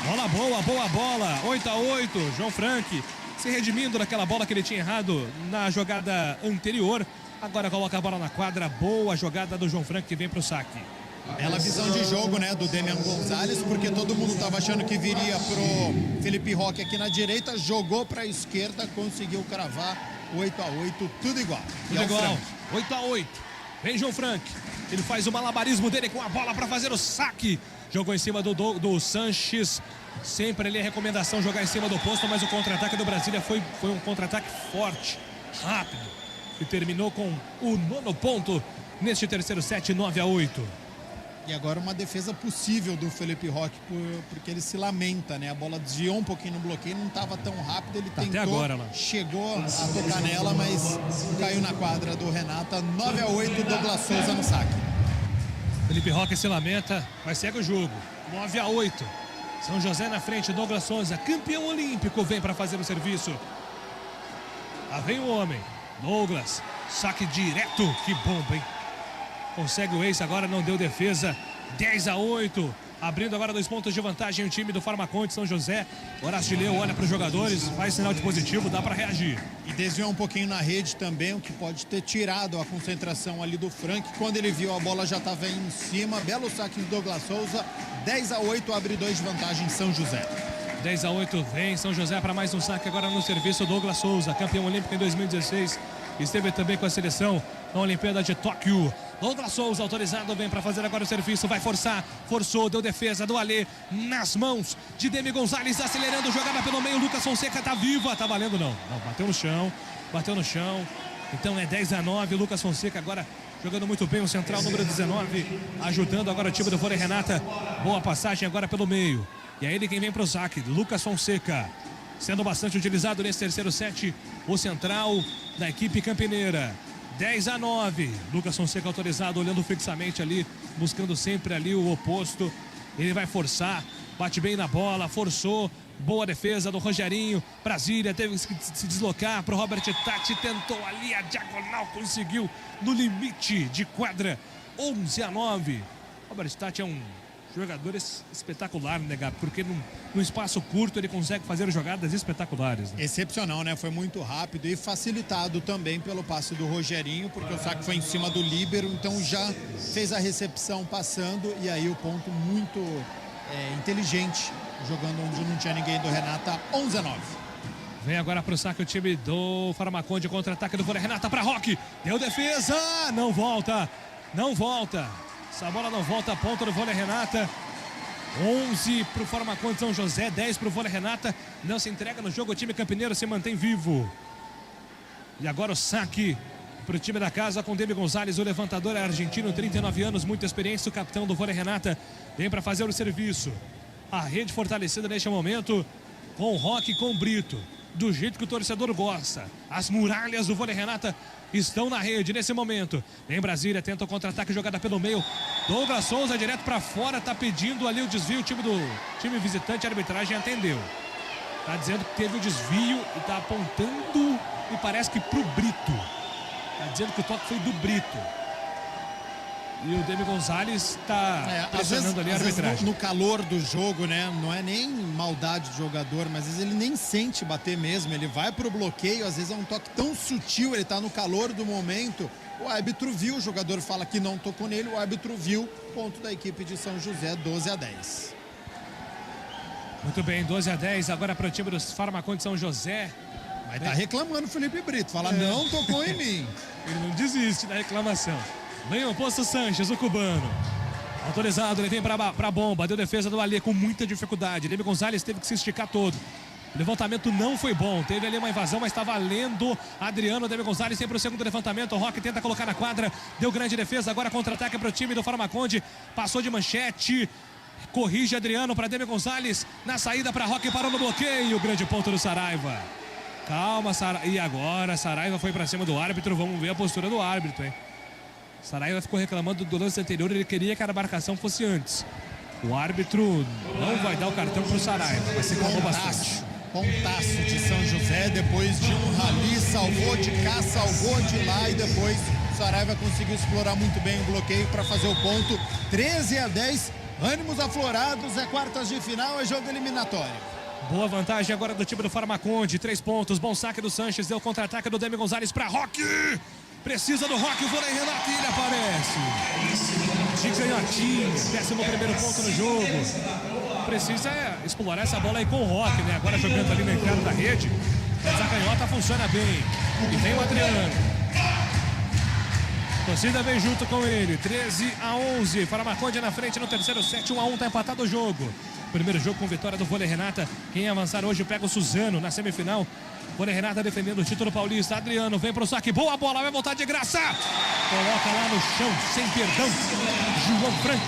Bola boa, boa bola, 8-8, João Frank se redimindo daquela bola que ele tinha errado na jogada anterior. Agora coloca a bola na quadra, boa jogada do João Frank que vem pro saque. Bela visão de jogo, né, do Demian Gonzalez, porque todo mundo estava achando que viria pro Felipe Roque aqui na direita, jogou para a esquerda, conseguiu cravar 8-8, tudo igual. Tudo igual, 8-8. Vem João Frank, ele faz o malabarismo dele com a bola para fazer o saque. Jogou em cima do Sanches. Sempre ali a recomendação jogar em cima do posto, mas o contra-ataque do Brasília foi um contra-ataque forte, rápido, e terminou com o 9º ponto neste terceiro set, 9-8. E agora uma defesa possível do Felipe Roque, porque ele se lamenta, né? A bola desviou um pouquinho no bloqueio, não estava tão rápido, ele tentou, agora, lá. Chegou a tocar nela, mas caiu na quadra do Renata. 9-8, Douglas Souza no saque. Felipe Roque se lamenta, mas segue o jogo. 9-8. São José na frente, Douglas Souza, campeão olímpico, vem para fazer o serviço. Lá vem o homem. Douglas, saque direto, que bomba, hein? Consegue o ace, agora não deu defesa. 10-8. Abrindo agora 2 pontos de vantagem o time do Farmaconde São José. Horácio de Leu olha para os jogadores, faz sinal de positivo, dá para reagir. E desviou um pouquinho na rede também, o que pode ter tirado a concentração ali do Frank. Quando ele viu a bola já estava em cima. Belo saque do Douglas Souza. 10-8, abre 2 de vantagem São José. 10-8, vem São José para mais um saque agora no serviço. Douglas Souza, campeão olímpico em 2016. Esteve também com a seleção na Olimpíada de Tóquio. Douglas Souza autorizado, vem para fazer agora o serviço, vai forçar, forçou, deu defesa do Alê nas mãos de Demi Gonzalez, acelerando, jogada pelo meio, Lucas Fonseca tá viva, tá valendo não, bateu no chão, então é 10-9, Lucas Fonseca agora jogando muito bem, o central número 19, ajudando agora o time do vôlei Renata, boa passagem agora pelo meio, e é ele quem vem pro saque, Lucas Fonseca, sendo bastante utilizado nesse terceiro set, o central da equipe campineira. 10-9, Lucas Fonseca autorizado, olhando fixamente ali, buscando sempre ali o oposto. Ele vai forçar, bate bem na bola, forçou, boa defesa do Rogerinho. Brasília teve que se deslocar para o Robert Tati, tentou ali a diagonal, conseguiu no limite de quadra, 11-9. Robert Tati é um jogador espetacular, né, Gabi? Porque num espaço curto ele consegue fazer jogadas espetaculares, né? Excepcional, né? Foi muito rápido e facilitado também pelo passe do Rogerinho, porque o saque foi em cima do líbero, então já fez a recepção passando e aí o ponto muito inteligente, jogando onde não tinha ninguém do Renata, 11-9. Vem agora pro saque o time do Farmaconde, contra-ataque do vôlei Renata para Roque, deu defesa, não volta. Essa bola não volta, ponto do vôlei Renata. 11 pro Farmaconde São José, 10 pro vôlei Renata. Não se entrega no jogo, o time campineiro se mantém vivo. E agora o saque Para o time da casa com Demi Gonzalez, o levantador é argentino, 39 anos, muita experiência, o capitão do vôlei Renata vem para fazer o serviço. A rede fortalecida neste momento com o Roque e com o Brito, do jeito que o torcedor gosta. As muralhas do vôlei Renata estão na rede nesse momento. Em Brasília, tenta o contra-ataque, jogada pelo meio. Douglas Souza direto para fora, tá pedindo ali o desvio, o time visitante, a arbitragem atendeu. Tá dizendo que teve o desvio e tá apontando, e parece que pro Brito. Tá dizendo que o toque foi do Brito. E o Demi Gonzalez tá pressionando ali a arbitragem. No calor do jogo, né? Não é nem maldade de jogador, mas às vezes ele nem sente bater mesmo. Ele vai pro bloqueio, às vezes é um toque tão sutil, ele tá no calor do momento. O árbitro viu, o jogador fala que não tocou nele, o árbitro viu, ponto da equipe de São José, 12-10. Muito bem, 12-10, agora para o time dos Farmacon de São José. Mas tá reclamando o Felipe Brito, fala não tocou em mim. Ele não desiste da reclamação. Vem o Posto Sanches, o cubano. Autorizado, ele vem pra bomba, deu defesa do Alê com muita dificuldade. Demi Gonzalez teve que se esticar todo. O levantamento não foi bom, teve ali uma invasão, mas está valendo. Adriano, Demi Gonzalez tem para o segundo levantamento. O Roque tenta colocar na quadra, deu grande defesa. Agora contra-ataque para o time do Farmaconde. Passou de manchete, corrige Adriano para Demi Gonzalez. Na saída para Roque, parou no bloqueio. Grande ponto do Saraiva. Calma, Saraiva. E agora Saraiva foi para cima do árbitro. Vamos ver a postura do árbitro, hein? Saraiva ficou reclamando do lance anterior, ele queria que a marcação fosse antes. O árbitro não vai dar o cartão para o Saraiva, mas reclamou bastante. Pontaço de São José, depois de um rally, salvou de cá, salvou de lá e depois o Saraiva conseguiu explorar muito bem o bloqueio para fazer o ponto. 13-10, ânimos aflorados, é quartas de final, é jogo eliminatório. Boa vantagem agora do time do Farmaconde, 3 pontos, bom saque do Sanches, deu contra-ataque do Demi Gonzalez para Roque. Precisa do Roque, o vôlei Renato, ele aparece. De canhotinho, 11º ponto no jogo. Precisa explorar essa bola aí com o Roque, né? Agora jogando ali na entrada da rede. Essa canhota funciona bem. E tem o Adriano. A torcida vem junto com ele. 13-11. Farmaconde na frente no terceiro set. 1-1, tá empatado o jogo. Primeiro jogo com vitória do vôlei Renata. Quem avançar hoje pega o Suzano na semifinal. Vôlei Renata defendendo o título paulista. Adriano vem pro saque. Boa bola, vai voltar de graça. Coloca lá no chão, sem perdão. João Franco.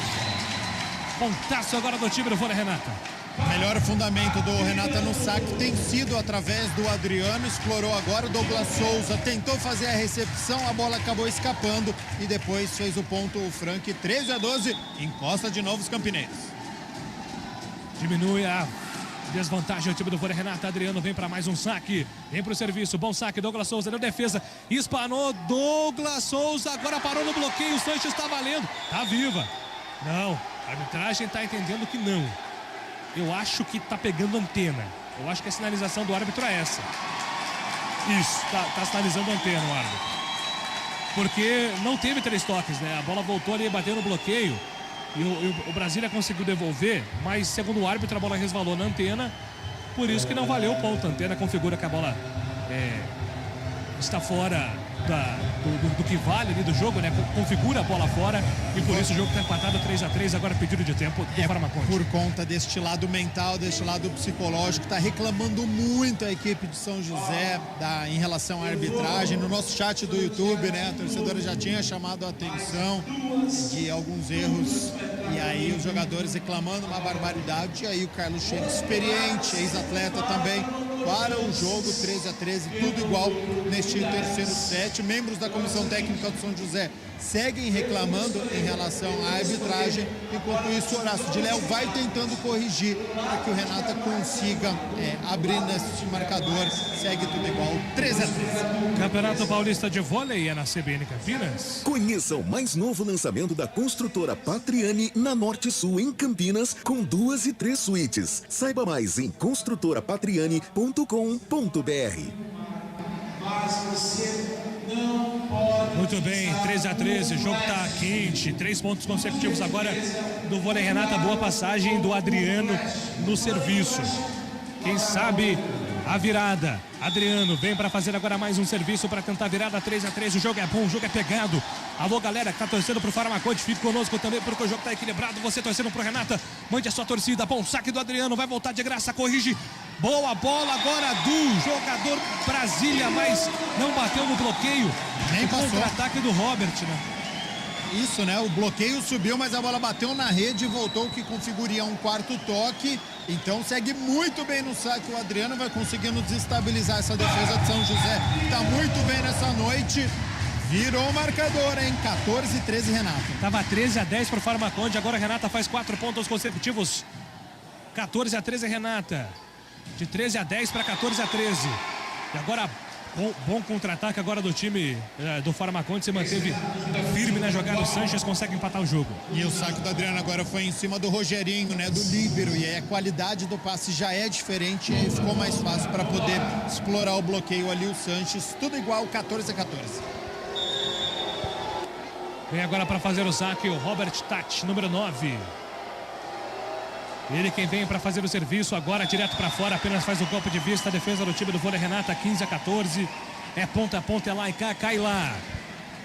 Pontaço agora do time do vôlei Renata. O melhor fundamento do Renata no saque tem sido através do Adriano. Explorou agora o Douglas Souza. Tentou fazer a recepção, a bola acabou escapando. E depois fez o ponto o Frank. 13-12. Encosta de novo os campineiros. Diminui a desvantagem o time do vôlei Renata. Adriano vem para mais um saque. Vem para o serviço. Bom saque. Douglas Souza deu defesa. Espanou. Douglas Souza agora parou no bloqueio. O Sanches está valendo. Tá viva. Não. A arbitragem está entendendo que não. Eu acho que tá pegando antena. Eu acho que a sinalização do árbitro é essa. Isso. Tá sinalizando antena o árbitro. Porque não teve 3 toques, né? A bola voltou ali e bateu no bloqueio. E o Brasília conseguiu devolver, mas segundo o árbitro a bola resvalou na antena, por isso que não valeu o ponto. A antena configura que a bola está fora do que vale ali do jogo, né? Configura a bola fora e por isso o jogo está empatado 3-3, agora pedido de tempo do Farmaconde. Por conta deste lado mental, deste lado psicológico, está reclamando muito a equipe de São José em relação à arbitragem. No nosso chat do YouTube, né? A torcedora já tinha chamado a atenção de alguns erros e aí os jogadores reclamando uma barbaridade. E aí o Carlos Cheiro, experiente, ex-atleta também, para o jogo 13-13, tudo igual neste terceiro set. Membros da comissão técnica do São José seguem reclamando em relação à arbitragem. Enquanto isso, Horácio de Léo vai tentando corrigir para que o Renata consiga abrir neste marcador. Segue tudo igual, 13-13. Campeonato Paulista de Vôlei é na CBN Campinas. Conheça o mais novo lançamento da construtora Patriani na Norte Sul, em Campinas, com 2 e 3 suítes. Saiba mais em construtorapatriani.com.br. Muito bem, 13-13, o jogo tá quente, 3 pontos consecutivos agora do vôlei Renata. Boa passagem do Adriano no serviço. Quem sabe a virada. Adriano vem para fazer agora mais um serviço para tentar a virada. 3-13, o jogo é bom, o jogo é pegado. Alô, galera que tá torcendo pro Farmaconde, fique conosco também, porque o jogo tá equilibrado. Você torcendo pro Renata, mande a sua torcida. Bom saque do Adriano, vai voltar de graça, corrige. Boa bola agora do jogador Brasília, mas não bateu no bloqueio. Nem passou. Contra-ataque do Robert, né? Isso, né? O bloqueio subiu, mas a bola bateu na rede e voltou, que configuria um quarto toque. Então segue muito bem no saque. O Adriano vai conseguindo desestabilizar essa defesa de São José. Tá muito bem nessa noite. Virou o marcador, hein? 14-13, Renata. Tava 13-10 pro Farmaconde, agora a Renata faz 4 pontos consecutivos. 14-13, Renata. De 13-10 para 14-13. E agora, bom contra-ataque agora do time do Farmaconde, se manteve firme na jogada. O Sanches consegue empatar o jogo. E o saque do Adriano agora foi em cima do Rogerinho, né? Do líbero. E aí a qualidade do passe já é diferente e aí ficou mais fácil para poder explorar o bloqueio ali o Sanches. Tudo igual, 14-14. Vem agora para fazer o saque o Robert Tati, número 9. Ele quem vem para fazer o serviço agora direto para fora, apenas faz o golpe de vista. A defesa do time do vôlei Renata, 15-14. É ponta a ponta, é lá e cá, cai lá.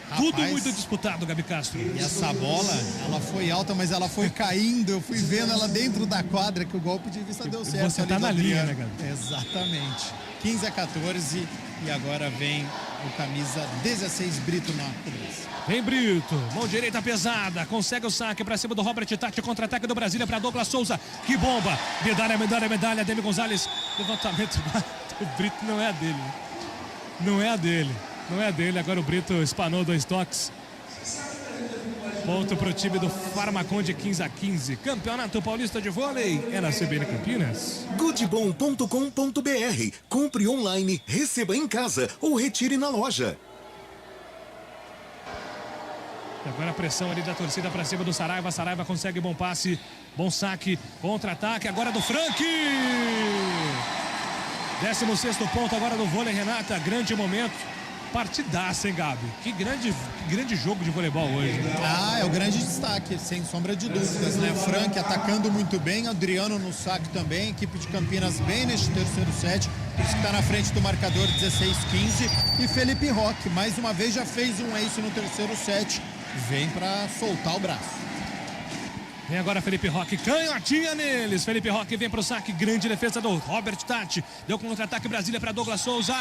Rapaz, tudo muito disputado, Gabi Castro. E essa bola, ela foi alta, mas ela foi caindo. Eu fui vendo ela dentro da quadra, que o golpe de vista deu certo. Você tá na linha, né, Gabi? Exatamente. 15-14 e agora vem o camisa 16, Brito na cobrança. Vem Brito, mão direita pesada, consegue o saque para cima do Robert Tati, contra-ataque do Brasília para Douglas Souza, que bomba, medalha, Demi Gonzalez, levantamento do Brito não é a dele, não é a dele, agora o Brito espanou 2 toques, ponto para o time do Farmaconde, 15-15, Campeonato Paulista de Vôlei, é na CBN Campinas. Goodbom.com.br, compre online, receba em casa ou retire na loja. Agora a pressão ali da torcida para cima do Saraiva. Saraiva consegue bom passe, bom saque, contra-ataque agora do Frank. 16º ponto agora do vôlei Renata, grande momento. Partidaça, hein, Gabi? Que grande jogo de voleibol hoje. É o grande destaque, sem sombra de dúvidas, né? Frank atacando muito bem, Adriano no saque também, equipe de Campinas bem neste terceiro set, por isso que está na frente do marcador 16-15. E Felipe Roque, mais uma vez, já fez um ace no terceiro set, vem para soltar o braço. Vem agora Felipe Roque, canhotinha neles. Felipe Roque vem pro saque, grande defesa do Robert Tati. Deu contra-ataque Brasília para Douglas Souza.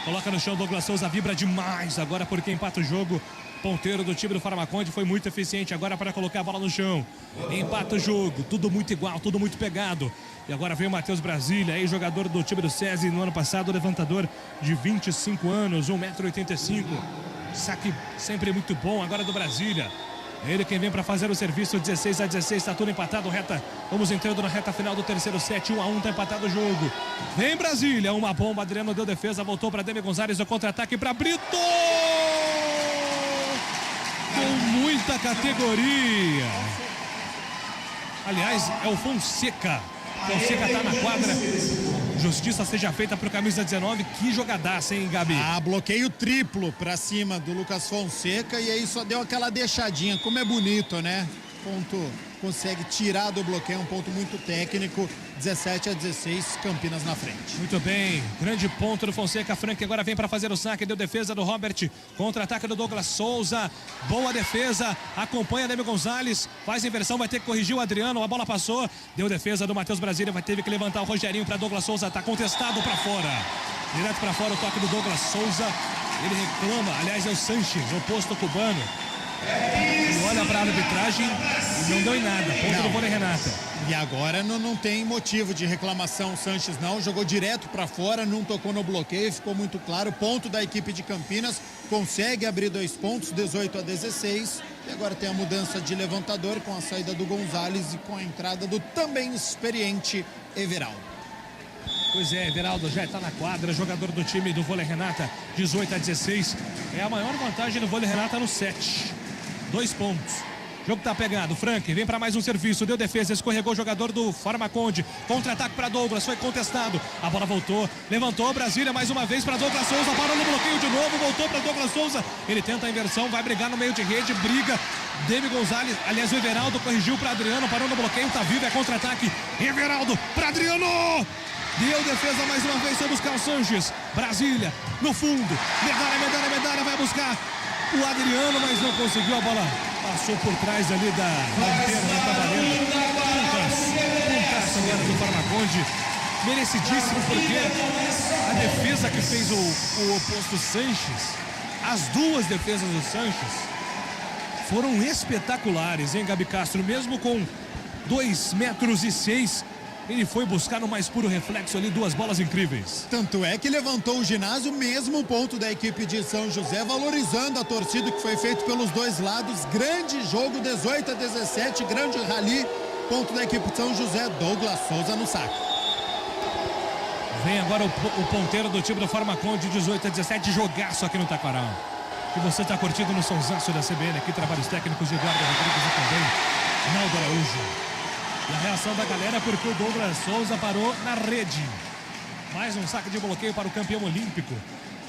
Coloca no chão, Douglas Souza vibra demais. Agora porque empata o jogo. Ponteiro do time do Farmaconde foi muito eficiente agora para colocar a bola no chão. Empata o jogo, tudo muito igual, tudo muito pegado. E agora vem o Matheus Brasília, aí jogador do time do SESI no ano passado, levantador de 25 anos, 1,85 m. Saque sempre muito bom agora do Brasília. Ele quem vem para fazer o serviço, 16-16, está tudo empatado, vamos entrando na reta final do terceiro set, 1-1, está empatado o jogo. Vem Brasília, uma bomba, Adriano deu defesa, voltou para Demi Gonzalez, o contra-ataque para Brito! Com muita categoria. Aliás, é o Fonseca. Fonseca tá na quadra. Justiça seja feita pro camisa 19. Que jogadaça, hein, Gabi? Bloqueio triplo pra cima do Lucas Fonseca e aí só deu aquela deixadinha. Como é bonito, né? Ponto, consegue tirar do bloqueio, um ponto muito técnico. 17-16, Campinas na frente. Muito bem, grande ponto do Fonseca. Frank agora vem para fazer o saque, deu defesa do Robert, contra-ataque do Douglas Souza, boa defesa, acompanha Demi Gonzalez, faz inversão, vai ter que corrigir o Adriano, a bola passou, deu defesa do Matheus Brasília, vai ter que levantar o Rogerinho para Douglas Souza, tá contestado para fora, direto para fora o toque do Douglas Souza, ele reclama, aliás é o Sanches, oposto cubano. Ele olha para a arbitragem e não deu em nada. Ponto do vôlei Renata. E agora não tem motivo de reclamação. O Sanches não jogou direto para fora, não tocou no bloqueio, ficou muito claro. Ponto da equipe de Campinas, consegue abrir 2 pontos, 18-16. E agora tem a mudança de levantador com a saída do Gonzalez e com a entrada do também experiente Everaldo. Pois é, Everaldo já está na quadra, jogador do time do vôlei Renata, 18-16. É a maior vantagem do vôlei Renata no set. 2 pontos. O jogo tá pegado. Frank vem para mais um serviço. Deu defesa, escorregou o jogador do Farmaconde. Contra-ataque para Douglas, foi contestado. A bola voltou, levantou Brasília mais uma vez para Douglas Souza. Parou no bloqueio de novo, voltou para Douglas Souza. Ele tenta a inversão, vai brigar no meio de rede, briga. Demi Gonzalez, aliás, o Everaldo corrigiu para Adriano, parou no bloqueio, tá vivo, é contra-ataque. Everaldo para Adriano. Deu defesa mais uma vez, foi buscar o Sanches. Brasília, no fundo. Medalha, vai buscar. o Adriano, mas não conseguiu. A bola passou por trás ali da antena, não tá valendo. Pontaço agora do Farmaconde. Merecidíssimo, porque a defesa que fez o oposto Sanches, as duas defesas do Sanches foram espetaculares, hein, Gabi Castro? Mesmo com 2,6 metros, ele foi buscar no mais puro reflexo ali duas bolas incríveis. Tanto é que levantou o ginásio, mesmo ponto da equipe de São José, valorizando a torcida que foi feito pelos dois lados. Grande jogo, 18-17, grande rally, ponto da equipe de São José, Douglas Souza no saque. Vem agora o ponteiro do time do Farmaconde, 18-17, jogaço aqui no Taquaral. Que você está curtindo no sonsaço da CBN, aqui trabalhos técnicos de Eduardo Rodrigues e também Naldo Araújo. E a reação da galera porque o Douglas Souza parou na rede. Mais um saque de bloqueio para o campeão olímpico.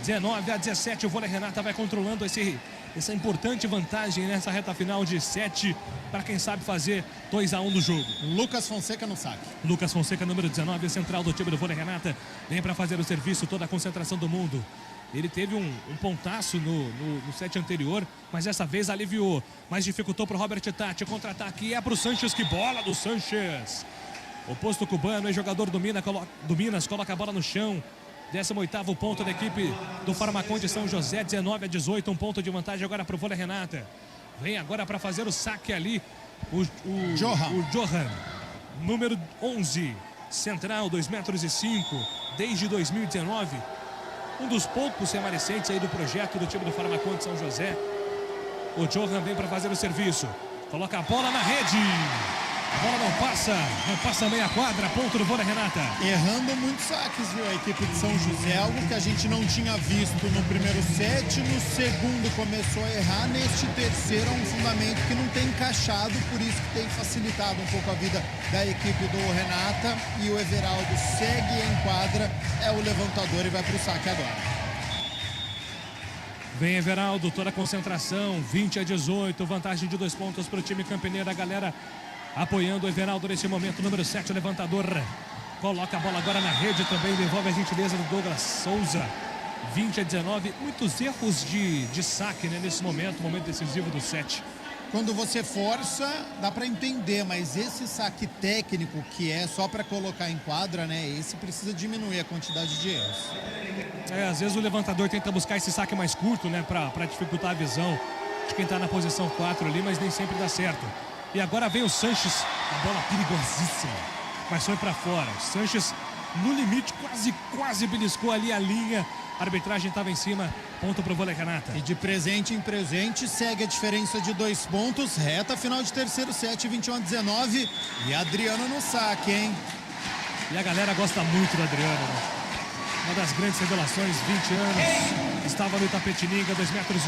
19-17, o vôlei Renata vai controlando essa importante vantagem nessa reta final de 7 para quem sabe fazer 2-1 do jogo. Lucas Fonseca no saque. Lucas Fonseca, número 19, central do time do vôlei Renata, vem para fazer o serviço, toda a concentração do mundo. Ele teve um pontaço no set anterior, mas dessa vez aliviou, mas dificultou para o Robert Tati. Contra-ataque é para o Sanches, que bola do Sanches. O posto cubano, ex-jogador do Minas, coloca a bola no chão. 18º ponto da equipe do Farmaconde São José, 19-18, um ponto de vantagem agora para o vôlei Renata. Vem agora para fazer o saque ali, o Johan, número 11, central, 2,5 metros, desde 2019. Um dos poucos remanescentes aí do projeto do time do Farmaconde São José. O Johan vem para fazer o serviço. Coloca a bola na rede. A bola não passa meia quadra, ponto do vôlei Renata. Errando muitos saques, viu, a equipe de São José, algo que a gente não tinha visto no primeiro set, no segundo começou a errar, neste terceiro é um fundamento que não tem encaixado, por isso que tem facilitado um pouco a vida da equipe do Renata, e o Everaldo segue em quadra, é o levantador e vai para o saque agora. Vem Everaldo, toda a concentração, 20-18, vantagem de 2 pontos para o time campineiro, a galera apoiando o Everaldo nesse momento, número 7, levantador. Coloca a bola agora na rede também, devolve a gentileza do Douglas Souza. 20-19, muitos erros de saque, né, nesse momento decisivo do set. Quando você força, dá para entender, mas esse saque técnico que é só para colocar em quadra, né, esse precisa diminuir a quantidade de erros. Às vezes o levantador tenta buscar esse saque mais curto, né, para dificultar a visão de quem está na posição 4 ali, mas nem sempre dá certo. E agora vem o Sanches, a bola perigosíssima, mas foi para fora. O Sanches no limite, quase beliscou ali a linha. A arbitragem estava em cima, ponto para o vôlei Renata. E de presente em presente, segue a diferença de 2 pontos. Reta final de terceiro set, 21-19. E Adriano no saque, hein? E a galera gosta muito do Adriano, né? Uma das grandes revelações, 20 anos. Estava no Itapetininga, 2,1 metros.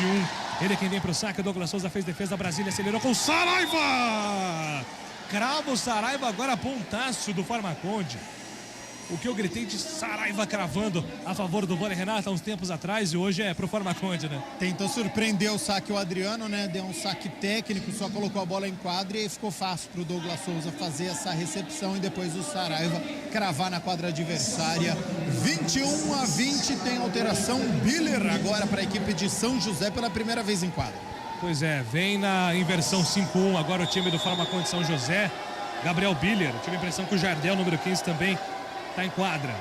Ele é quem vem para o saque. O Douglas Souza fez defesa, Brasília acelerou com Saraiva! Crava o Saraiva, agora pontaço do Farmaconde. O que eu gritei de Saraiva cravando a favor do vôlei Renata há uns tempos atrás, e hoje é pro Farmaconde, né? Tentou surpreender o saque o Adriano, né? Deu um saque técnico, só colocou a bola em quadra e aí ficou fácil pro Douglas Souza fazer essa recepção e depois o Saraiva cravar na quadra adversária. 21-20, tem alteração. Biller agora para a equipe de São José pela primeira vez em quadra. Pois é, vem na inversão 5-1 agora o time do Farmaconde São José. Gabriel Biller, tive a impressão que o Jardel, número 15, também tá em quadra.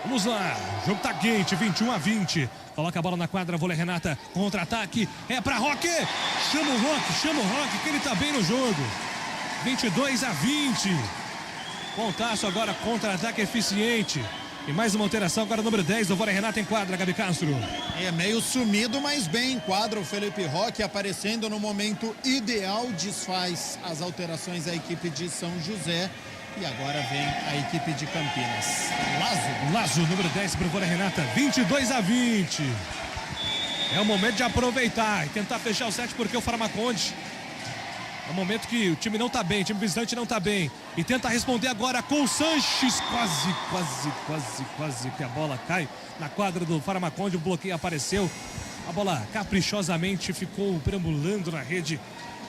Vamos lá, o jogo tá quente, 21-20. Coloca a bola na quadra, vôlei Renata, contra-ataque, é pra Roque. Chama o Roque, que ele tá bem no jogo. 22-20. Pontaço agora, contra-ataque eficiente. E mais uma alteração agora, número 10 do vôlei Renata em quadra, Gabi Castro. É meio sumido, mas bem em quadra o Felipe Roque, aparecendo no momento ideal, desfaz as alterações da equipe de São José. E agora vem a equipe de Campinas. Lazo, número 10 para o vôlei Renata, 22-20. É o momento de aproveitar e tentar fechar o set, porque o Farmaconde é o momento que o time não tá bem, o time visitante não tá bem. E tenta responder agora com o Sanches. Quase que a bola cai na quadra do Farmaconde. O bloqueio apareceu. A bola caprichosamente ficou perambulando na rede.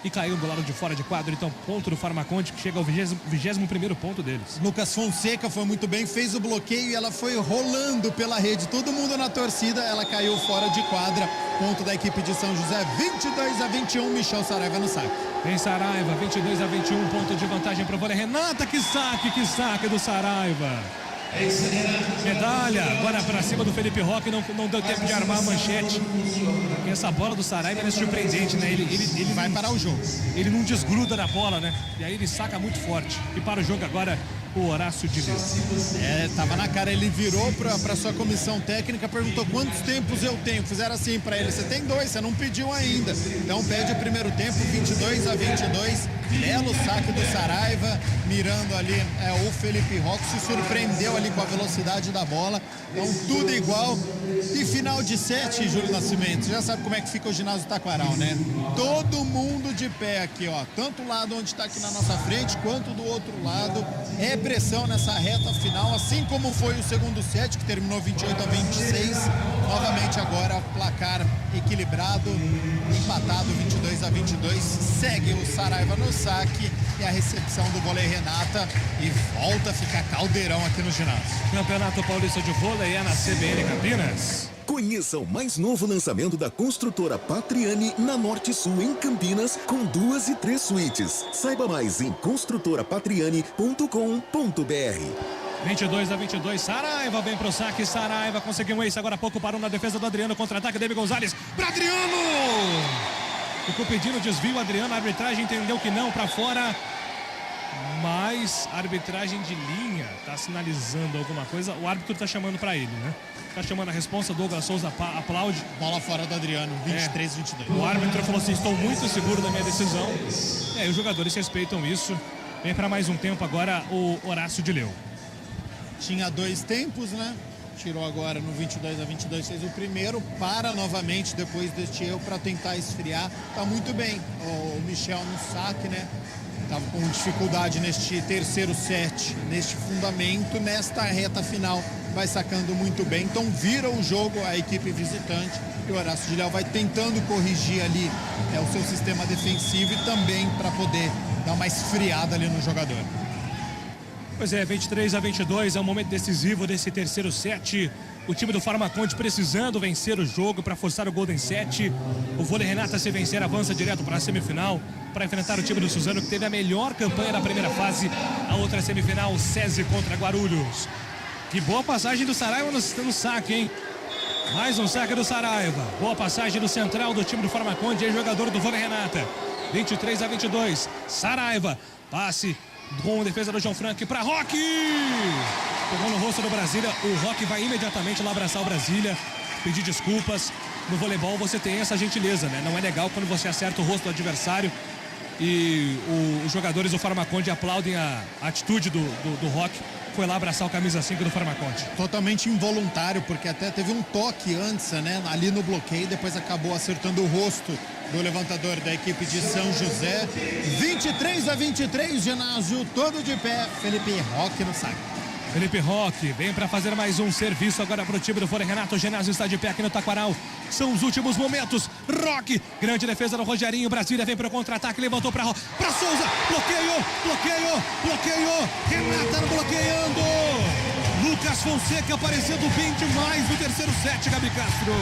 e caiu do lado de fora de quadro. Então, ponto do Farmaconde, que chega ao 21º ponto deles. Lucas Fonseca foi muito bem, fez o bloqueio e ela foi rolando pela rede. Todo mundo na torcida, ela caiu fora de quadra. Ponto da equipe de São José, 22-21, Michel Saraiva no saque. Tem Saraiva, 22-21, ponto de vantagem para o vôlei. Renata, que saque do Saraiva. Medalha, agora para cima do Felipe Roque, não deu tempo de armar a manchete. Porque essa bola do Saraiva é surpreendente, né? Ele vai parar o jogo. Ele não desgruda da bola, né? E aí ele saca muito forte. E para o jogo agora, o Horácio de Leu. Tava na cara, ele virou para sua comissão técnica, perguntou quantos tempos eu tenho. Fizeram assim para ele, você tem 2, você não pediu ainda. Então pede o primeiro tempo, 22-22. Belo saque do Saraiva, mirando ali o Felipe Roque, se surpreendeu ali com a velocidade da bola. Então tudo igual. E final de set, Júlio Nascimento, você já sabe como é que fica o ginásio Taquaral, né? Todo mundo de pé aqui, ó. Tanto o lado onde está aqui na nossa frente, quanto do outro lado. É pressão nessa reta final, assim como foi o segundo set, que terminou 28-26. Novamente agora placar equilibrado, empatado 22-22. Segue o Saraiva no saque e a recepção do vôlei Renata e volta a ficar caldeirão aqui no ginásio. Campeonato Paulista de Vôlei é na CBN Campinas. Conheça o mais novo lançamento da construtora Patriani na Norte Sul, em Campinas, com 2 e 3 suítes. Saiba mais em construtorapatriani.com.br. 22-22, Saraiva vem pro saque, Saraiva conseguiu um ace, agora há pouco parou na defesa do Adriano, contra-ataque, David Gonzalez para Adriano! Ficou pedindo desvio, Adriano, a arbitragem entendeu que não, para fora, mas a arbitragem de linha tá sinalizando alguma coisa, o árbitro tá chamando para ele, né? Tá chamando a responsa, Douglas Souza aplaude. Bola fora do Adriano, 23-22. O árbitro falou assim, estou muito seguro da minha decisão. E aí os jogadores respeitam isso. Vem para mais um tempo agora o Horácio de Leu. Tinha 2 tempos, né? Tirou agora no 22-22, fez o primeiro, para novamente depois deste erro para tentar esfriar. Tá muito bem o Michel no saque, né? Tava com dificuldade neste terceiro set, neste fundamento, nesta reta final, vai sacando muito bem. Então vira o jogo a equipe visitante e o Horácio de Leu vai tentando corrigir ali o seu sistema defensivo e também para poder dar uma esfriada ali no jogador. Pois é, 23-22 é um momento decisivo desse terceiro set. O time do Farmaconde precisando vencer o jogo para forçar o Golden Set. O vôlei Renata, se vencer, avança direto para a semifinal para enfrentar o time do Suzano, que teve a melhor campanha da primeira fase. A outra semifinal, SESI contra Guarulhos. Que boa passagem do Saraiva no saque, hein? Mais um saque do Saraiva. Boa passagem do central do time do Farmaconde, jogador do vôlei Renata. 23-22, Saraiva, passe com defesa do João Frank para Roque. Pegou no rosto do Brasília. O Roque vai imediatamente lá abraçar o Brasília, pedir desculpas. No voleibol você tem essa gentileza, né? Não é legal quando você acerta o rosto do adversário e os jogadores do Farmaconde aplaudem a atitude do Roque. Foi lá abraçar o camisa 5 do Farmaconde. Totalmente involuntário, porque até teve um toque antes, né? Ali no bloqueio, depois acabou acertando o rosto do levantador da equipe de São José. 23-23, ginásio todo de pé. Felipe Roque no saque. Felipe Roque vem para fazer mais um serviço agora para o time do vôlei Renato. O ginásio está de pé aqui no Taquaral. São os últimos momentos. Roque, grande defesa do Rogerinho. Brasília vem para o contra-ataque, levantou para Souza. Bloqueio. Renata bloqueando. Lucas Fonseca aparecendo bem demais no terceiro set, Gabi Castro.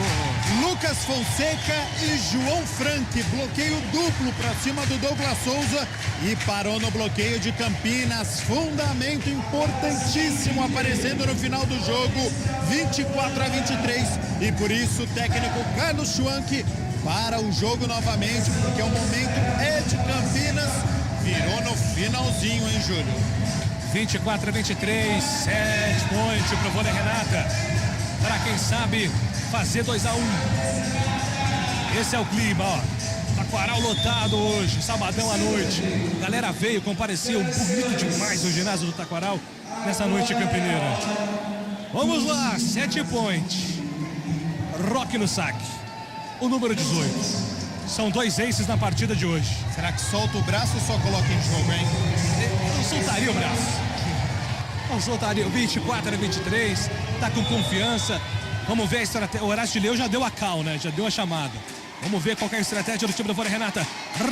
Lucas Fonseca e João Frank, bloqueio duplo para cima do Douglas Souza e parou no bloqueio de Campinas. Fundamento importantíssimo aparecendo no final do jogo, 24-23. E por isso o técnico Carlos Schwank para o jogo novamente, porque o momento é de Campinas. Virou no finalzinho, hein, Júlio? 24-23, set point pro vôlei Renata. Para quem sabe fazer 2-1. Esse é o clima, ó. Taquaral lotado hoje, sabadão à noite. A galera veio, compareceu bonito demais no ginásio do Taquaral nessa noite campineira. Vamos lá, set point. Roque no saque. O número 18. São 2 aces na partida de hoje. Será que solta o braço ou só coloca em jogo, hein? Não soltaria o braço. Não soltaria. 24-23. Tá com confiança. Vamos ver a estratégia. O Horácio de Leu já deu a cal, né? Já deu a chamada. Vamos ver qual é a estratégia do time do vôlei, Renata.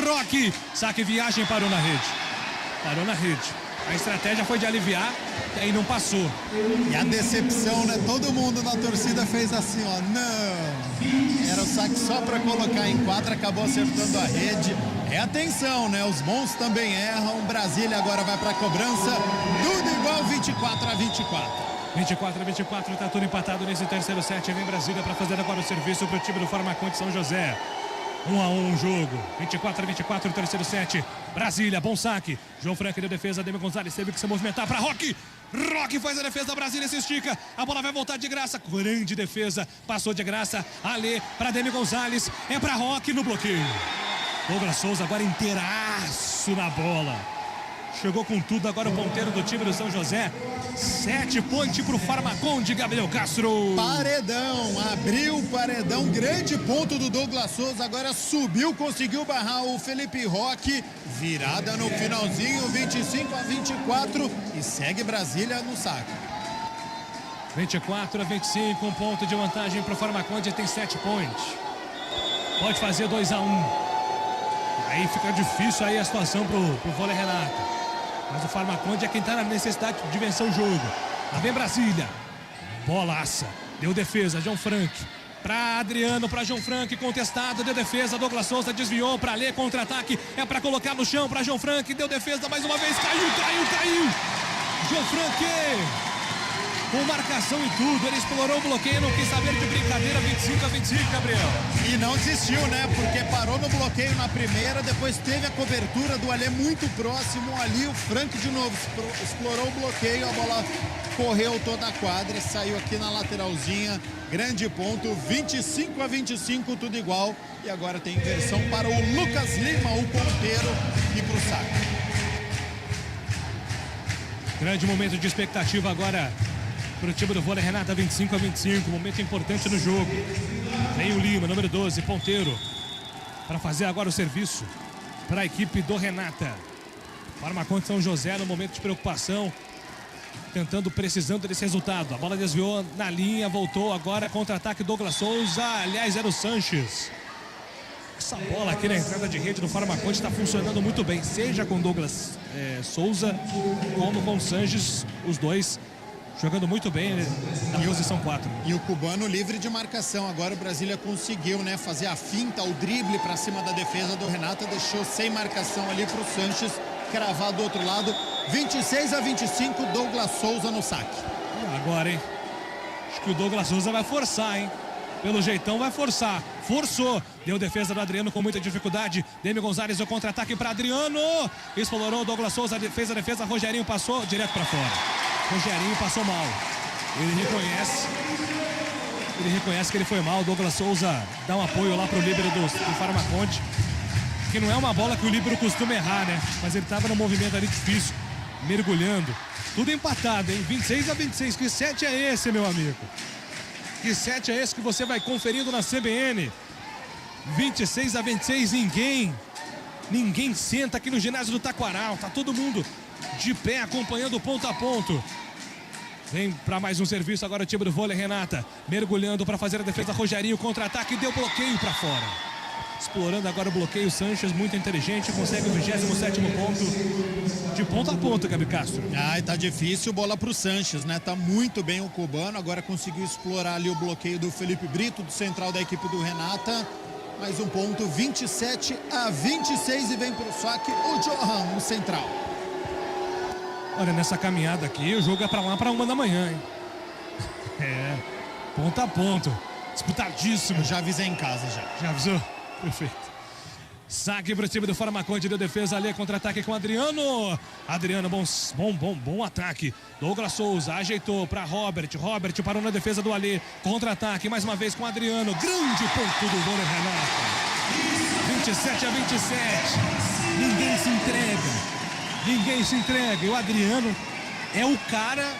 Roque, saque viagem, parou na rede. Parou na rede. A estratégia foi de aliviar, e aí não passou. E a decepção, né? Todo mundo na torcida fez assim, ó. Não! Era o saque só para colocar em quadra, acabou acertando a rede. É atenção, né? Os bons também erram. Brasília agora vai para a cobrança. Tudo igual, 24-24. 24-24, tá tudo empatado nesse terceiro set. Vem Brasília para fazer agora o serviço para o time do Farmaconte São José. 1-1 o jogo. 24-24, terceiro set. Brasília, bom saque. João Franco de defesa. Demi Gonzalez teve que se movimentar para Roque. Roque faz a defesa. Brasília se estica. A bola vai voltar de graça. Grande defesa. Passou de graça. Ale para Demi Gonzalez. É para Roque no bloqueio. Douglas Souza agora inteiraço na bola. Chegou com tudo agora o ponteiro do time do São José. 7 pontos para o Farmaconde, Gabriel Castro. Paredão, abriu o paredão, grande ponto do Douglas Souza, agora subiu, conseguiu barrar o Felipe Roque, virada no finalzinho, 25-24 e segue Brasília no saque. 24-25, um ponto de vantagem para o Farmaconde, tem 7 pontos. Pode fazer 2-1. Aí fica difícil aí a situação para o vôlei, Renata. Mas o Farmaconde é quem está na necessidade de vencer o jogo. Lá vem Brasília. Bolaça. Deu defesa. João Frank. Para Adriano, para João Frank. Contestado. Deu defesa. Douglas Souza desviou para Lê. Contra-ataque. É para colocar no chão para João Frank. Deu defesa mais uma vez. Caiu. João Frank. Com marcação e tudo. Ele explorou o bloqueio. Não quis saber de brincadeira. 25-25, Gabriel. E não desistiu, né? Porque parou no bloqueio na primeira. Depois teve a cobertura do Alê muito próximo. Ali o Frank de novo explorou o bloqueio. A bola correu toda a quadra. Saiu aqui na lateralzinha. Grande ponto. 25-25, tudo igual. E agora tem inversão para o Lucas Lima, o ponteiro, e para o saque. Grande momento de expectativa agora para o time do vôlei, Renata. 25-25, momento importante no jogo. Vem o Lima, número 12, ponteiro, para fazer agora o serviço para a equipe do Renata. Farmaconde São José no momento de preocupação, precisando desse resultado. A bola desviou na linha, voltou agora, contra-ataque Douglas Souza, aliás era o Sanches. Essa bola aqui na entrada de rede do Farmaconde está funcionando muito bem, seja com Douglas Souza como com o Sanches, os dois jogando muito bem na posição 4. E o cubano livre de marcação. Agora o Brasília conseguiu, né, fazer a finta, o drible para cima da defesa do Renata. Deixou sem marcação ali para o Sanches cravar do outro lado. 26-25, Douglas Souza no saque. E agora, hein? Acho que o Douglas Souza vai forçar, hein? Pelo jeitão vai forçar. Forçou. Deu defesa do Adriano com muita dificuldade. Demi Gonzalez, o contra-ataque para Adriano. Explorou o Douglas Souza, fez a defesa. Rogerinho passou direto para fora. Rogerinho passou mal. Ele reconhece que ele foi mal. O Douglas Souza dá um apoio lá pro líbero do Farmaconde. Que não é uma bola que o líbero costuma errar, né? Mas ele tava num movimento ali difícil, mergulhando. Tudo empatado, hein? 26-26. Que 7 é esse, meu amigo? Que 7 é esse que você vai conferindo na CBN? 26-26. Ninguém senta aqui no ginásio do Taquaral. Tá todo mundo de pé acompanhando ponto a ponto. Vem para mais um serviço agora o time do vôlei, Renata. Mergulhando para fazer a defesa. Rogerinho, contra-ataque, deu bloqueio para fora. Explorando agora o bloqueio, Sanches, muito inteligente, consegue o 27º ponto. De ponta a ponta, Gabi Castro. Ai, tá difícil, bola pro Sanches, né? Tá muito bem o cubano, agora conseguiu explorar ali o bloqueio do Felipe Brito, do central da equipe do Renata. Mais um ponto, 27-26, e vem pro saque o Johan, no central. Olha, nessa caminhada aqui, o jogo é pra lá pra 1 da manhã, hein? É, ponto a ponto. Disputadíssimo. Eu já avisei em casa, já. Já avisou? Perfeito. Saque pro time do Farmaconde, deu defesa ali, contra-ataque com Adriano. Adriano, bom ataque. Douglas Souza ajeitou para Robert. Robert parou na defesa do Alê. Contra-ataque, mais uma vez com Adriano. Grande ponto do vôlei, Renato. 27-27. Ninguém se entrega. E o Adriano é o cara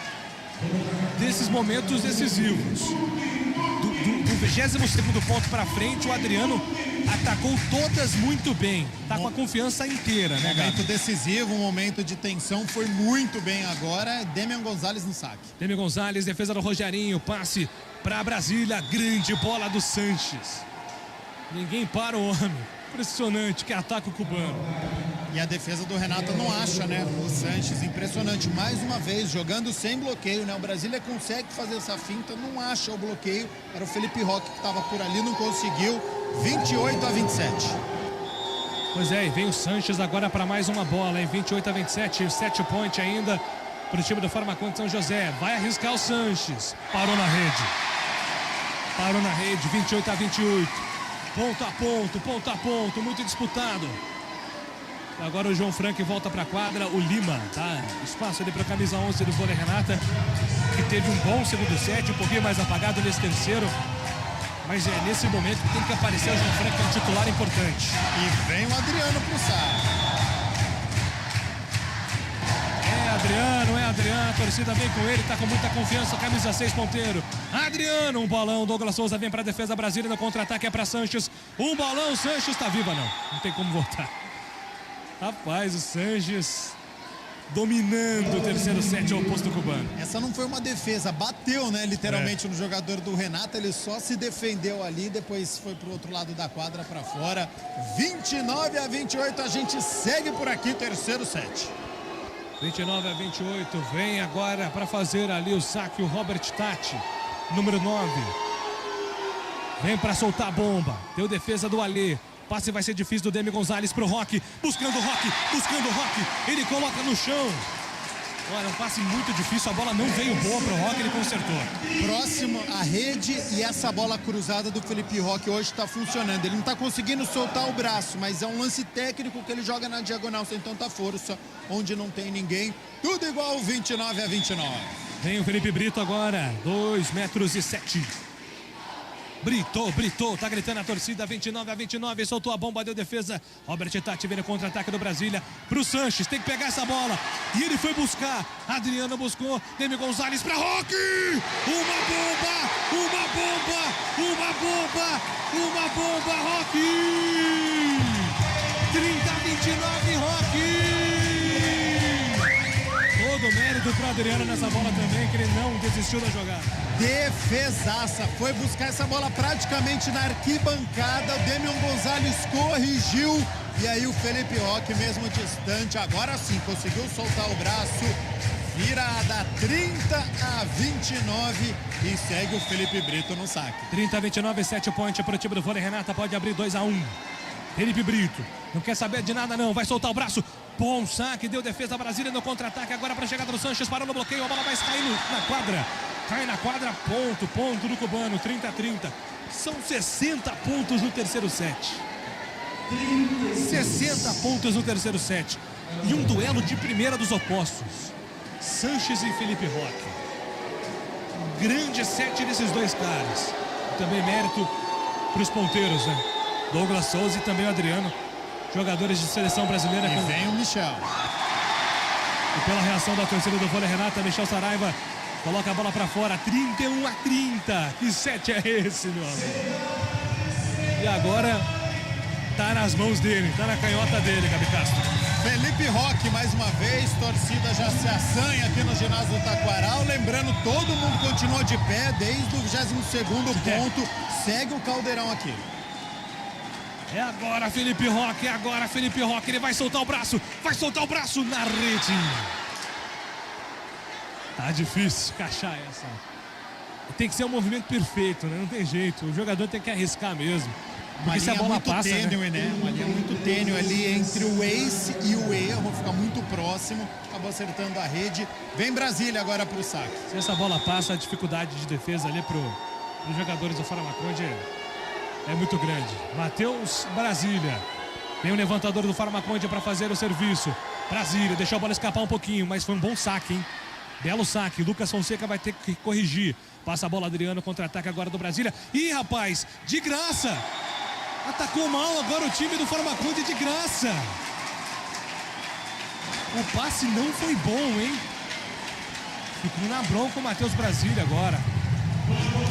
desses momentos decisivos. Do 22º ponto para frente, o Adriano atacou todas muito bem. Tá com a confiança inteira, né, Momento Gabi? decisivo, um momento de tensão, foi muito bem agora. Demian Gonzalez no saque. Demi Gonzalez, defesa do Rogerinho, passe para Brasília, grande bola do Sanches. Ninguém para o homem. Impressionante que ataca o cubano. E a defesa do Renato não acha, né? O Sanches, impressionante. Mais uma vez, jogando sem bloqueio, né? O Brasília consegue fazer essa finta, não acha o bloqueio. Era o Felipe Roque que estava por ali, não conseguiu. 28-27. Pois é, e vem o Sanches agora para mais uma bola, hein? 28-27, 7 point ainda para o time do Farmacon de São José. Vai arriscar o Sanches. Parou na rede. Parou na rede, 28-28. Ponto a ponto, muito disputado. Agora o João Frank volta para a quadra, o Lima, tá? Espaço ali para a camisa 11 do vôlei Renata, que teve um bom segundo set, um pouquinho mais apagado nesse terceiro. Mas é nesse momento que tem que aparecer o João Frank, que é um titular importante. E vem o Adriano pro saque. É Adriano, a torcida vem com ele, tá com muita confiança, camisa 6 ponteiro. Adriano, um bolão, Douglas Souza vem pra defesa Brasília, no contra-ataque é pra Sanches. Um bolão, Sanches tá viva não tem como voltar. Rapaz, o Sanches dominando o terceiro set ao oposto cubano. Essa não foi uma defesa, bateu, né, literalmente no jogador do Renato, ele só se defendeu ali, depois foi pro outro lado da quadra pra fora. 29-28, a gente segue por aqui, terceiro set. 29-28, vem agora para fazer ali o saque o Robert Tati, número 9. Vem para soltar a bomba, deu defesa do Alê. Passe vai ser difícil do Demi Gonzalez pro Roque, buscando o Roque, ele coloca no chão. Olha, um passe muito difícil, a bola não veio boa pro Roque, ele consertou. Próximo à rede e essa bola cruzada do Felipe Roque hoje está funcionando. Ele não está conseguindo soltar o braço, mas é um lance técnico que ele joga na diagonal sem tanta força, onde não tem ninguém. Tudo igual, 29-29. Vem o Felipe Brito agora, 2,7 metros. Brito, tá gritando a torcida, 29-29, soltou a bomba, deu defesa. Robert Tati vem no contra-ataque do Brasília pro Sanches, tem que pegar essa bola. E ele foi buscar, Adriano buscou, Demi Gonzalez pra Roque! Uma bomba, Roque! 30-29, Roque! Todo mérito pro Adriano nessa bola também, que ele não desistiu da jogada. Defesaça, foi buscar essa bola praticamente na arquibancada, o Demian Gonzalez corrigiu e aí o Felipe Roque, mesmo distante, agora sim conseguiu soltar o braço. Virada 30-29 e segue o Felipe Brito no saque. 30-29, 7 point para o time do vôlei Renata, pode abrir 2-1. Felipe Brito, não quer saber de nada não, vai soltar o braço. Bom saque, deu defesa a Brasília no contra-ataque, agora para a chegada do Sanches, parou no bloqueio, a bola vai caindo na quadra. Cai na quadra, ponto do cubano, 30-30. São 60 pontos no terceiro set. 60 pontos no terceiro set. E um duelo de primeira dos opostos. Sanches e Felipe Roque. Grande set desses dois caras. Também mérito para os ponteiros, né? Douglas Souza e também o Adriano. Jogadores de seleção brasileira. E vem o Michel. E pela reação da torcida do vôlei Renata, Michel Saraiva coloca a bola pra fora, 31-30. Que set é esse, meu amigo? E agora tá nas mãos dele, tá na canhota dele, Gabi Castro. Felipe Roque, mais uma vez, torcida já se assanha aqui no ginásio do Taquaral. Lembrando, todo mundo continua de pé desde o 22º ponto. Segue o caldeirão aqui. É agora Felipe Roque, ele vai soltar o braço na rede. Tá difícil encaixar essa. Tem que ser um movimento perfeito, né? Não tem jeito, o jogador tem que arriscar mesmo. Porque se a bola muito passa, tênue, né? Uma linha muito tênue ali entre o ace e o erro, fica muito próximo, acabou acertando a rede. Vem Brasília agora pro saque. Se essa bola passa, a dificuldade de defesa ali pros jogadores do Farmaconde é muito grande. Matheus Brasília. Tem o levantador do Farmaconde para fazer o serviço. Brasília, deixou a bola escapar um pouquinho, mas foi um bom saque, hein? Belo saque. Lucas Fonseca vai ter que corrigir. Passa a bola, Adriano, contra-ataque agora do Brasília. Ih, rapaz, de graça. Atacou mal agora o time do Farmaconde de graça. O passe não foi bom, hein? Ficou na bronca o Matheus Brasília agora.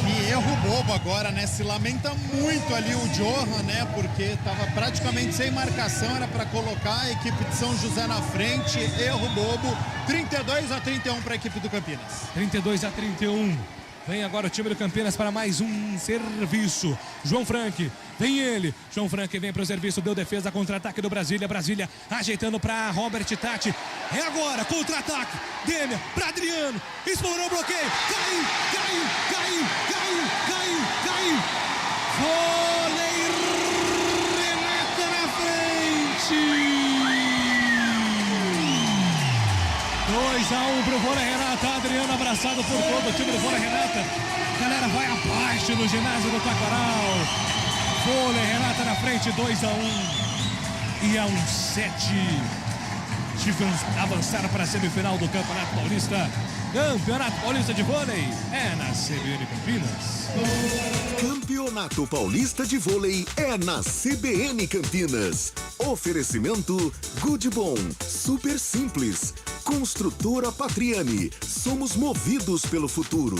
Que erro bobo agora, né? Se lamenta muito ali o Johan, né? Porque estava praticamente sem marcação, era para colocar a equipe de São José na frente. Erro bobo. 32-31 para a equipe do Campinas. 32-31. Vem agora o time do Campinas para mais um serviço. João Frank, vem ele. João Frank vem para o serviço, deu defesa, contra-ataque do Brasília. Brasília ajeitando para Robert Tati. É agora, contra-ataque. Dêmia para Adriano. Explorou o bloqueio. Caiu. Vôlei Renata na frente. 2-1 pro Vôlei Renata. Adriano abraçado por todo o time do Vôlei Renata. Galera vai abaixo no ginásio do Taquaral. Vôlei Renata na frente, 2-1. E a um 7. Avançar para a semifinal do Campeonato Paulista. Campeonato Paulista de Vôlei é na CBN Campinas. Campeonato Paulista de Vôlei é na CBN Campinas. Oferecimento Good Bom, Super Simples. Construtora Patriani. Somos movidos pelo futuro.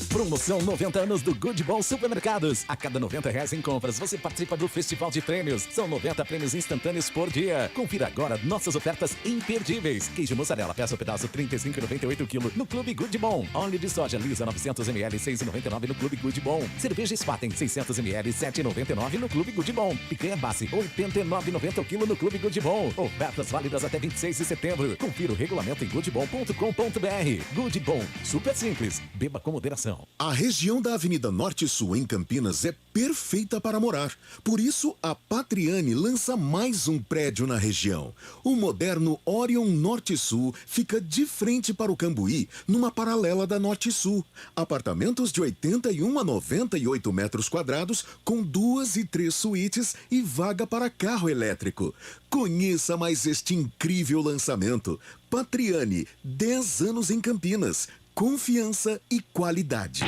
Promoção 90 anos do Good Bom Supermercados. A cada R$90 em compras, você participa do Festival de Prêmios. São 90 prêmios instantâneos por dia. Confira agora nossas ofertas imperdíveis. Queijo mussarela, peça o pedaço, R$ 35,98 kg no Clube Good Bom. Óleo de soja lisa, 900 ml, R$ 6,99 no Clube Good Bom. Cerveja Spaten, 600 ml, R$ 7,99 no Clube Good Bom. Picanha Bassi, R$ 89,90 o quilo no Clube Good Bom. Ofertas válidas até 26 de setembro. Confira o regulamento em goodbom.com.br. Good Bom, super simples. Beba com moderação. A região da Avenida Norte Sul, em Campinas, é perfeita para morar. Por isso, a Patriani lança mais um prédio na região. O moderno Orion Norte Sul fica de frente para o Cambuí, numa paralela da Norte Sul. Apartamentos de 81 a 98 metros quadrados, com 2 e 3 suítes e vaga para carro elétrico. Conheça mais este incrível lançamento. Patriani, 10 anos em Campinas. Confiança e qualidade.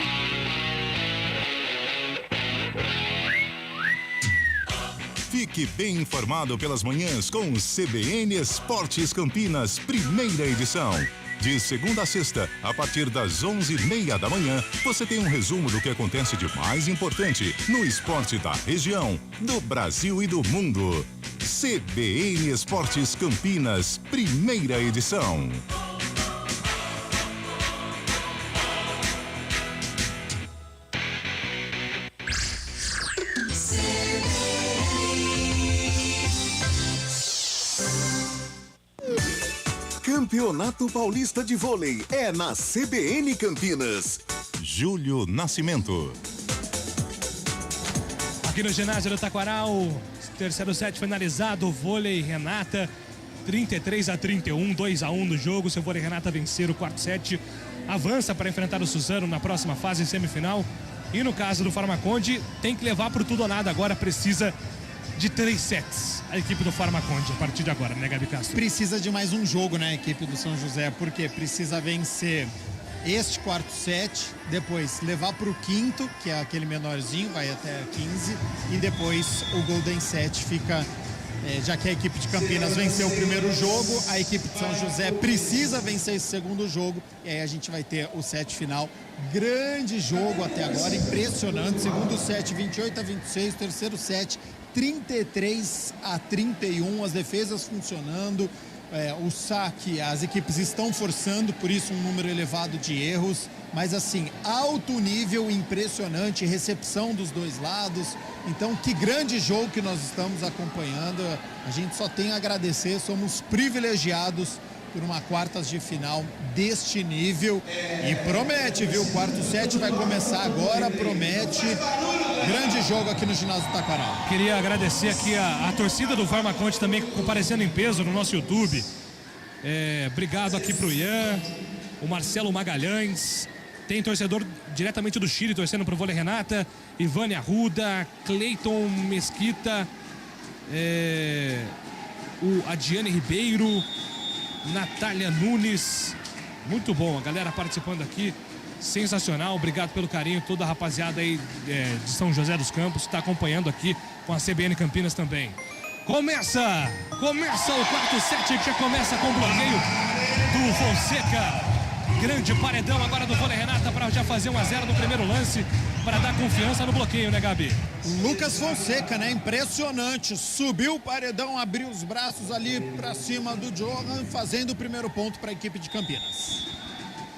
Fique bem informado pelas manhãs com o CBN Esportes Campinas, primeira edição. De segunda a sexta, a partir das 11h30 da manhã, você tem um resumo do que acontece de mais importante no esporte da região, do Brasil e do mundo. CBN Esportes Campinas, primeira edição. Campeonato Paulista de Vôlei é na CBN Campinas. Júlio Nascimento. Aqui no ginásio do Taquaral, terceiro set finalizado, Vôlei Renata, 33-31, 2-1 no jogo. Seu Vôlei Renata vencer o quarto set, avança para enfrentar o Suzano na próxima fase semifinal. E no caso do Farmaconde, tem que levar por tudo ou nada agora, precisa de 3 sets. A equipe do Farmaconde, a partir de agora, né, Gabi Castro? Precisa de mais um jogo, né, a equipe do São José, porque precisa vencer este quarto set, depois levar para o quinto, que é aquele menorzinho, vai até 15, e depois o Golden Set fica, já que a equipe de Campinas venceu o primeiro jogo, a equipe de São José precisa vencer esse segundo jogo, e aí a gente vai ter o set final. Grande jogo até agora, impressionante. Segundo set, 28-26, terceiro set, 33-31, as defesas funcionando, o saque, as equipes estão forçando, por isso um número elevado de erros, mas assim, alto nível, impressionante, recepção dos dois lados. Então, que grande jogo que nós estamos acompanhando, a gente só tem a agradecer, somos privilegiados por uma quartas de final deste nível, e promete, viu? O quarto set vai começar agora, promete. Grande jogo aqui no ginásio do Taquaral. Queria agradecer aqui a torcida do Farmaconde também comparecendo em peso no nosso YouTube. Obrigado aqui pro Ian, o Marcelo Magalhães. Tem torcedor diretamente do Chile torcendo pro Vôlei Renata. Ivane Arruda, Cleiton Mesquita, a Diane Ribeiro, Natália Nunes. Muito bom, a galera participando aqui. Sensacional, obrigado pelo carinho, toda a rapaziada aí de São José dos Campos está acompanhando aqui com a CBN Campinas também. Começa o quarto set, que já começa com o bloqueio do Fonseca. Grande paredão agora do Vôlei Renata para já fazer 1-0 no primeiro lance, para dar confiança no bloqueio, né, Gabi? Lucas Fonseca, né? Impressionante. Subiu o paredão, abriu os braços ali para cima do Johan, fazendo o primeiro ponto para a equipe de Campinas.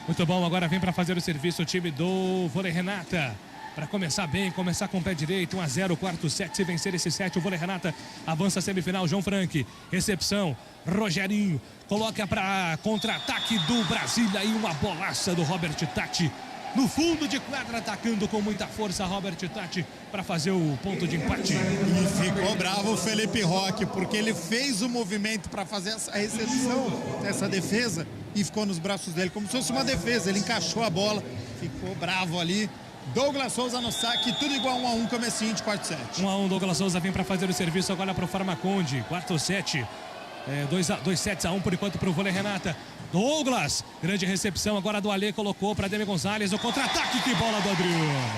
Muito bom, agora vem para fazer o serviço o time do Vôlei Renata. Para começar bem, começar com o pé direito, 1-0, quarto set, se vencer esse set, o Vôlei Renata avança a semifinal, João Frank, recepção, Rogerinho, coloca para contra-ataque do Brasília e uma bolaça do Robert Tati. No fundo de quadra, atacando com muita força, Robert Tati para fazer o ponto de empate. E ficou bravo o Felipe Roque, porque ele fez o movimento para fazer essa recepção, essa defesa, e ficou nos braços dele, como se fosse uma defesa. Ele encaixou a bola, ficou bravo ali. Douglas Souza no saque, tudo igual 1-1, comecinho de quarto set. 1-1, Douglas Souza vem para fazer o serviço agora para o Farmaconde. Quarto set, 2-1 por enquanto para o Vôlei Renata. Douglas, grande recepção agora do Alê, colocou para Demi Gonzalez, o contra-ataque, que bola do Adriano.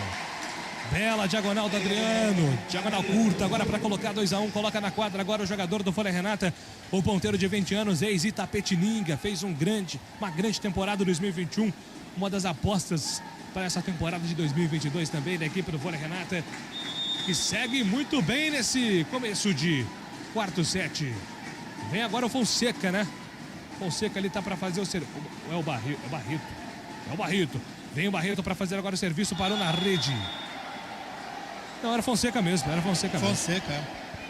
Bela diagonal do Adriano, diagonal curta, agora para colocar 2-1, coloca na quadra agora o jogador do Vôlei Renata, o ponteiro de 20 anos, ex-Itapetininga, fez uma grande temporada 2021, uma das apostas para essa temporada de 2022 também da equipe do Vôlei Renata, que segue muito bem nesse começo de quarto set. Vem agora o Fonseca, né? Fonseca ali tá para fazer o serviço. É o Barreto. Vem o Barreto para fazer agora o serviço, parou na rede. Não, era Fonseca mesmo, Fonseca,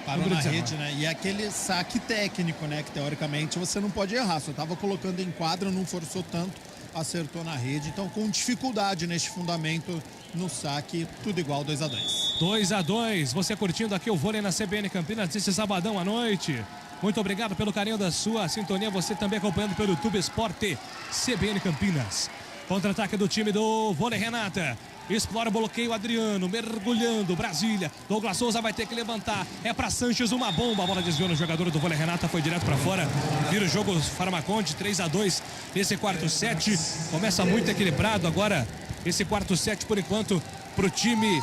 parou na rede, né? E aquele saque técnico, né? Que teoricamente você não pode errar, só tava colocando em quadra, não forçou tanto, acertou na rede, então com dificuldade neste fundamento no saque, tudo igual, 2-2. 2-2, você curtindo aqui o vôlei na CBN Campinas esse sabadão à noite. Muito obrigado pelo carinho da sua sintonia, você também acompanhando pelo YouTube Esporte CBN Campinas. Contra-ataque do time do Vôlei Renata. Explora o bloqueio, Adriano, mergulhando, Brasília. Douglas Souza vai ter que levantar. É para Sanches, uma bomba. A bola desviou no jogador do Vôlei Renata, foi direto para fora. Vira o jogo Farmaconde, 3-2. Esse quarto set começa muito equilibrado. Agora, esse quarto set, por enquanto, para o time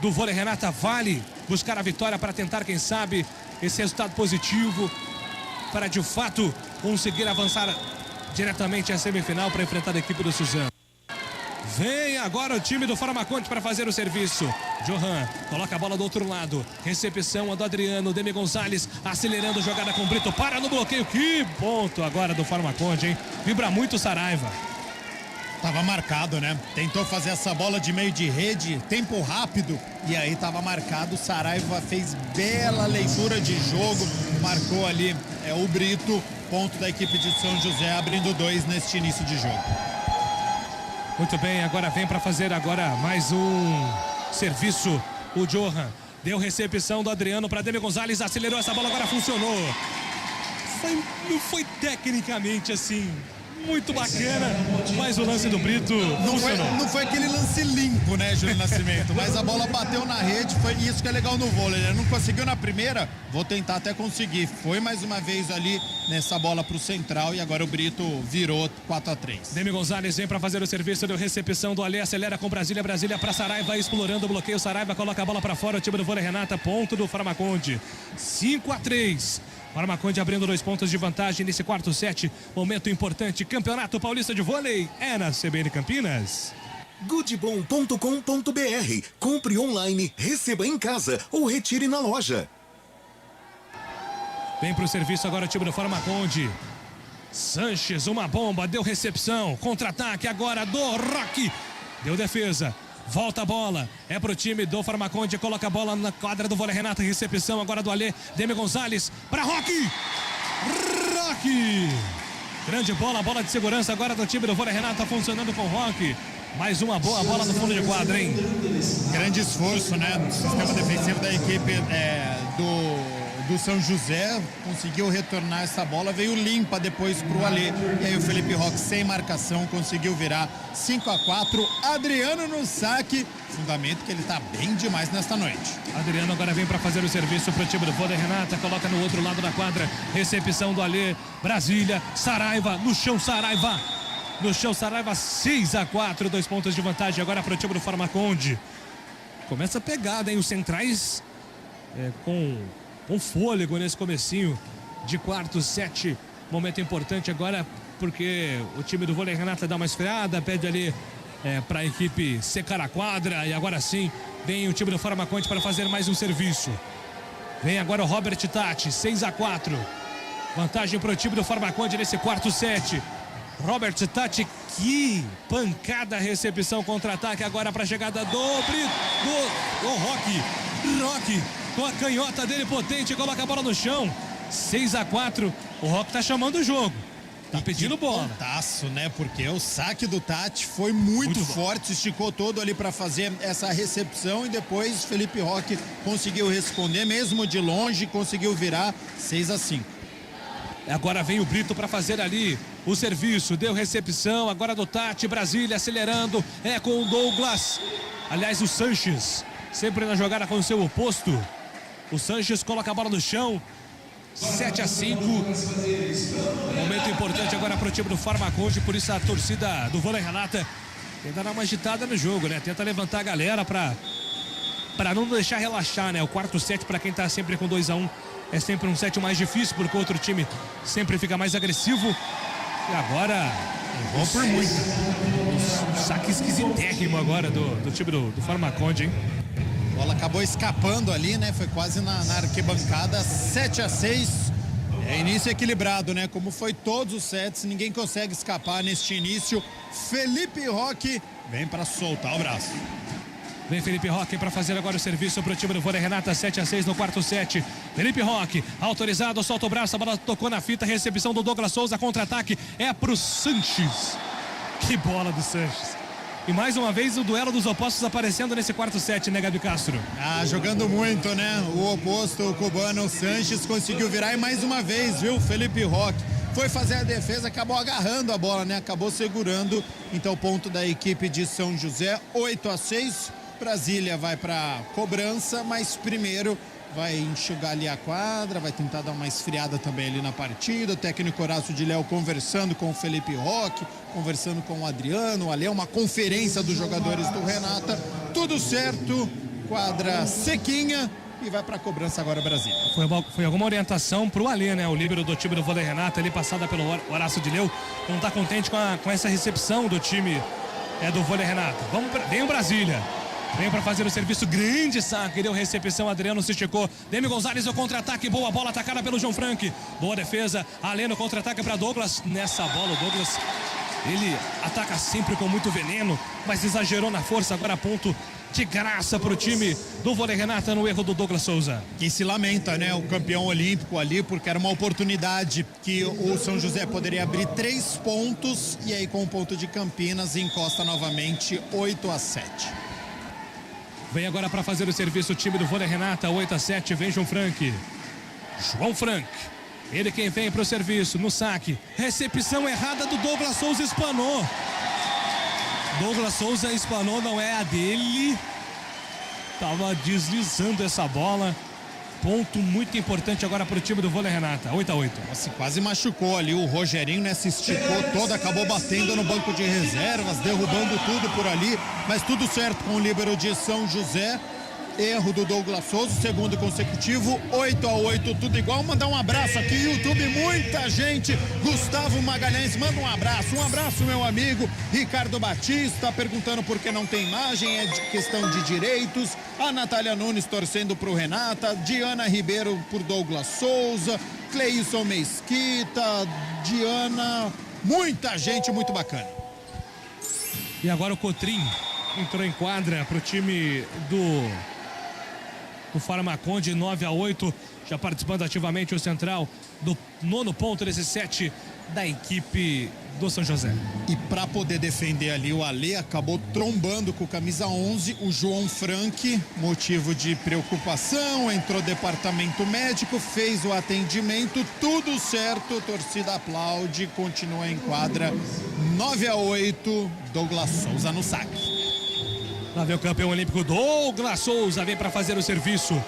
do Vôlei Renata, vale buscar a vitória para tentar, quem sabe, esse resultado positivo para, de fato, conseguir avançar diretamente à semifinal para enfrentar a equipe do Suzano. Vem agora o time do Farmaconde para fazer o serviço. Johan coloca a bola do outro lado. Recepção a do Adriano. Demi Gonzalez acelerando, jogada com Brito. Para no bloqueio. Que ponto agora do Farmaconde, hein? Vibra muito o Saraiva. Tava marcado, né? Tentou fazer essa bola de meio de rede, tempo rápido. E aí tava marcado. O Saraiva fez bela leitura de jogo. Marcou ali o Brito. Ponto da equipe de São José, abrindo 2 neste início de jogo. Muito bem, agora vem para fazer agora mais um serviço. O Johan deu recepção do Adriano para Demi Gonzalez, acelerou essa bola, agora funcionou. Não foi tecnicamente assim muito bacana, mas o lance do Brito não foi aquele lance limpo, né, Júlio Nascimento? Mas a bola bateu na rede, foi isso que é legal no vôlei. Ele não conseguiu na primeira, vou tentar até conseguir. Foi mais uma vez ali nessa bola pro central e agora o Brito virou 4-3. Demi Gonzalez vem para fazer o serviço, deu recepção do Alê, acelera com Brasília para Saraiva, explorando o bloqueio. Saraiva coloca a bola para fora, o time do Vôlei Renata, ponto do Farmaconde. 5-3. Farmaconde abrindo 2 pontos de vantagem nesse quarto set. Momento importante, Campeonato Paulista de Vôlei é na CBN Campinas. Goodbom.com.br. Compre online, receba em casa ou retire na loja. Vem pro serviço agora o time do Farmaconde. Sanches, uma bomba, deu recepção. Contra-ataque agora do Roque. Deu defesa. Volta a bola, é pro time do Farmaconde, coloca a bola na quadra do Vôlei Renata, recepção agora do Alê, Demi Gonzalez, para Roque! Grande bola, bola de segurança agora do time do Vôlei Renata, funcionando com o Roque. Mais uma boa bola no fundo de quadra, hein? Grande esforço, né, no sistema defensivo da equipe do São José, conseguiu retornar essa bola, veio limpa depois pro Alê, e aí o Felipe Roque sem marcação conseguiu virar 5-4, Adriano no saque, fundamento que ele tá bem demais nesta noite. Adriano agora vem para fazer o serviço pro time do Vôlei Renata, coloca no outro lado da quadra, recepção do Alê, Brasília, Saraiva, no chão Saraiva, 6-4, 2 pontos de vantagem agora pro time do Farmaconde. Começa a pegada, hein, os centrais com fôlego nesse comecinho de quarto set. Momento importante agora, porque o time do Vôlei Renata dá uma esfriada, pede ali para a equipe secar a quadra, e agora sim vem o time do Farmaconde para fazer mais um serviço. Vem agora o Robert Tati, 6-4. Vantagem para o time do Farmaconde nesse quarto set. Robert Tati, que pancada, recepção, contra-ataque agora para a chegada do Roque, com a canhota dele potente, coloca a bola no chão. 6-4, o Roque tá chamando o jogo. Tá pedindo bola. Pontaço, né? Porque o saque do Tati foi muito forte, se esticou todo ali para fazer essa recepção e depois Felipe Roque conseguiu responder, mesmo de longe, conseguiu virar 6-5. Agora vem o Brito para fazer ali o serviço, deu recepção, agora do Tati, Brasília acelerando, é com o Douglas. Aliás, o Sanches, sempre na jogada com o seu oposto. O Sanches coloca a bola no chão. 7-5. Momento importante agora para o time do Farmaconde, por isso a torcida do Vôlei Renata tenta dar uma agitada no jogo, né? Tenta levantar a galera para não deixar relaxar, né? O quarto set, para quem tá sempre com 2-1, é sempre um set mais difícil, porque o outro time sempre fica mais agressivo. E agora errou por muito. Um saque esquisitérrimo agora do time do Farmaconde, hein? A bola acabou escapando ali, né? Foi quase na arquibancada. 7-6. É início equilibrado, né? Como foi todos os sets, ninguém consegue escapar neste início. Felipe Roque vem para soltar o braço. Vem Felipe Roque para fazer agora o serviço para o time do Vôlei Renata. 7-6 no quarto set. Felipe Roque, autorizado, solta o braço, a bola tocou na fita, recepção do Douglas Souza, contra-ataque é pro Sanches. Que bola do Sanches. E mais uma vez o duelo dos opostos aparecendo nesse quarto set, né, Gabi Castro? Jogando muito, né? O oposto, o cubano, o Sanches, conseguiu virar e mais uma vez, viu? Felipe Roque foi fazer a defesa, acabou agarrando a bola, né? Acabou segurando. Então, ponto da equipe de São José, 8-6. Brasília vai para cobrança, mas primeiro vai enxugar ali a quadra, vai tentar dar uma esfriada também ali na partida. O técnico Horácio de Léo conversando com o Felipe Roque, conversando com o Adriano. Ali é uma conferência dos jogadores do Renata. Tudo certo, quadra sequinha e vai para a cobrança agora Brasília. Foi alguma orientação pro Alê, né? O líbero do time do Vôlei Renata, ali passada pelo Horácio de Léo. Não tá contente com essa recepção do time do Vôlei Renata. Vem o Brasília. Vem para fazer o serviço, grande saque, deu recepção, Adriano se esticou, Demi Gonzalez, o contra-ataque, boa bola atacada pelo João Frank, boa defesa, Alê no contra-ataque para Douglas, nessa bola o Douglas, ele ataca sempre com muito veneno, mas exagerou na força, agora ponto de graça para o time do Vôlei Renata no erro do Douglas Souza. Que se lamenta, né, o campeão olímpico ali, porque era uma oportunidade que o São José poderia abrir 3 pontos, e aí com o ponto de Campinas encosta novamente 8-7. Vem agora para fazer o serviço o time do Vôlei Renata, 8-7, vem João Frank. Ele quem vem para o serviço, no saque. Recepção errada do Douglas Souza, espanou. Douglas Souza espanou, não é a dele. Tava deslizando essa bola. Ponto muito importante agora para o time do Vôlei Renata, 8-8. Nossa, quase machucou ali o Rogerinho, né? Se esticou todo, acabou batendo no banco de reservas, derrubando tudo por ali, mas tudo certo com o líbero de São José. Erro do Douglas Souza, segundo consecutivo, 8-8, tudo igual. Mandar um abraço aqui, YouTube, muita gente. Gustavo Magalhães, manda um abraço, meu amigo. Ricardo Batista, perguntando por que não tem imagem, é de questão de direitos. A Natália Nunes torcendo pro Renata, Diana Ribeiro por Douglas Souza, Cleison Mesquita, Diana, muita gente, muito bacana. E agora o Cotrim entrou em quadra pro time do Farmaconde, 9-8, já participando ativamente o central do 9º ponto desse set da equipe do São José. E para poder defender ali, o Alê acabou trombando com o camisa 11, o João Frank, motivo de preocupação, entrou departamento médico, fez o atendimento, tudo certo, torcida aplaude, continua em quadra, 9-8, Douglas Souza no saque. Lá vem o campeão olímpico Douglas Souza, vem para fazer o serviço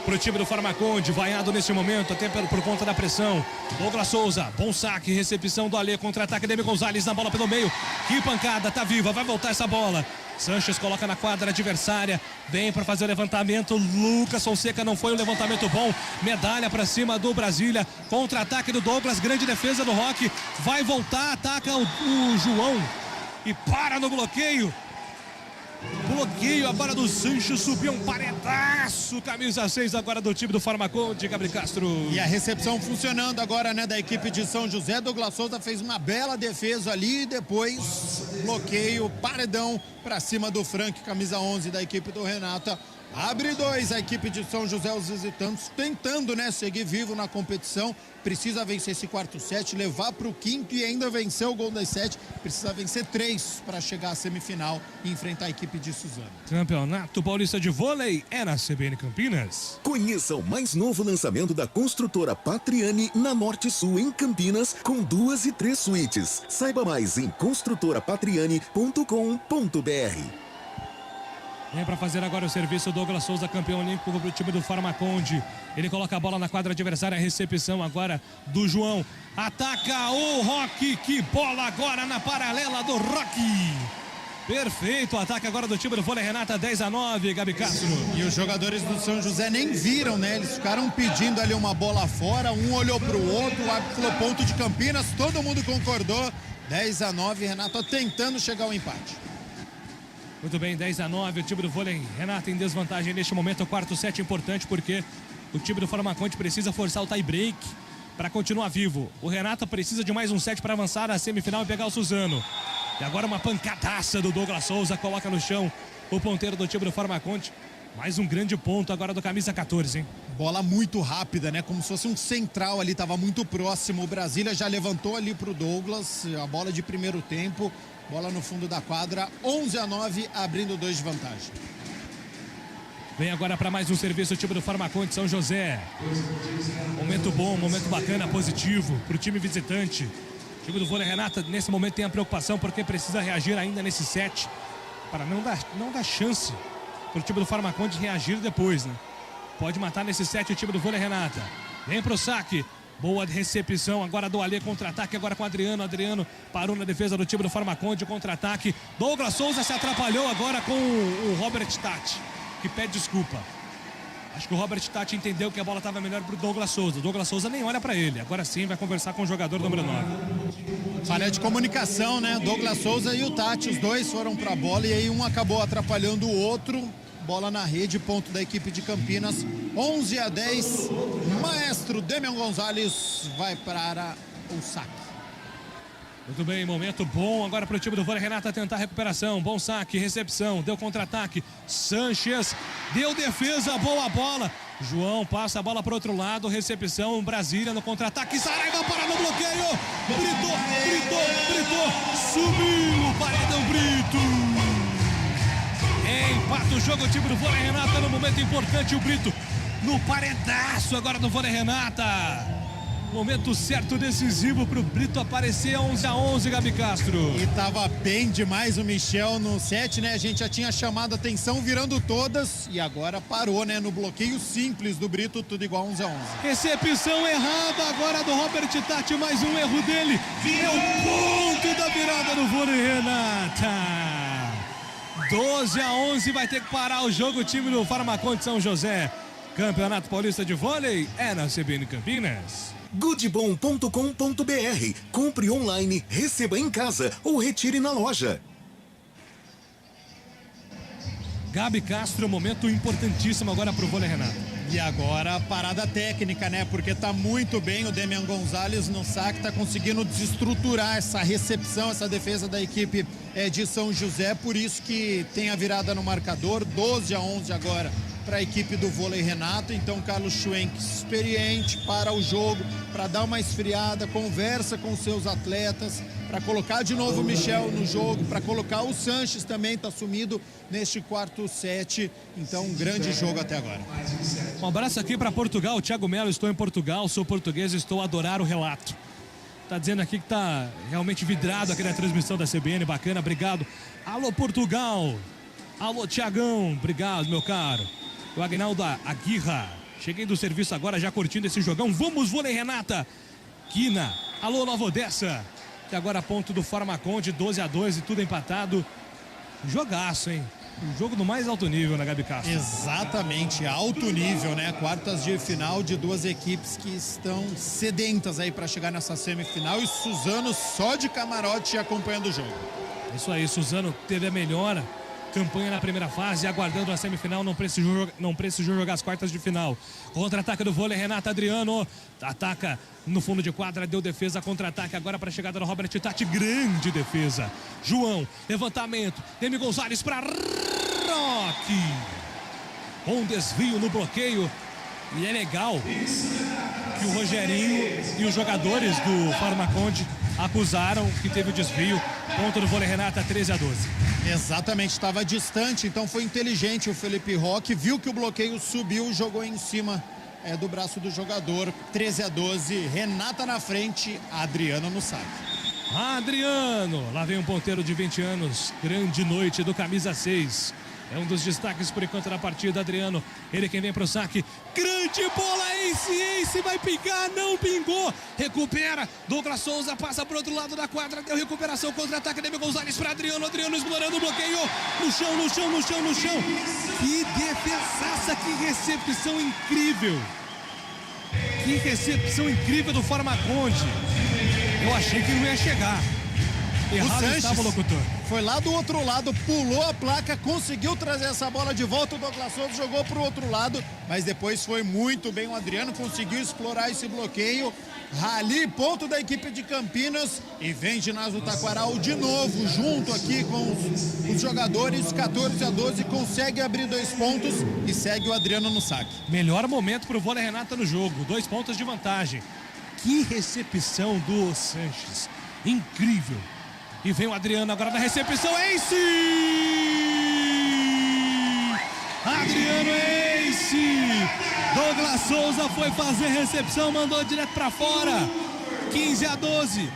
pro time do Farmaconde, vaiado nesse momento, até por conta da pressão. Douglas Souza, bom saque, recepção do Alê, contra-ataque, Demi Gonzalez na bola pelo meio. Que pancada, tá viva, vai voltar essa bola. Sanches coloca na quadra adversária, vem para fazer o levantamento. Lucas Fonseca, não foi um levantamento bom. Medalha para cima do Brasília. Contra-ataque do Douglas, grande defesa do Roque. Vai voltar, ataca o João e para no bloqueio. Bloqueio agora do Sancho, subiu um paredaço. Camisa 6 agora do time do Farmaconde, Gabriel Castro. E a recepção funcionando agora, né, da equipe de São José. Douglas Souza fez uma bela defesa ali e depois bloqueio, paredão para cima do Frank, camisa 11 da equipe do Renata. Abre 2 a equipe de São José, os visitantes tentando, né, seguir vivo na competição. Precisa vencer esse quarto set, levar para o quinto e ainda vencer o Golden Set. Precisa vencer 3 para chegar à semifinal e enfrentar a equipe de Suzano. Campeonato Paulista de Vôlei é na CBN Campinas. Conheça o mais novo lançamento da construtora Patriani na Norte Sul, em Campinas, com 2 e 3 suítes. Saiba mais em construtorapatriani.com.br. Vem para fazer agora o serviço Douglas Souza, campeão olímpico para o time do Farmaconde. Ele coloca a bola na quadra adversária, a recepção agora do João. Ataca o Roque, que bola agora na paralela do Roque. Perfeito, ataque agora do time do Vôlei Renata, 10-9, Gabi Castro. E os jogadores do São José nem viram, né? Eles ficaram pedindo ali uma bola fora, um olhou para o outro, o árbitro falou ponto de Campinas, todo mundo concordou. 10-9, Renata tentando chegar ao empate. Muito bem, 10-9, o time do Vôlei Renata em desvantagem neste momento. O quarto set importante porque o time do Farmaconde precisa forçar o tie break para continuar vivo. O Renata precisa de mais um set para avançar na semifinal e pegar o Suzano. E agora uma pancadaça do Douglas Souza, coloca no chão o ponteiro do time do Farmaconde. Mais um grande ponto agora do camisa 14, hein? Bola muito rápida, né? Como se fosse um central ali, estava muito próximo. O Brasília já levantou ali para o Douglas, a bola de primeiro tempo. Bola no fundo da quadra, 11-9, abrindo 2 de vantagem. Vem agora para mais um serviço o time do Farmaconde São José. Momento bom, momento bacana, positivo para o time visitante. O time do Vôlei Renata nesse momento tem a preocupação porque precisa reagir ainda nesse set para não dar chance para o time do Farmaconde reagir depois, né? Pode matar nesse set o time do Vôlei Renata. Vem pro saque. Boa recepção agora do Alê, contra-ataque agora com o Adriano. Adriano parou na defesa do time do Farmaconde, contra-ataque. Douglas Souza se atrapalhou agora com o Robert Tati, que pede desculpa. Acho que o Robert Tati entendeu que a bola estava melhor pro Douglas Souza. O Douglas Souza nem olha para ele. Agora sim vai conversar com o jogador número 9. Falha de comunicação, né? Douglas Souza e o Tati, os dois foram para a bola e aí um acabou atrapalhando o outro. Bola na rede, ponto da equipe de Campinas, 11-10. Maestro Demian Gonzalez vai para o saque. Muito bem, momento bom agora para o time do Vôlei Renata tentar a recuperação. Bom saque, recepção, deu contra-ataque. Sanches deu defesa, boa bola. João passa a bola para o outro lado, recepção, Brasília no contra-ataque. Saraiva para no bloqueio. Britou, subiu o paredão Brito. Empata o jogo o time do Vôlei Renata no momento importante. O Brito no paredaço agora do Vôlei Renata. Momento certo, decisivo para o Brito aparecer, 11-11, Gabi Castro. E tava bem demais o Michel no set, né? A gente já tinha chamado a atenção virando todas e agora parou, né? No bloqueio simples do Brito, tudo igual 11-11. Recepção errada agora do Robert Tati, mais um erro dele. É o ponto da virada do Vôlei Renata. 12-11, vai ter que parar o jogo o time do Farmaconde São José. Campeonato Paulista de Vôlei é na CBN Campinas. Goodbom.com.br. Compre online, receba em casa ou retire na loja. Gabi Castro, momento importantíssimo agora para o Vôlei Renata. E agora a parada técnica, né? Porque tá muito bem o Demian Gonzalez no saque, tá conseguindo desestruturar essa recepção, essa defesa da equipe de São José, por isso que tem a virada no marcador, 12-11 agora para a equipe do Vôlei Renata. Então Carlos Schwenk, experiente para o jogo, para dar uma esfriada, conversa com os seus atletas, para colocar de novo o Michel no jogo, para colocar o Sanches também, está sumido neste quarto set. Então um grande jogo até agora. Um abraço aqui para Portugal, Thiago Melo, estou em Portugal, sou português, estou a adorar o relato. Tá dizendo aqui que tá realmente vidrado aqui na transmissão da CBN, bacana, obrigado. Alô Portugal, alô Thiagão, obrigado meu caro. O Agnaldo Aguirra, cheguei do serviço agora já curtindo esse jogão, vamos Vôlei Renata. Quina, alô Nova Odessa, que agora ponto do Farmaconde, 12-2 e tudo empatado. Jogaço, hein? Um jogo do mais alto nível, né, Gabi Castro? Exatamente, alto nível, né? Quartas de final de duas equipes que estão sedentas aí para chegar nessa semifinal e Suzano só de camarote acompanhando o jogo. Isso aí, Suzano teve a melhor campanha na primeira fase, aguardando a semifinal, não precisou jogar as quartas de final. Contra-ataque do vôlei, Renata Adriano ataca no fundo de quadra, deu defesa, contra-ataque agora para a chegada do Robert Tati, grande defesa. João, levantamento, Demi Gonzalez para Roque. Com desvio no bloqueio. E é legal que o Rogerinho e os jogadores do Farmaconde acusaram que teve o desvio. Ponto do vôlei, Renata, 13-12. Exatamente, estava distante, então foi inteligente o Felipe Roque, viu que o bloqueio subiu, jogou em cima do braço do jogador. 13-12, Renata na frente, Adriano no saque. Adriano, lá vem um ponteiro de 20 anos, grande noite do camisa 6. É um dos destaques por enquanto da partida, Adriano. Ele quem vem pro saque. Grande bola, Ace vai pingar, não pingou. Recupera, Douglas Souza passa pro outro lado da quadra, deu recuperação, contra-ataque, Demi Gonzalez para Adriano. Adriano explorando o bloqueio. No chão. Que defesaça, que recepção incrível. Que recepção incrível do Farmaconde. Eu achei que não ia chegar. Errado estava o locutor. Foi lá do outro lado, pulou a placa, conseguiu trazer essa bola de volta. O Douglas Souza jogou pro outro lado, mas depois foi muito bem o Adriano, conseguiu explorar esse bloqueio. Rally, ponto da equipe de Campinas, e vem Ginásio Taquaral de novo, junto aqui com os jogadores. 14-12, consegue abrir 2 pontos e segue o Adriano no saque. Melhor momento pro vôlei, Renata, no jogo, 2 pontos de vantagem. Que recepção do Sanches, incrível. E vem o Adriano agora na recepção. Ace! Adriano Ace! Douglas Souza foi fazer recepção, mandou direto pra fora. 15-12.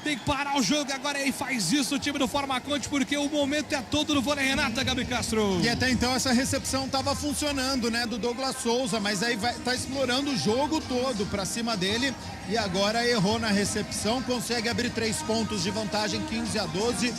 Tem que parar o jogo agora e faz isso o time do Farmaconde, porque o momento é todo no vôlei, Renata, Gabi Castro. E até então essa recepção estava funcionando, né, do Douglas Souza, mas aí tá explorando o jogo todo pra cima dele e agora errou na recepção, consegue abrir 3 pontos de vantagem, 15-12.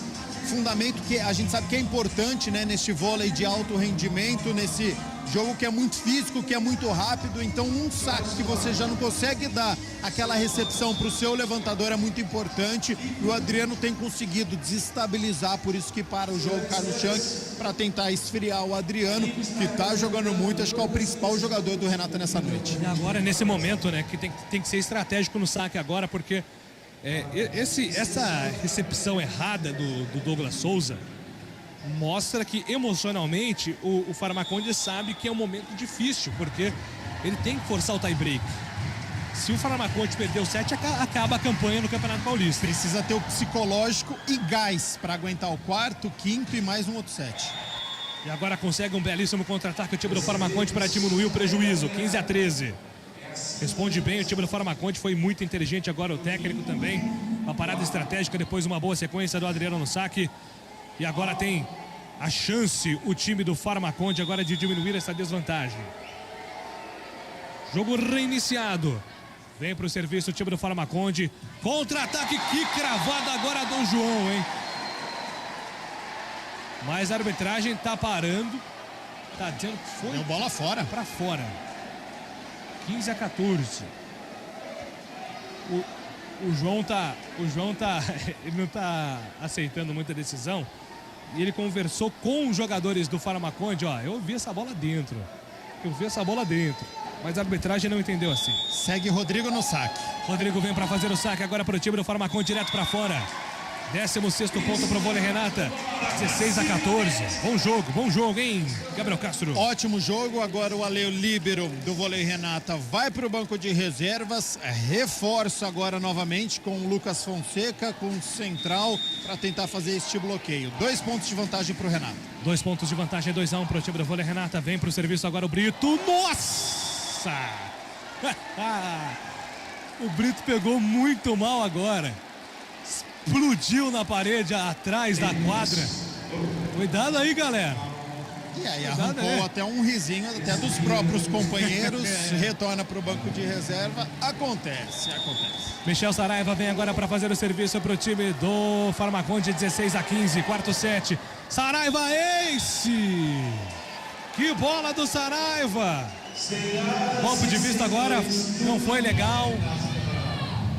Fundamento que a gente sabe que é importante, né, neste vôlei de alto rendimento, nesse jogo que é muito físico, que é muito rápido. Então um saque que você já não consegue dar aquela recepção para o seu levantador é muito importante, e o Adriano tem conseguido desestabilizar, por isso que para o jogo Carlos Schank, para tentar esfriar o Adriano, que está jogando muito. Acho que é o principal jogador do Renata nessa noite. E agora nesse momento, né, que tem que ser estratégico no saque agora, porque essa recepção errada do Douglas Souza mostra que emocionalmente o Farmaconde sabe que é um momento difícil, porque ele tem que forçar o tie-break. Se o Farmaconde perder o 7, acaba a campanha no Campeonato Paulista. Precisa ter o psicológico e gás para aguentar o 4º, 5º e mais um outro 7. E agora consegue um belíssimo contra-ataque o time do Farmaconde para diminuir o prejuízo. 15-13. Responde bem o time do Farmaconde, foi muito inteligente agora o técnico também. Uma parada estratégica, depois uma boa sequência do Adriano no saque. E agora tem a chance o time do Farmaconde agora de diminuir essa desvantagem. Jogo reiniciado. Vem para o serviço o time do Farmaconde. Contra-ataque, que cravada agora do João, hein? Mas a arbitragem tá parando. Tá dizendo que foi. Deu bola fora. Para fora. 15-14. O João ele não tá aceitando muita decisão. E ele conversou com os jogadores do Farmaconde. Ó, eu vi essa bola dentro. Mas a arbitragem não entendeu assim. Segue Rodrigo no saque. Rodrigo vem para fazer o saque agora para o time do Farmaconde, direto para fora. 16º ponto pro vôlei, Renata. 16-14. Bom jogo, hein, Gabriel Castro? Ótimo jogo. Agora o Aleu Líbero do vôlei, Renata, vai pro banco de reservas. Reforça agora novamente com o Lucas Fonseca, com o central, para tentar fazer este bloqueio. 2 pontos de vantagem pro Renata. 2 pontos de vantagem, 2-1 pro time do vôlei, Renata. Vem pro serviço agora o Brito. Nossa! O Brito pegou muito mal agora. Explodiu na parede atrás da quadra. Cuidado aí, galera. E aí arrancou até um risinho até dos próprios companheiros. Retorna para o banco de reserva. Acontece. Michel Saraiva vem agora para fazer o serviço para o time do Farmaconde. 16-15, quarto set. Saraiva, Ace! Que bola do Saraiva! Ponto de vista agora não foi legal.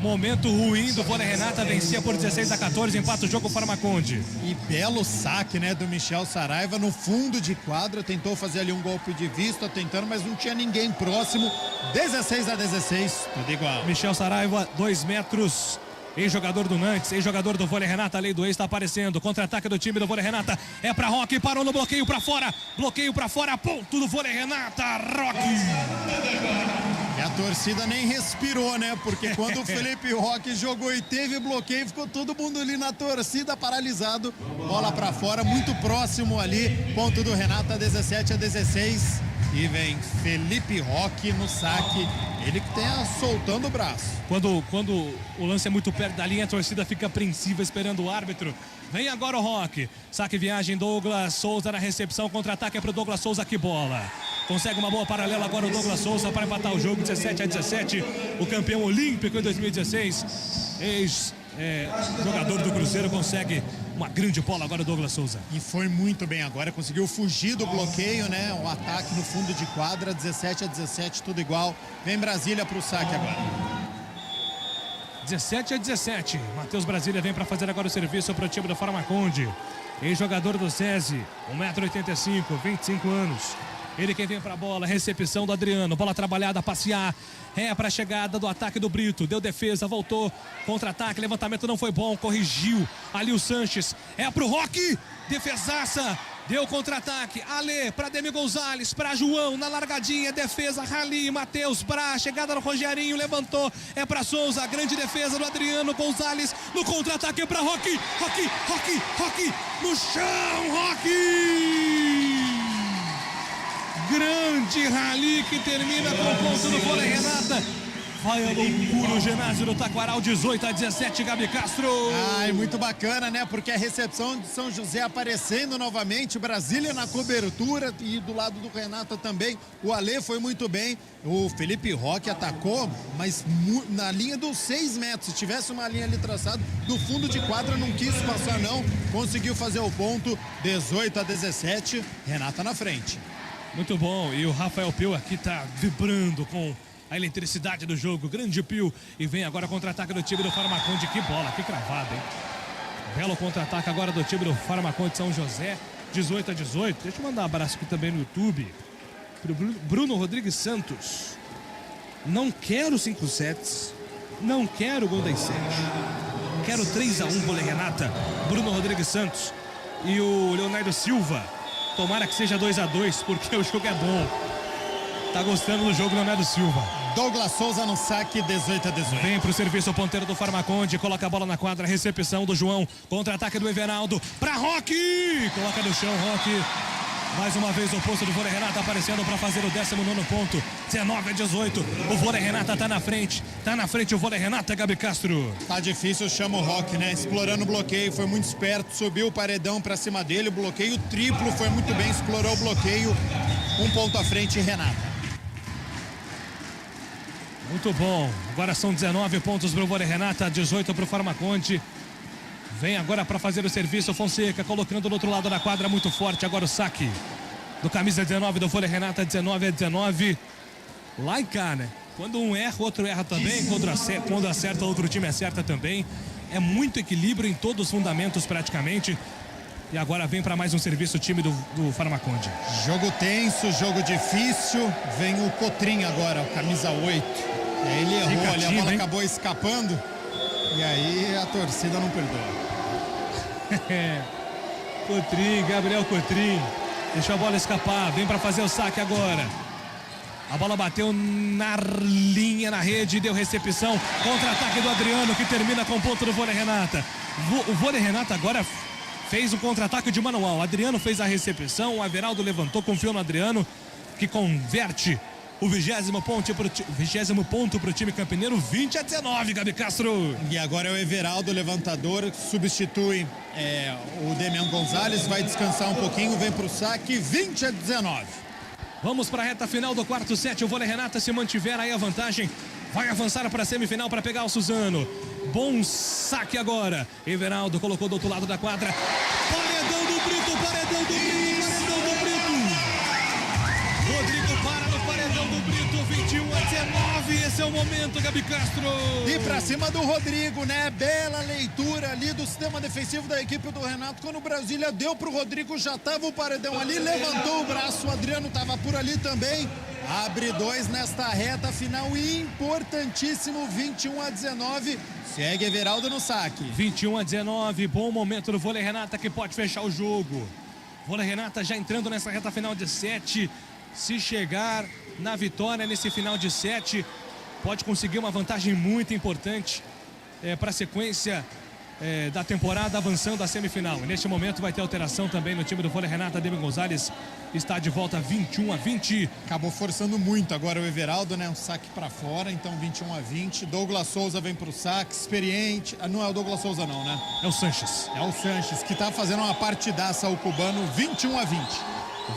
Momento ruim do vôlei Renata, vencia por 16-14, empata o jogo Farmaconde. E belo saque, né, do Michel Saraiva no fundo de quadra, tentou fazer ali um golpe de vista, tentando, mas não tinha ninguém próximo. 16-16, tudo igual. Michel Saraiva, 2 metros. Ex-jogador do Nantes, ex-jogador do vôlei Renata, a lei do ex está aparecendo. Contra-ataque do time do vôlei Renata, é pra Roque, parou no bloqueio pra fora, ponto do vôlei Renata, Roque. E a torcida nem respirou, né? Porque quando o Felipe Roque jogou e teve bloqueio, ficou todo mundo ali na torcida paralisado. Bola pra fora, muito próximo ali. Ponto do Renata, 17-16. E vem Felipe Roque no saque. Ele que tem soltando o braço. Quando o lance é muito perto da linha, a torcida fica apreensiva esperando o árbitro. Vem agora o Roque. Saque viagem, Douglas Souza na recepção. Contra-ataque é pro Douglas Souza, que bola. Consegue uma boa paralela agora o Douglas Souza para empatar o jogo, 17-17. O campeão olímpico em 2016. Ex-jogador do Cruzeiro consegue uma grande bola agora o Douglas Souza. E foi muito bem agora, conseguiu fugir do bloqueio, né? O ataque no fundo de quadra, 17-17, tudo igual. Vem Brasília pro saque agora. 17-17. Matheus Brasília vem para fazer agora o serviço para o time do Farmaconde. Ex-jogador do SESI, 1,85 m, 25 anos. Ele quem vem pra bola, recepção do Adriano, bola trabalhada, passear, pra chegada do ataque do Brito, deu defesa, voltou, contra-ataque, levantamento não foi bom, corrigiu, ali o Sanches, pro Roque, defesaça, deu contra-ataque, Ale, pra Demi Gonzalez, pra João, na largadinha, defesa, Rali, Matheus, Bra, chegada no Rogerinho, levantou, pra Souza, grande defesa do Adriano Gonzalez, no contra-ataque pra Roque, Roque, no chão, Roque! Grande Rali que termina com o ponto do vôlei Renata. Vai a loucura o ginásio do Taquaral, 18-17, Gabi Castro. Ai, muito bacana, né? Porque a recepção de São José aparecendo novamente, Brasília na cobertura e do lado do Renata também. O Ale foi muito bem. O Felipe Roque atacou, mas na linha dos 6 metros. Se tivesse uma linha ali traçada, do fundo de quadra não quis passar não. Conseguiu fazer o ponto, 18-17, Renata na frente. Muito bom, e o Rafael Pio aqui tá vibrando com a eletricidade do jogo, grande Pio, e vem agora contra-ataque do time do Farmaconde, que bola, que cravada, hein? Belo contra-ataque agora do time do Farmaconde São José, 18-18, deixa eu mandar um abraço aqui também no YouTube, pro Bruno Rodrigues Santos, não quero 5 sets, não quero Golden Set, quero 3-1, vôlei Renata, Bruno Rodrigues Santos, e o Leonardo Silva, tomara que seja 2-2, porque o jogo é bom. Tá gostando do jogo, Leonardo Silva. Douglas Souza no saque, 18-18. Vem pro serviço o ponteiro do Farmaconde, coloca a bola na quadra, recepção do João, contra-ataque do Everaldo, pra Roque! Coloca no chão, Roque. Mais uma vez o posto do vôlei Renata aparecendo para fazer o 19º ponto, 19-18. O vôlei Renata tá na frente o vôlei Renata, Gabi Castro. Tá difícil, chama o Roque, né? Explorando o bloqueio, foi muito esperto, subiu o paredão para cima dele, o bloqueio triplo, foi muito bem, explorou o bloqueio. 1 ponto à frente, Renata. Muito bom, agora são 19 pontos pro vôlei Renata, 18 pro Farmaconde. Vem agora para fazer o serviço, Fonseca colocando do outro lado da quadra, muito forte. Agora o saque do camisa 19 do vôlei Renata, 19-19. Lá e cá, né? Quando um erra, o outro erra também. Quando acerta, o outro time acerta também. É muito equilíbrio em todos os fundamentos praticamente. E agora vem para mais um serviço o time do Farmaconde. Jogo tenso, jogo difícil. Vem o Cotrim agora, o camisa 8. Ele errou ali, a bola acabou escapando. E aí a torcida não perdoa. Cotrim, Gabriel Cotrim. Deixa a bola escapar. Vem para fazer o saque agora. A bola bateu na linha, na rede, deu recepção. Contra-ataque do Adriano, que termina com o ponto do vôlei Renata. O vôlei Renata agora fez o contra-ataque de manual. O Adriano fez a recepção, o Everaldo levantou, confiou no Adriano, que converte o 20º ponto para o time campineiro, 20-19, Gabi Castro. E agora é o Everaldo, levantador, substitui o Demian Gonzalez, vai descansar um pouquinho, vem para o saque, 20-19. Vamos para a reta final do quarto set. O vôlei Renata, se mantiver aí a vantagem, vai avançar para a semifinal para pegar o Suzano. Bom saque agora. Everaldo colocou do outro lado da quadra. Paredão do Brito, paredão do Brito, paredão do Brito. Rodrigo para no paredão do Brito, 21-19. Esse é o momento, Gabi Castro. E pra cima do Rodrigo, né? Bela leitura ali do sistema defensivo da equipe do Renato. Quando o Brasília deu pro Rodrigo, já tava o paredão ali, levantou o braço, o Adriano tava por ali também. Abre 2 nesta reta final importantíssimo, 21-19. Segue Everaldo no saque. 21-19, bom momento do vôlei Renata que pode fechar o jogo. Vôlei Renata já entrando nessa reta final de 7. Se chegar na vitória nesse final de 7, pode conseguir uma vantagem muito importante para a sequência da temporada, avançando à semifinal. E neste momento vai ter alteração também no time do vôlei Renata. Demi Gonzalez está de volta, 21-20. Acabou forçando muito agora o Everaldo, né? Um saque para fora, então 21-20. Douglas Souza vem pro saque, experiente. Não é o Douglas Souza não, né? É o Sanches. É o Sanches, que tá fazendo uma partidaça ao cubano, 21-20.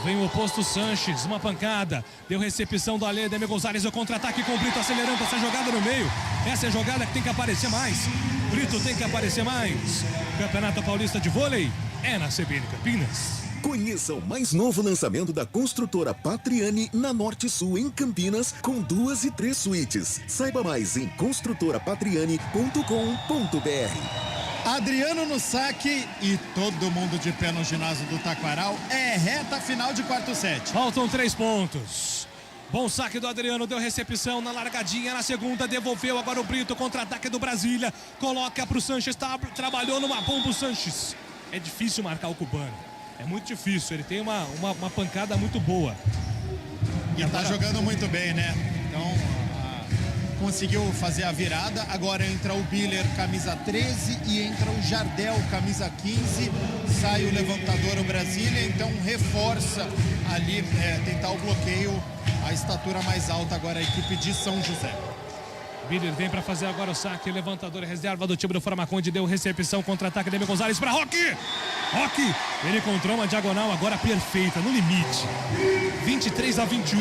Vem o oposto Sanches, uma pancada. Deu recepção do Alê, Demi Gonzalez, o contra-ataque com o Brito acelerando essa jogada no meio. Essa é a jogada que tem que aparecer mais. Brito tem que aparecer mais. Campeonato Paulista de Vôlei é na CBN Campinas. Conheça o mais novo lançamento da construtora Patriani na Norte Sul, em Campinas, com 2 e 3 suítes. Saiba mais em construtorapatriani.com.br. Adriano no saque e todo mundo de pé no ginásio do Taquaral. É reta final de quarto set. Faltam 3 pontos. Bom saque do Adriano, deu recepção na largadinha, na segunda, devolveu agora o Brito, contra-ataque do Brasília. Coloca pro Sanches, trabalhou numa bomba o Sanches. É difícil marcar o cubano. É muito difícil, ele tem uma pancada muito boa. E tá jogando muito bem, né? Então, conseguiu fazer a virada. Agora entra o Biller, camisa 13, e entra o Jardel, camisa 15. Sai o levantador, o Brasília, então reforça ali, tentar o bloqueio, a estatura mais alta agora a equipe de São José. Biller vem para fazer agora o saque, levantador reserva do time do Farmaconde, deu recepção, contra-ataque, Demi Gonzalez para Roque. Roque, ele encontrou uma diagonal agora perfeita, no limite. 23-21.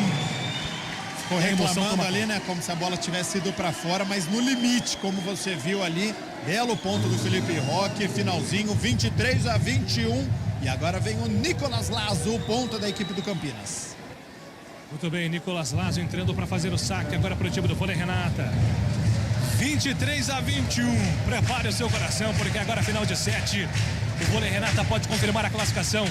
Ficou reclamando ali, né, como se a bola tivesse ido para fora, mas no limite, como você viu ali. Belo ponto do Felipe Roque, finalzinho, 23-21. E agora vem o Nicolas Lazo, o ponto da equipe do Campinas. Muito bem, Nicolas Lazo entrando para fazer o saque agora para o time do vôlei Renata. 23-21. Prepare o seu coração, porque agora final de 7. O vôlei Renata pode confirmar a classificação.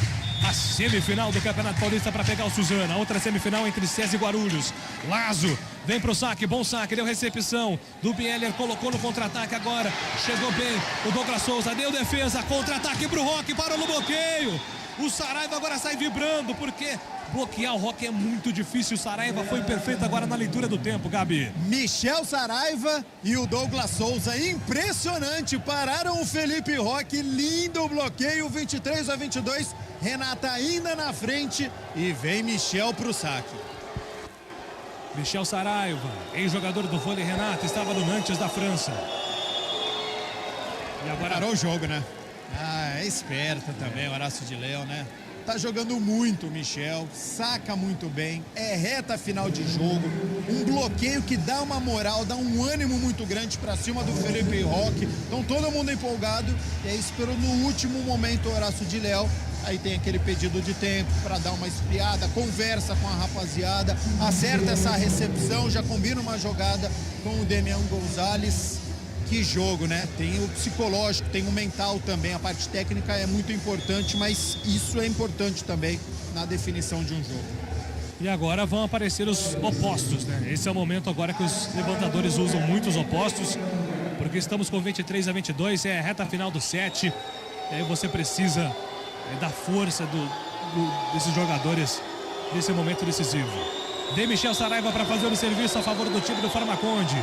A semifinal do Campeonato Paulista para pegar o Suzano. A outra semifinal entre SESI e Guarulhos. Lazo vem pro saque, bom saque, deu recepção do Bieler, colocou no contra-ataque agora. Chegou bem o Douglas Souza, deu defesa, contra-ataque pro Roque, parou no bloqueio. O Saraiva agora sai vibrando, porque bloquear o Roque é muito difícil. O Saraiva foi perfeito agora na leitura do tempo, Gabi. Michel Saraiva e o Douglas Souza, impressionante, pararam o Felipe Roque, lindo o bloqueio, 23-22, Renata ainda na frente e vem Michel pro saque. Michel Saraiva, ex-jogador do vôlei Renata, estava no Nantes da França. E agora parou o jogo, né? É esperto também o Horácio de Leão, né? Tá jogando muito o Michel, saca muito bem, é reta final de jogo, um bloqueio que dá uma moral, dá um ânimo muito grande pra cima do Felipe Roque. Então todo mundo empolgado, e aí esperou no último momento o Horácio de Leão. Aí tem aquele pedido de tempo para dar uma esfriada, conversa com a rapaziada, acerta essa recepção, já combina uma jogada com o Demian Gonzalez. Que jogo, né? Tem o psicológico, tem o mental também, a parte técnica é muito importante, mas isso é importante também na definição de um jogo. E agora vão aparecer os opostos, né? Esse é o momento agora que os levantadores usam muitos opostos, porque estamos com 23-22, é a reta final do set, e aí você precisa da força desses jogadores nesse momento decisivo. Vem Michel Saraiva para fazer o serviço a favor do time do Farmaconde.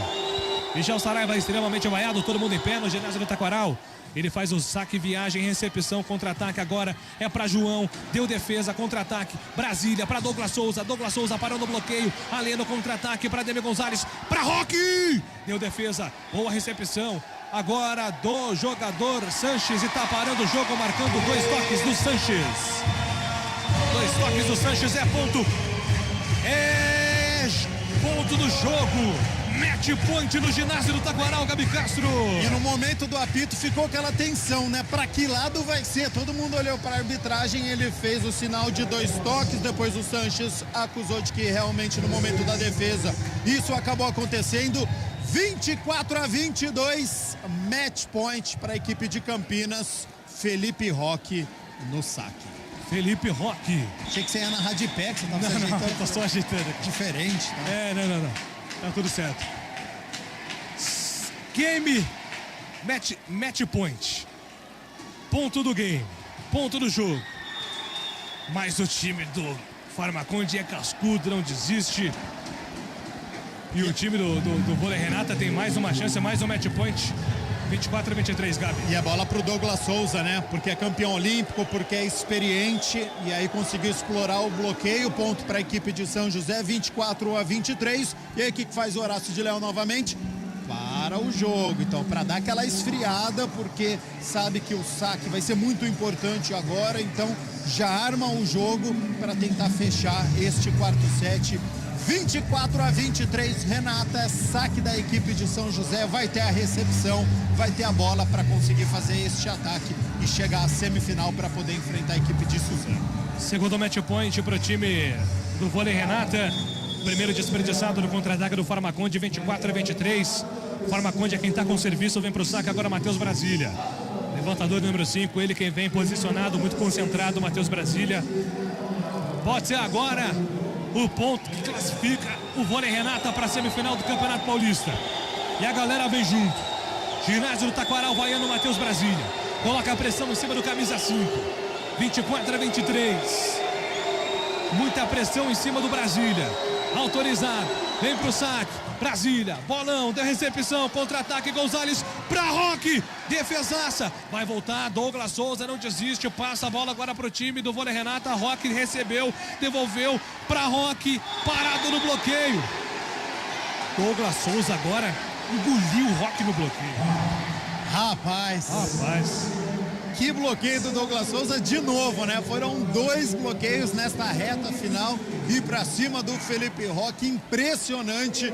Michel Saraiva extremamente vaiado, todo mundo em pé no ginásio do Taquaral. Ele faz o saque, viagem, recepção, contra-ataque agora é para João, deu defesa, contra-ataque, Brasília para Douglas Souza parou no bloqueio, Alê no contra-ataque para Demi Gonzalez, para Roque, deu defesa, boa recepção, agora do jogador Sanches e tá parando o jogo, marcando 2 toques do Sanches. 2 toques do Sanches, é ponto do jogo. Match point no ginásio do Taquaral, Gabi Castro. E no momento do apito ficou aquela tensão, né? Pra que lado vai ser? Todo mundo olhou para a arbitragem, ele fez o sinal de 2 toques, depois o Sanches acusou de que realmente no momento da defesa isso acabou acontecendo. 24-22, match point para a equipe de Campinas. Felipe Roque no saque. Felipe Roque. Achei que você ia narrar de pé, que você tava se Não, ajeitando. tô só ajeitando aqui. Diferente, tá? Não. Tá tudo certo. Game. Match point. Ponto do game. Ponto do jogo. Mas o time do Farmaconde é cascudo, não desiste. E o time do Vôlei Renata tem mais uma chance, mais um match point. 24-23, Gabi. E a bola pro Douglas Souza, né? Porque é campeão olímpico, porque é experiente e aí conseguiu explorar o bloqueio. Ponto para a equipe de São José, 24-23. E aí o que faz o Horácio de Leão novamente? Para o jogo. Então, para dar aquela esfriada, porque sabe que o saque vai ser muito importante agora. Então, já arma o jogo para tentar fechar este quarto set. 24-23, Renata, saque da equipe de São José, vai ter a recepção, vai ter a bola para conseguir fazer este ataque e chegar à semifinal para poder enfrentar a equipe de Suzano. Segundo match point para o time do Vôlei Renata, primeiro desperdiçado no contra-ataque do Farmaconde, 24-23. Farmaconde é quem está com o serviço, vem para o saque agora Matheus Brasília. Levantador número 5, ele quem vem posicionado, muito concentrado, Matheus Brasília. Pode ser agora o ponto que classifica o Vôlei Renata para a semifinal do Campeonato Paulista. E a galera vem junto. Ginásio do Taquaral, vaiano Matheus Brasília. Coloca a pressão em cima do camisa 5. 24-23. Muita pressão em cima do Brasília. Autorizado. Vem pro saque. Brasília, bolão, deu recepção, contra-ataque, Gonzalez pra Roque, defesaça, vai voltar, Douglas Souza não desiste, passa a bola agora pro time do Vôlei Renata, Roque recebeu, devolveu pra Roque, parado no bloqueio. Douglas Souza agora engoliu o Roque no bloqueio. Rapaz, Que bloqueio do Douglas Souza de novo, né? Foram 2 bloqueios nesta reta final e pra cima do Felipe Roque, impressionante.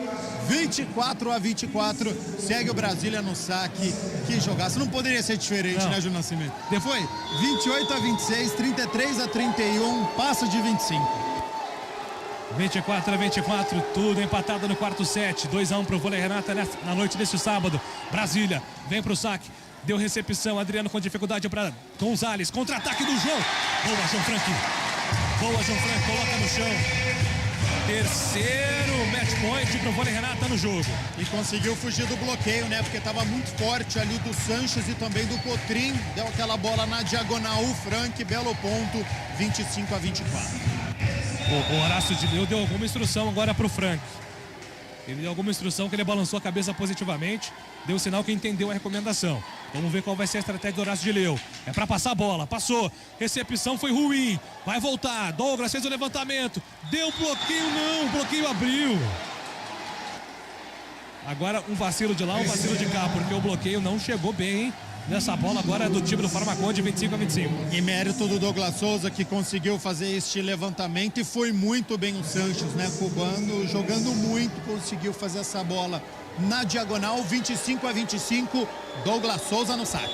24-24, segue o Brasília no saque. Que jogaço, não poderia ser diferente, não, né, Júlio Nascimento? Foi 28-26, 33-31, passa de 25. 24-24, tudo empatado no quarto set. 2-1 pro Vôlei Renata na noite deste sábado. Brasília vem pro saque. Deu recepção, Adriano com dificuldade para Gonzalez. Contra-ataque do João. Boa, João Frank. Boa, João Frank, coloca no chão. Terceiro match point pro Vôlei Renata no jogo. E conseguiu fugir do bloqueio, né? Porque estava muito forte ali do Sanches e também do Cotrim. Deu aquela bola na diagonal, o Frank, belo ponto, 25-24. O Horácio de Leu deu alguma instrução agora pro Frank. Ele deu alguma instrução que ele balançou a cabeça positivamente, deu o sinal que entendeu a recomendação. Vamos ver qual vai ser a estratégia do Horácio de Leu. É para passar a bola, passou. Recepção foi ruim, vai voltar. Douglas fez o levantamento, deu bloqueio, não, o bloqueio abriu. Agora um vacilo de lá, um vacilo de cá, porque o bloqueio não chegou bem, hein? Nessa bola agora é do time do Farmaconde, 25-25. E mérito do Douglas Souza, que conseguiu fazer este levantamento e foi muito bem o Sanches, né? Cubano, jogando muito, conseguiu fazer essa bola na diagonal, 25-25, Douglas Souza no saque.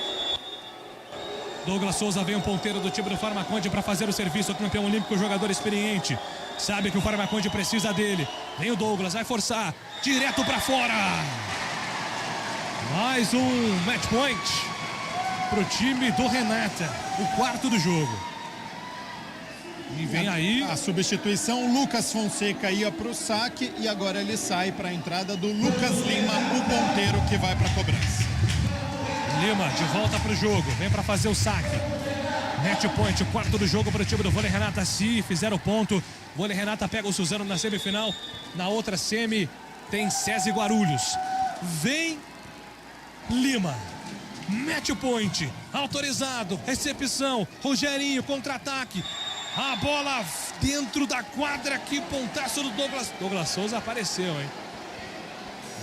Douglas Souza vem um ponteiro do time do Farmaconde para fazer o serviço, o campeão olímpico, jogador experiente. Sabe que o Farmaconde precisa dele. Vem o Douglas, vai forçar, direto para fora. Mais um match point pro time do Renata, o quarto do jogo. E vem aí a substituição, Lucas Fonseca ia pro saque e agora ele sai para a entrada do Lucas Lima, o ponteiro que vai para cobrança. Lima de volta pro jogo, vem para fazer o saque. Match point, o quarto do jogo para o time do Vôlei Renata. Se fizer o ponto, Vôlei Renata pega o Suzano na semifinal. Na outra semi tem SESI Guarulhos. Vem Lima. Match point, autorizado, recepção, Rogerinho, contra-ataque, a bola dentro da quadra, que pontaço do Douglas. Douglas Souza apareceu, hein?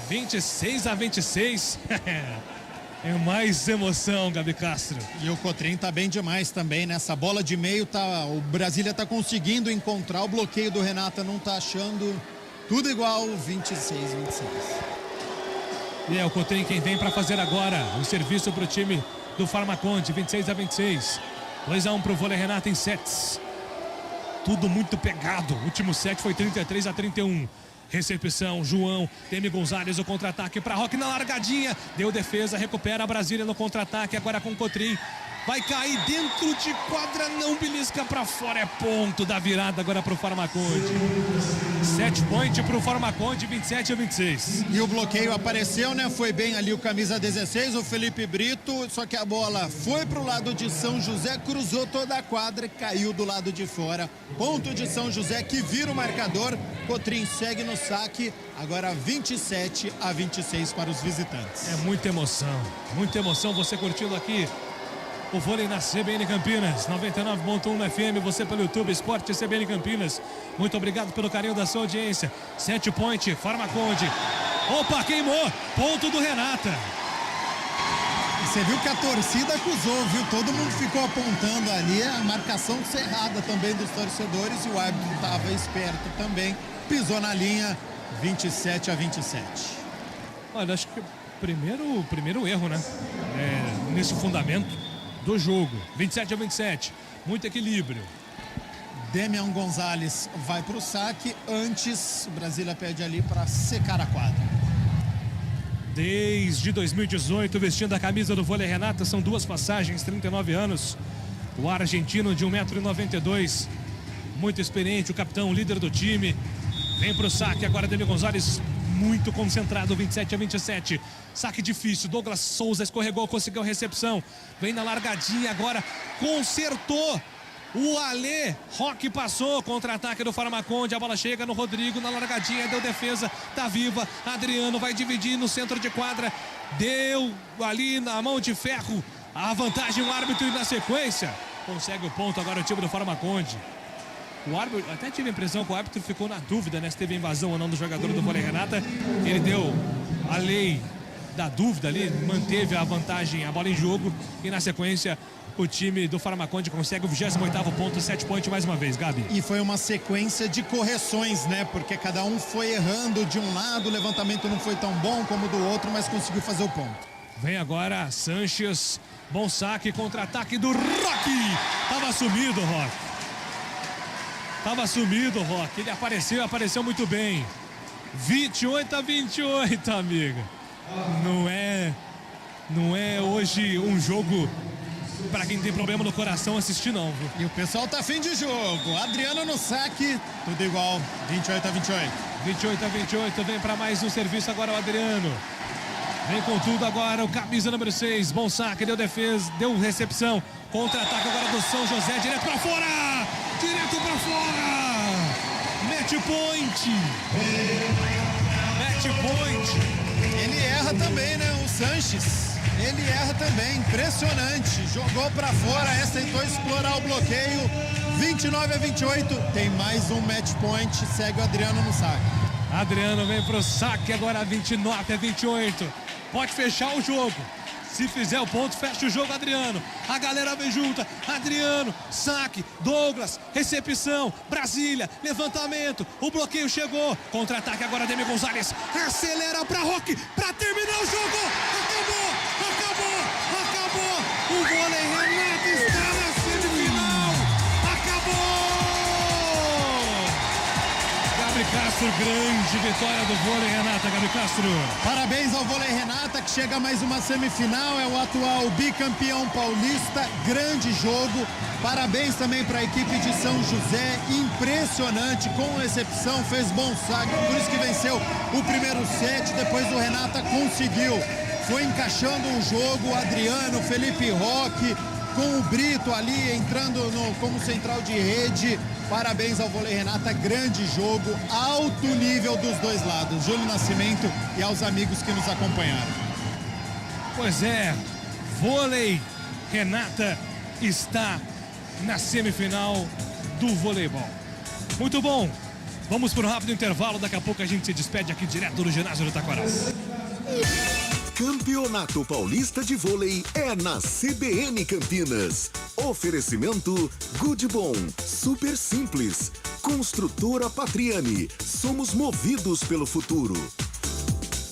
26-26, é mais emoção, Gabi Castro. E o Cotrim tá bem demais também nessa bola de meio, o Brasília tá conseguindo encontrar, o bloqueio do Renata não tá achando, tudo igual, 26-26. E é o Cotrim quem vem para fazer agora um serviço para o time do Farmaconde, 26-26. 2-1 para o Vôlei Renata em sets. Tudo muito pegado. O último set foi 33-31. Recepção, João, Demi Gonzalez, o contra-ataque para Roque na largadinha. Deu defesa, recupera a Brasília no contra-ataque, agora com o Cotrim. Vai cair dentro de quadra, não belisca para fora, é ponto da virada agora para o Farmaconde. Set point para o Farmaconde, 27-26. E o bloqueio apareceu, né? Foi bem ali o camisa 16, o Felipe Brito, só que a bola foi para o lado de São José, cruzou toda a quadra e caiu do lado de fora. Ponto de São José que vira o marcador. Cotrim segue no saque, agora 27-26 para os visitantes. É muita emoção você curtindo aqui o vôlei na CBN Campinas, 99.1 FM, você pelo YouTube, Esporte CBN Campinas. Muito obrigado pelo carinho da sua audiência. Set point, Farmaconde. Opa, queimou, ponto do Renata. Você viu que a torcida acusou, viu? Todo mundo ficou apontando ali a marcação cerrada também dos torcedores e o árbitro estava esperto também. Pisou na linha, 27-27. Olha, acho que o primeiro erro, né? Nesse fundamento do jogo. 27-27. Muito equilíbrio. Demian Gonzalez vai para o saque. Antes, o Brasília pede ali para secar a quadra. Desde 2018, vestindo a camisa do Vôlei Renata, são 2 passagens, 39 anos. O argentino de 1,92 m, muito experiente, o capitão, líder do time. Vem para o saque agora, Demi Gonzalez, muito concentrado, 27-27. Saque difícil, Douglas Souza escorregou, conseguiu a recepção. Vem na largadinha agora, consertou. O Alê, Roque passou, contra-ataque do Farmaconde, a bola chega no Rodrigo, na largadinha, deu defesa, tá viva. Adriano vai dividir no centro de quadra, deu ali na mão de ferro a vantagem, o árbitro, e na sequência consegue o ponto agora o time do Farmaconde. O árbitro, até tive a impressão que o árbitro ficou na dúvida, né, se teve invasão ou não do jogador do Vôlei Renata. Ele deu a lei da dúvida ali, manteve a vantagem, a bola em jogo, e na sequência o time do Farmaconde consegue o 28º ponto, 7 point mais uma vez, Gabi. E foi uma sequência de correções, né? Porque cada um foi errando de um lado, o levantamento não foi tão bom como do outro, mas conseguiu fazer o ponto. Vem agora Sanches, bom saque, contra-ataque do Roque. Tava sumido, Roque. Tava sumido, Roque. Ele apareceu muito bem. 28-28, amiga. Não é hoje um jogo para quem tem problema no coração assistir, não, viu? E o pessoal tá afim de jogo. Adriano no saque, tudo igual, 28-28. 28-28, vem para mais um serviço agora o Adriano. Vem com tudo agora o camisa número 6, bom saque, deu defesa, deu recepção. Contra-ataque agora do São José, direto para fora! Direto para fora! Match point! Match point! Ele erra também, né, o Sanches? Ele erra também, impressionante. Jogou para fora, essa tentou explorar o bloqueio. 29-28, tem mais um match point, segue o Adriano no saque. Adriano vem pro saque agora, 29-28. Pode fechar o jogo. Se fizer o ponto, fecha o jogo, Adriano. A galera vem junta. Adriano, saque, Douglas, recepção, Brasília, levantamento. O bloqueio chegou. Contra-ataque agora, Demi Gonzalez. Acelera pra Roque, pra terminar o jogo. Acabou. O Vôlei Renata está na semifinal. Acabou. Gabi Castro, grande vitória do Vôlei Renata, Gabi Castro. Parabéns ao Vôlei Renata, que chega a mais uma semifinal, é o atual bicampeão paulista, grande jogo. Parabéns também para a equipe de São José, impressionante, com recepção, fez bom saque, por isso que venceu o primeiro set, depois o Renata conseguiu. Foi encaixando o jogo, Adriano, Felipe Roque, com o Brito ali entrando como central de rede. Parabéns ao Vôlei Renata, grande jogo, alto nível dos dois lados. Júlio Nascimento e aos amigos que nos acompanharam. Pois é, Vôlei Renata está na semifinal do voleibol. Muito bom, vamos para um rápido intervalo, daqui a pouco a gente se despede aqui direto do ginásio do Taquaral. Campeonato Paulista de Vôlei é na CBN Campinas. Oferecimento Good Bom, Super Simples, Construtora Patriani, somos movidos pelo futuro.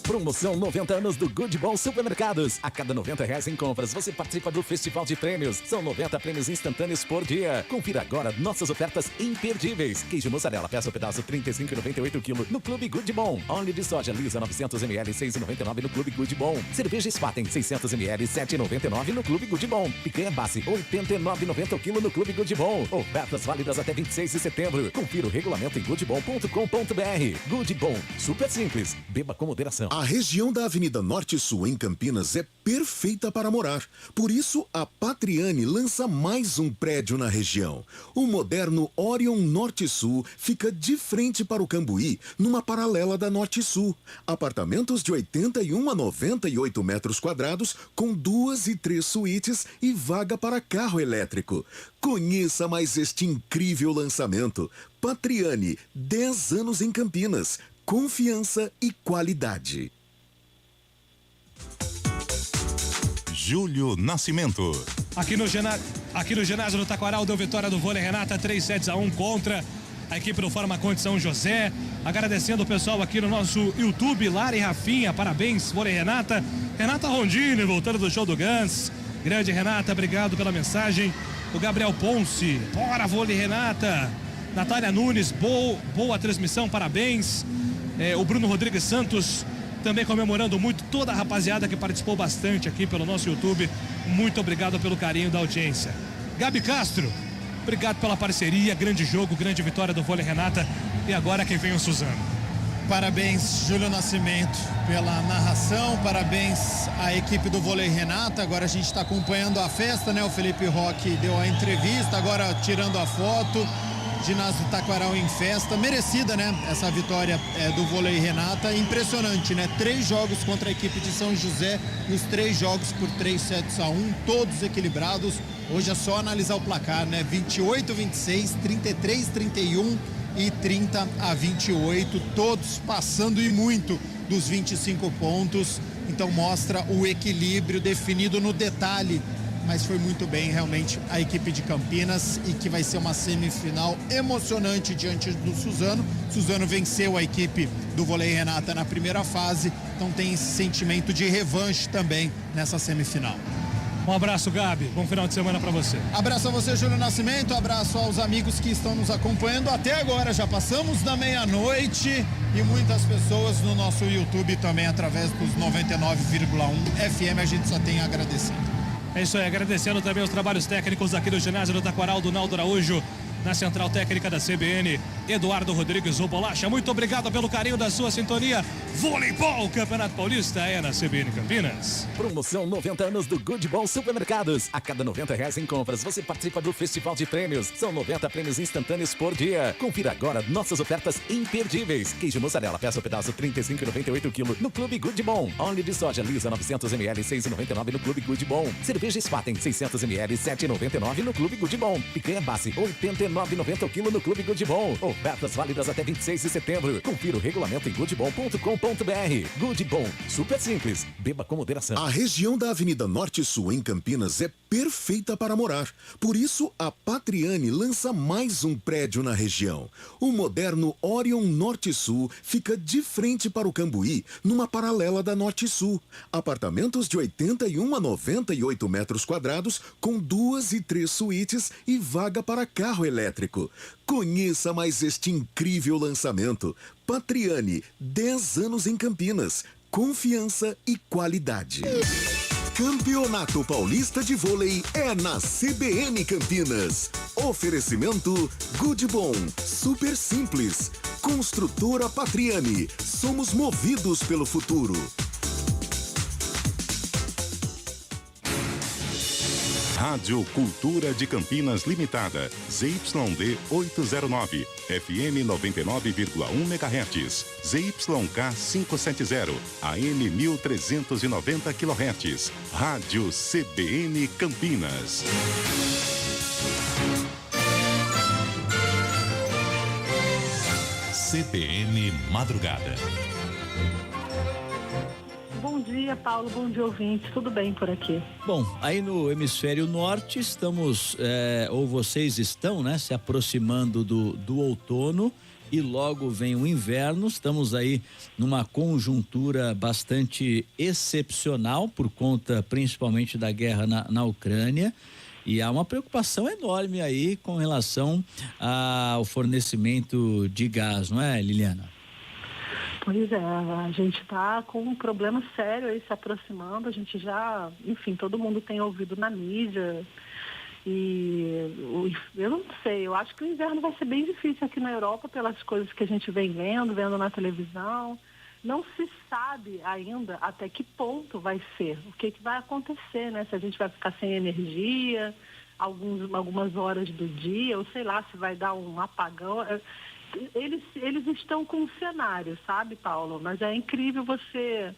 Promoção 90 anos do Good Bom Supermercados. A cada R$90 em compras, você participa do Festival de Prêmios. São 90 prêmios instantâneos por dia. Confira agora nossas ofertas imperdíveis. Queijo mussarela, peça o pedaço 35,98 kg no Clube Good Bom. Óleo de soja lisa 900 ml 6,99 no Clube Good Bom. Cerveja Spaten 600 ml 7,99 no Clube Good Bom. Picanha Bassi 89,90 kg no Clube Good Bom. Ofertas válidas até 26 de setembro. Confira o regulamento em goodbom.com.br. Good Bom, super simples. Beba com moderação. A região da Avenida Norte Sul, em Campinas, é perfeita para morar. Por isso, a Patriani lança mais um prédio na região. O moderno Orion Norte Sul fica de frente para o Cambuí, numa paralela da Norte Sul. Apartamentos de 81 a 98 metros quadrados, com 2 e 3 suítes e vaga para carro elétrico. Conheça mais este incrível lançamento. Patriani, 10 anos em Campinas. Confiança e qualidade. Júlio Nascimento. Aqui no ginásio do Taquaral deu vitória do vôlei Renata, 3-1 contra a equipe do Farmaconde São José. Agradecendo o pessoal aqui no nosso YouTube, Lara e Rafinha, parabéns, vôlei Renata. Renata Rondini, voltando do show do Gans. Grande Renata, obrigado pela mensagem. O Gabriel Ponce, bora vôlei Renata. Natália Nunes, boa transmissão, parabéns. O Bruno Rodrigues Santos também comemorando muito toda a rapaziada que participou bastante aqui pelo nosso YouTube. Muito obrigado pelo carinho da audiência. Gabi Castro, obrigado pela parceria, grande jogo, grande vitória do vôlei Renata. E agora quem vem o Suzano. Parabéns, Júlio Nascimento, pela narração, parabéns à equipe do vôlei Renata. Agora a gente está acompanhando a festa, né? O Felipe Roque deu a entrevista, agora tirando a foto. Ginásio Taquaral em festa, merecida, né? Essa vitória do vôlei Renata, impressionante, né? 3 jogos contra a equipe de São José e os 3 jogos por 3-1, todos equilibrados. Hoje é só analisar o placar, né? 28-26, 33-31 e 30-28, todos passando e muito dos 25 pontos. Então mostra o equilíbrio definido no detalhe. Mas foi muito bem realmente a equipe de Campinas e que vai ser uma semifinal emocionante diante do Suzano. Suzano venceu a equipe do vôlei Renata na primeira fase, então tem esse sentimento de revanche também nessa semifinal. Um abraço, Gabi, bom final de semana para você. Abraço a você, Júlio Nascimento, abraço aos amigos que estão nos acompanhando até agora, já passamos da meia-noite e muitas pessoas no nosso YouTube também através dos 99,1 FM, a gente só tem a agradecer. É isso aí, agradecendo também os trabalhos técnicos aqui do ginásio do Taquaral, do Naldo Araújo, na central técnica da CBN, Eduardo Rodrigues, o Bolacha. Muito obrigado pelo carinho da sua sintonia. Voleibol, Campeonato Paulista é na CBN Campinas. Promoção 90 anos do Good Bom Supermercados. A cada R$90 em compras, você participa do Festival de Prêmios. São 90 prêmios instantâneos por dia. Confira agora nossas ofertas imperdíveis. Queijo mussarela, peça o pedaço 35,98 kg no Clube Good Bom. Óleo de soja lisa 900 ml 6,99 no Clube Good Bom. Cerveja Spaten 600 ml 7,99 no Clube Good Bom. Picanha Bassi 89,90 kg no Clube Good Bom. Ofertas válidas até 26 de setembro. Confira o regulamento em goodbom.com.br. Good Bom, super simples. Beba com moderação. A região da Avenida Norte Sul, em Campinas, é perfeita para morar. Por isso, a Patriani lança mais um prédio na região. O moderno Orion Norte Sul fica de frente para o Cambuí, numa paralela da Norte Sul. Apartamentos de 81 a 98 metros quadrados, com 2 e 3 suítes e vaga para carro elétrico. Conheça mais este incrível lançamento. Patriani, 10 anos em Campinas. Confiança e qualidade. Campeonato Paulista de Vôlei é na CBN Campinas. Oferecimento Good Bom, super simples. Construtora Patriani, somos movidos pelo futuro. Rádio Cultura de Campinas Limitada, ZYD 809, FM 99,1 MHz, ZYK 570, AM 1390 kHz, Rádio CBN Campinas. CBN Madrugada. Bom dia, Paulo. Bom dia, ouvintes. Tudo bem por aqui? Bom, aí no hemisfério norte estamos, ou vocês estão, né, se aproximando do outono e logo vem o inverno. Estamos aí numa conjuntura bastante excepcional por conta principalmente da guerra na Ucrânia. E há uma preocupação enorme aí com relação ao fornecimento de gás, não é, Liliana? Pois é, a gente está com um problema sério aí se aproximando. A gente já, enfim, todo mundo tem ouvido na mídia. E eu não sei, eu acho que o inverno vai ser bem difícil aqui na Europa pelas coisas que a gente vem vendo na televisão. Não se sabe ainda até que ponto vai ser, o que vai acontecer, né? Se a gente vai ficar sem energia, algumas horas do dia, ou sei lá, se vai dar um apagão. Eles estão com um cenário, sabe, Paulo? Mas é incrível você,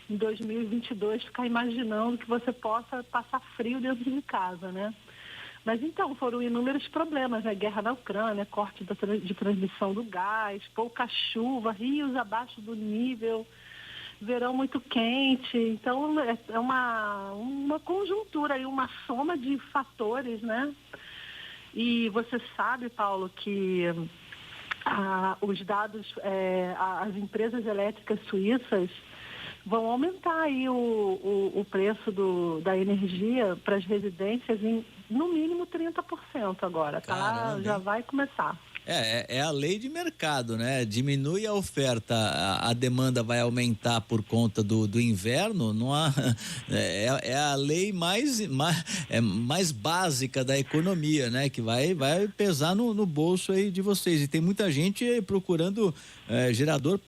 em 2022, ficar imaginando que você possa passar frio dentro de casa, né? Mas então, foram inúmeros problemas, né? Guerra na Ucrânia, corte de transmissão do gás, pouca chuva, rios abaixo do nível, verão muito quente. Então, é uma conjuntura aí, uma soma de fatores, né? E você sabe, Paulo, que os dados, as empresas elétricas suíças vão aumentar aí o preço da energia para as residências em no mínimo 30% agora, tá? Caramba, já vai começar. É a lei de mercado, né? Diminui a oferta, a demanda vai aumentar por conta do inverno. Não há, é a lei mais básica da economia, né? Que vai pesar no bolso aí de vocês. E tem muita gente procurando gerador